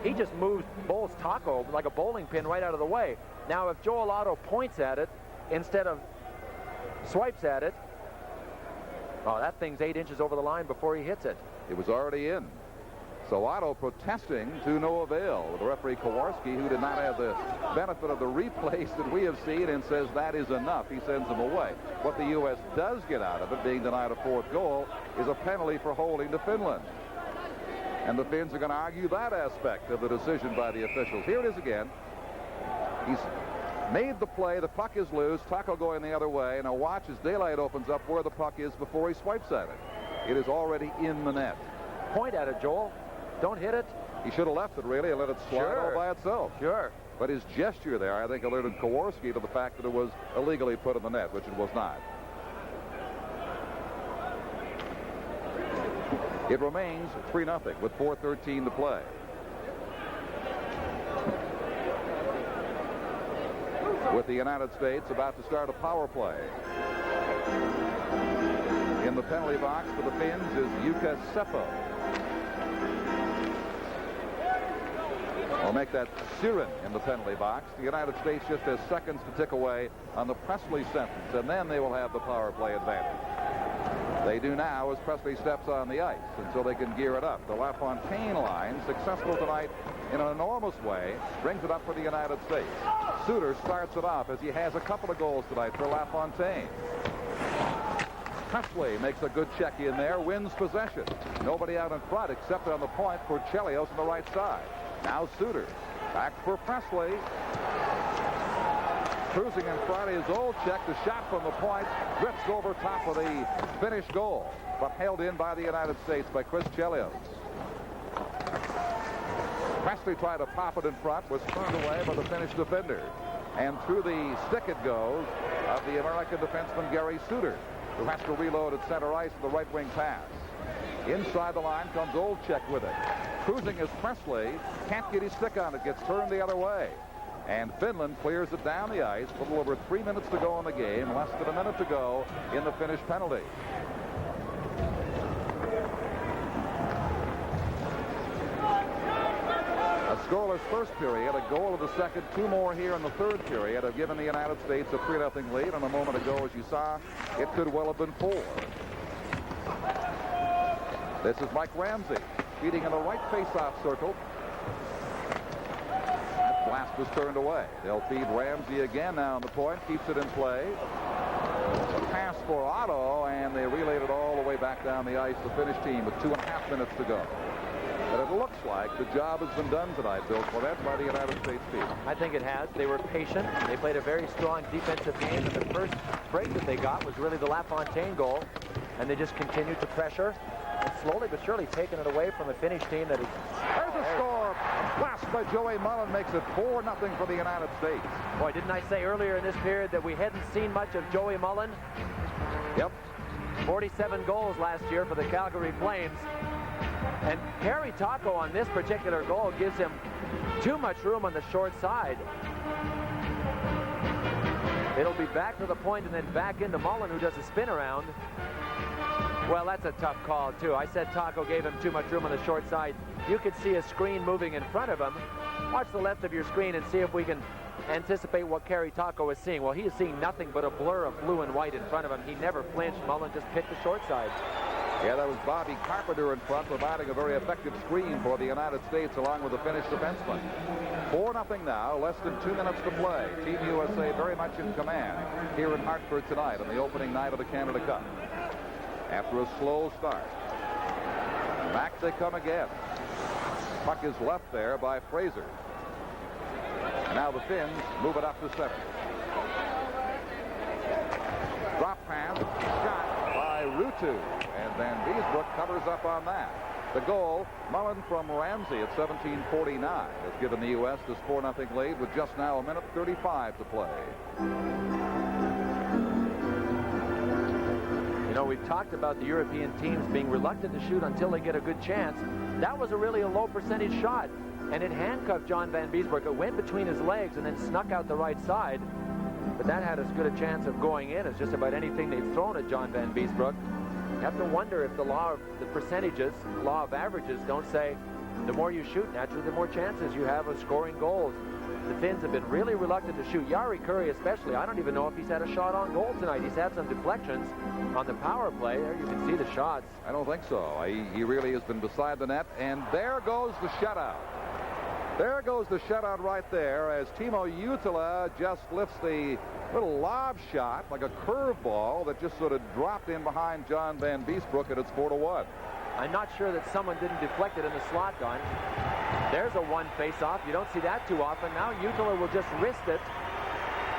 he just moves Bowles' taco like a bowling pin right out of the way. Now, if Joel Otto points at it instead of swipes at it, oh, that thing's 8 inches over the line before he hits it. It was already in. So Otto protesting to no avail with the referee Kowarski, who did not have the benefit of the replays that we have seen, and says that is enough. He sends him away. What the U.S. does get out of it, being denied a 4th goal, is a penalty for holding to Finland. And the Finns are going to argue that aspect of the decision by the officials. Here it is again. He's made the play. The puck is loose. Taco going the other way. Now watch as daylight opens up where the puck is before he swipes at it. It is already in the net. Point at it, Joel. Don't hit it. He should have left it, really, and let it slide all by itself. Sure. But his gesture there, I think, alerted Kowarski to the fact that it was illegally put in the net, which it was not. It remains 3-0 with 4:13 to play. With the United States about to start a power play. In the penalty box for the Finns is Jukka Seppo. We'll make that Siren in the penalty box. The United States just has seconds to tick away on the Presley sentence, and then they will have the power play advantage. They do now as Presley steps on the ice until they can gear it up. The LaFontaine line, successful tonight in an enormous way, brings it up for the United States. Suter starts it off as he has a couple of goals tonight for LaFontaine. Presley makes a good check in there, wins possession. Nobody out in front except on the point for Chelios on the right side. Now Suter. Back for Presley. Cruising in front is Olczyk. The shot from the point drifts over top of the Finnish goal, but held in by the United States by Chris Chelios. Presley tried to pop it in front, was turned away by the Finnish defender. And through the stick it goes of the American defenseman Gary Suter, who has to reload at center ice with the right wing pass. Inside the line comes Olczyk with it. Cruising is Presley. Can't get his stick on it. Gets turned the other way. And Finland clears it down the ice. A little over 3 minutes to go in the game. Less than a minute to go in the Finnish penalty. A scoreless first period, a goal of the second, two more here in the third period have given the United States a 3-0 lead. And a moment ago, as you saw, it could well have been 4. This is Mike Ramsey feeding in the right face-off circle. That blast was turned away. They'll feed Ramsey again now on the point, keeps it in play. A pass for Otto, and they relayed it all the way back down the ice. The Finnish team with 2.5 minutes to go. But it looks like the job has been done tonight, Bill Cornette, by the United States team. I think it has. They were patient. They played a very strong defensive game, and the first break that they got was really the LaFontaine goal, and they just continued to pressure, and slowly but surely taking it away from a Finnish team that is... There's a score. A blast by Joey Mullen makes it 4-0 for the United States. Boy, didn't I say earlier in this period that we hadn't seen much of Joey Mullen? Yep. 47 goals last year for the Calgary Flames. And Kerry Taco on this particular goal gives him too much room on the short side. It'll be back to the point and then back into Mullen, who does a spin around. Well, that's a tough call, too. I said Taco gave him too much room on the short side. You could see a screen moving in front of him. Watch the left of your screen and see if we can anticipate what Kerry Taco is seeing. Well, he is seeing nothing but a blur of blue and white in front of him. He never flinched. Mullen just picked the short side. Yeah, that was Bobby Carpenter in front, providing a very effective screen for the United States along with the Finnish defenseman. 4-0 now, less than 2 minutes to play. Team USA very much in command here in Hartford tonight on the opening night of the Canada Cup. After a slow start. Back they come again. Puck is left there by Fraser. Now the Finns move it up to center. Drop pass, shot by Ruutu. And Van Beesbrook covers up on that. The goal, Mullen from Ramsey at 17:49 has given the U.S. this 4-0 lead with just now 1:35 to play. You know, we've talked about the European teams being reluctant to shoot until they get a good chance. That was really a low percentage shot, and it handcuffed John Van Beesbrook. It went between his legs and then snuck out the right side. But that had as good a chance of going in as just about anything they've thrown at John Van Beesbrook. You have to wonder if the law of the percentages, the law of averages, don't say the more you shoot, naturally, the more chances you have of scoring goals. The Finns have been really reluctant to shoot. Jari Kurri especially. I don't even know if he's had a shot on goal tonight. He's had some deflections on the power play. There you can see the shots. I don't think so. He really has been beside the net. And there goes the shutout. There goes the shutout right there as Timo Jutila just lifts the little lob shot like a curveball that just sort of dropped in behind John Van Beesbrook, and it's 4-1. I'm not sure that someone didn't deflect it in the slot gun. There's a one face-off. You don't see that too often. Now Jutila will just wrist it.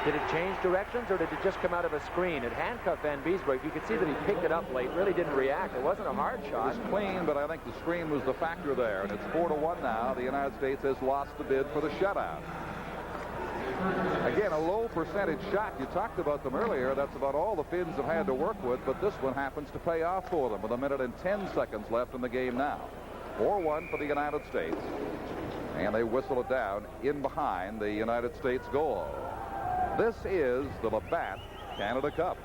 Did it change directions, or did it just come out of a screen? It handcuffed Van Beesbrook. You could see that he picked it up late, really didn't react. It wasn't a hard shot. It was clean, but I think the screen was the factor there, and it's 4-1 now. The United States has lost the bid for the shutout. Again, a low percentage shot. You talked about them earlier. That's about all the Finns have had to work with, but this one happens to pay off for them with 1:10 left in the game now. 4-1 for the United States, and they whistle it down in behind the United States goal. This is the Labatt Canada Cup.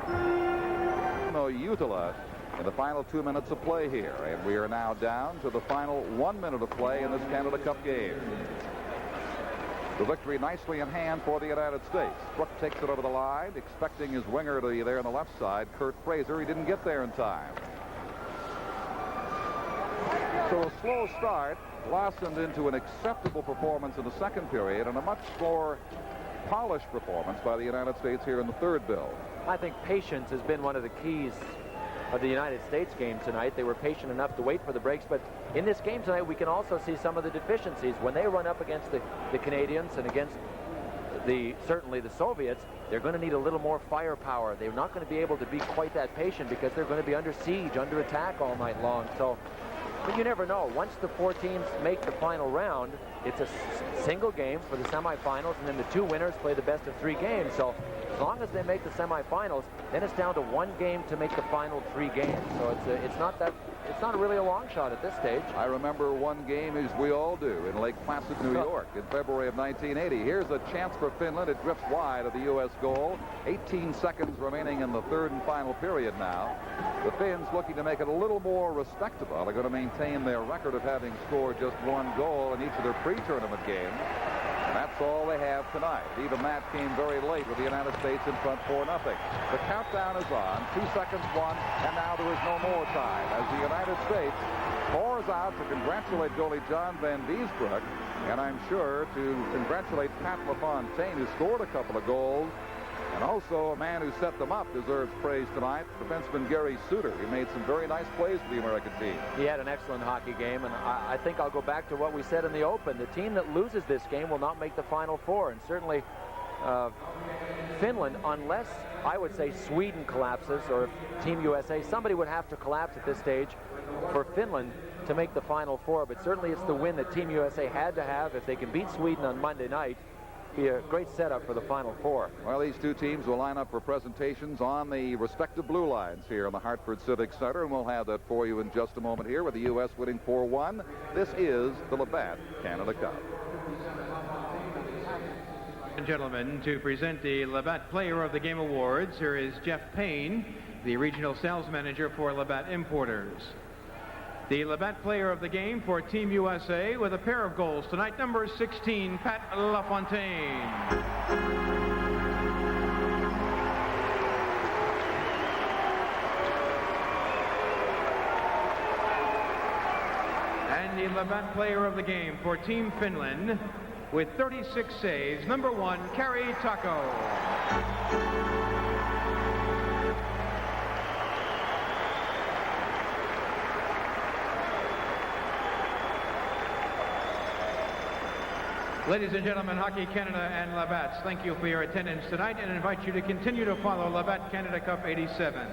Timo Jutila in the final 2 minutes of play here. And we are now down to the final 1 minute of play in this Canada Cup game. The victory nicely in hand for the United States. Brook takes it over the line, expecting his winger to be there on the left side, Kurt Fraser. He didn't get there in time. So a slow start blossomed into an acceptable performance in the second period and a much more polished performance by the United States here in the third, Bill. I think patience has been one of the keys of the United States game tonight. They were patient enough to wait for the breaks, but in this game tonight we can also see some of the deficiencies. When they run up against the Canadians and against certainly the Soviets, they're going to need a little more firepower. They're not going to be able to be quite that patient because they're going to be under siege, under attack all night long. So, but you never know. Once the 4 teams make the final round, it's a single game for the semifinals, and then the 2 winners play the best of 3 games. So as long as they make the semifinals, then it's down to 1 game to make the final 3 games. So it's not really a long shot at this stage. I remember one game, as we all do, in Lake Placid, New York in February of 1980. Here's a chance for Finland. It drifts wide of the U.S. goal. 18 seconds remaining in the third and final period now. The Finns looking to make it a little more respectable. They're going to maintain their record of having scored just 1 goal in each of their pre-tournament games. And that's all they have tonight. Even that came very late with the United States in front 4-0. The countdown is on. 2 seconds, 1, and now there is no more time as the United States pours out to congratulate goalie John Van Biesbroek, and I'm sure to congratulate Pat LaFontaine, who scored a couple of goals. And also a man who set them up deserves praise tonight, defenseman Gary Suter. He made some very nice plays for the American team. He had an excellent hockey game, and I think I'll go back to what we said in the Open. The team that loses this game will not make the Final Four, and certainly Finland, unless I would say Sweden collapses or Team USA, somebody would have to collapse at this stage for Finland to make the Final Four. But certainly it's the win that Team USA had to have. If they can beat Sweden on Monday night, be a great setup for the Final Four. Well, these 2 teams will line up for presentations on the respective blue lines here in the Hartford Civic Center, and we'll have that for you in just a moment here with the U.S. winning 4-1. This is the Labatt Canada Cup. And gentlemen, to present the Labatt Player of the Game Awards, here is Jeff Payne, the Regional Sales Manager for Labatt Importers. The Labatt Player of the Game for Team USA with a pair of goals tonight, number 16, Pat LaFontaine. And the Labatt Player of the Game for Team Finland with 36 saves, number 1, Kari Taco. Ladies and gentlemen, Hockey Canada and Labatt's, thank you for your attendance tonight and invite you to continue to follow Labatt Canada Cup 87.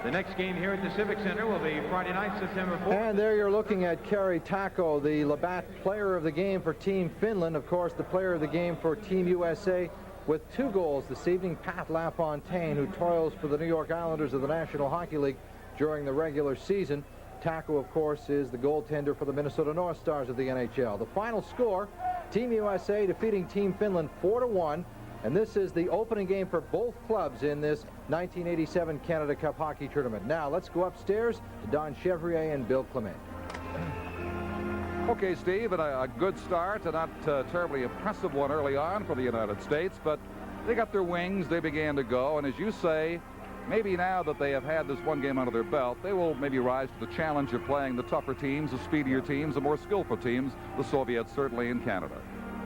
The next game here at the Civic Center will be Friday night, September 4th. And there you're looking at Kari Taco, the Labatt Player of the Game for Team Finland. Of course, the Player of the Game for Team USA with 2 goals this evening, Pat LaFontaine, who toils for the New York Islanders of the National Hockey League during the regular season. Taco, of course, is the goaltender for the Minnesota North Stars of the NHL. The final score, Team USA defeating Team Finland 4-1, and this is the opening game for both clubs in this 1987 Canada Cup hockey tournament. Now, let's go upstairs to Don Chevrier and Bill Clement. Okay, Steve, and a good start, a not terribly impressive one early on for the United States, but they got their wings, they began to go, and as you say, maybe now that they have had this 1 game under their belt, they will maybe rise to the challenge of playing the tougher teams, the speedier teams, the more skillful teams, the Soviets certainly in Canada.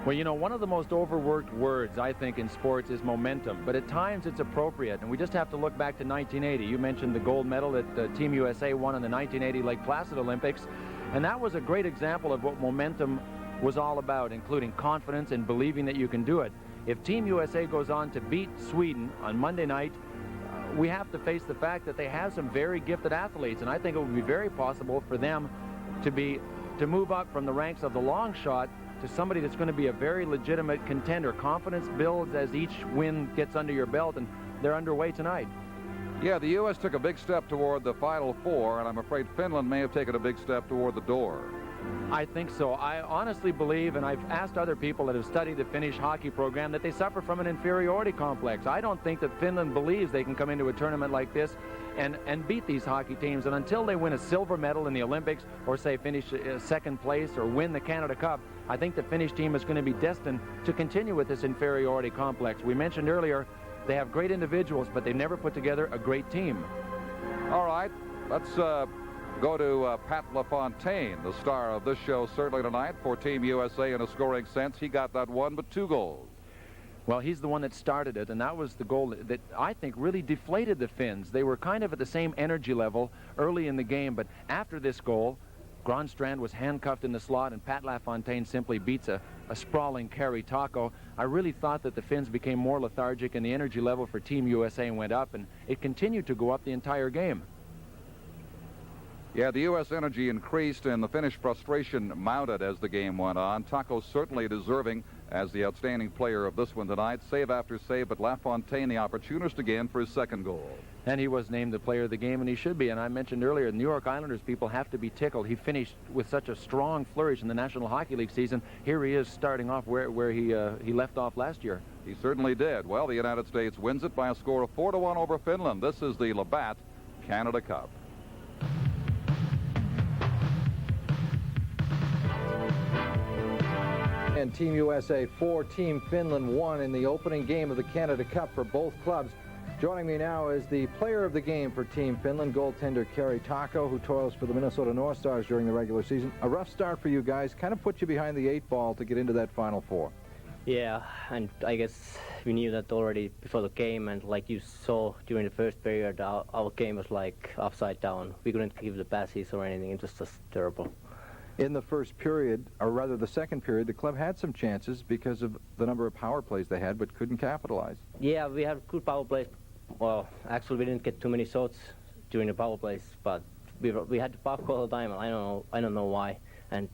Well, you know, one of the most overworked words, I think, in sports is momentum, but at times it's appropriate, and we just have to look back to 1980. You mentioned the gold medal that Team USA won in the 1980 Lake Placid Olympics, and that was a great example of what momentum was all about, including confidence and believing that you can do it. If Team USA goes on to beat Sweden on Monday night, we have to face the fact that they have some very gifted athletes, and I think it would be very possible for them to move up from the ranks of the long shot to somebody that's going to be a very legitimate contender. Confidence builds as each win gets under your belt, and they're underway tonight. Yeah, the U.S. took a big step toward the Final Four, and I'm afraid Finland may have taken a big step toward the door. I think so. I honestly believe, and I've asked other people that have studied the Finnish hockey program, that they suffer from an inferiority complex. I don't think that Finland believes they can come into a tournament like this and beat these hockey teams. And until they win a silver medal in the Olympics, or say finish second place or win the Canada Cup, I think the Finnish team is going to be destined to continue with this inferiority complex. We mentioned earlier they have great individuals, but they never put together a great team. All right, let's go to Pat LaFontaine, the star of this show certainly tonight for Team USA in a scoring sense. He got that one, but 2 goals. Well, he's the one that started it, and that was the goal that I think really deflated the Finns. They were kind of at the same energy level early in the game, but after this goal, Granstrand was handcuffed in the slot, and Pat LaFontaine simply beats a sprawling Kari Taco. I really thought that the Finns became more lethargic, and the energy level for Team USA went up, and it continued to go up the entire game. Yeah, the U.S. energy increased and the Finnish frustration mounted as the game went on. Taco certainly deserving as the outstanding player of this one tonight. Save after save, but LaFontaine the opportunist again for his second goal. And he was named the player of the game, and he should be. And I mentioned earlier, the New York Islanders people have to be tickled. He finished with such a strong flourish in the National Hockey League season. Here he is starting off where he left off last year. He certainly did. Well, the United States wins it by a score of 4-1 over Finland. This is the Labatt Canada Cup. And Team USA 4, Team Finland 1 in the opening game of the Canada Cup for both clubs. Joining me now is the player of the game for Team Finland, goaltender Kari Taco, who toils for the Minnesota North Stars during the regular season. A rough start for you guys, kind of put you behind the 8 ball to get into that Final Four. Yeah, and I guess we knew that already before the game, and like you saw during the first period, our game was like upside down. We couldn't give the passes or anything. It was just terrible. In the first period, or rather the second period, the club had some chances because of the number of power plays they had, but couldn't capitalize. Yeah, we had good power plays. Well, actually, we didn't get too many shots during the power plays, but we had the puck all the time. I don't know why. And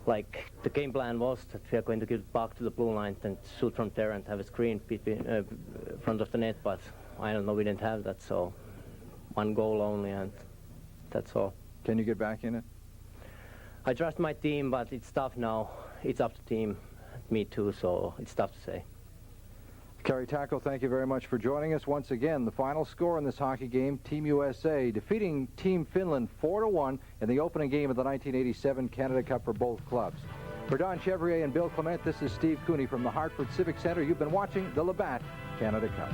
like the game plan was that we are going to give the puck to the blue line and shoot from there and have a screen between front of the net. But I don't know, we didn't have that. So 1 goal only, and that's all. Can you get back in it? I trust my team, but it's tough now. It's up to team, me too, so it's tough to say. Kari Taco, thank you very much for joining us once again. The final score in this hockey game, Team USA defeating Team Finland 4-1 in the opening game of the 1987 Canada Cup for both clubs. For Don Chevrier and Bill Clement, this is Steve Cooney from the Hartford Civic Center. You've been watching the Labatt Canada Cup.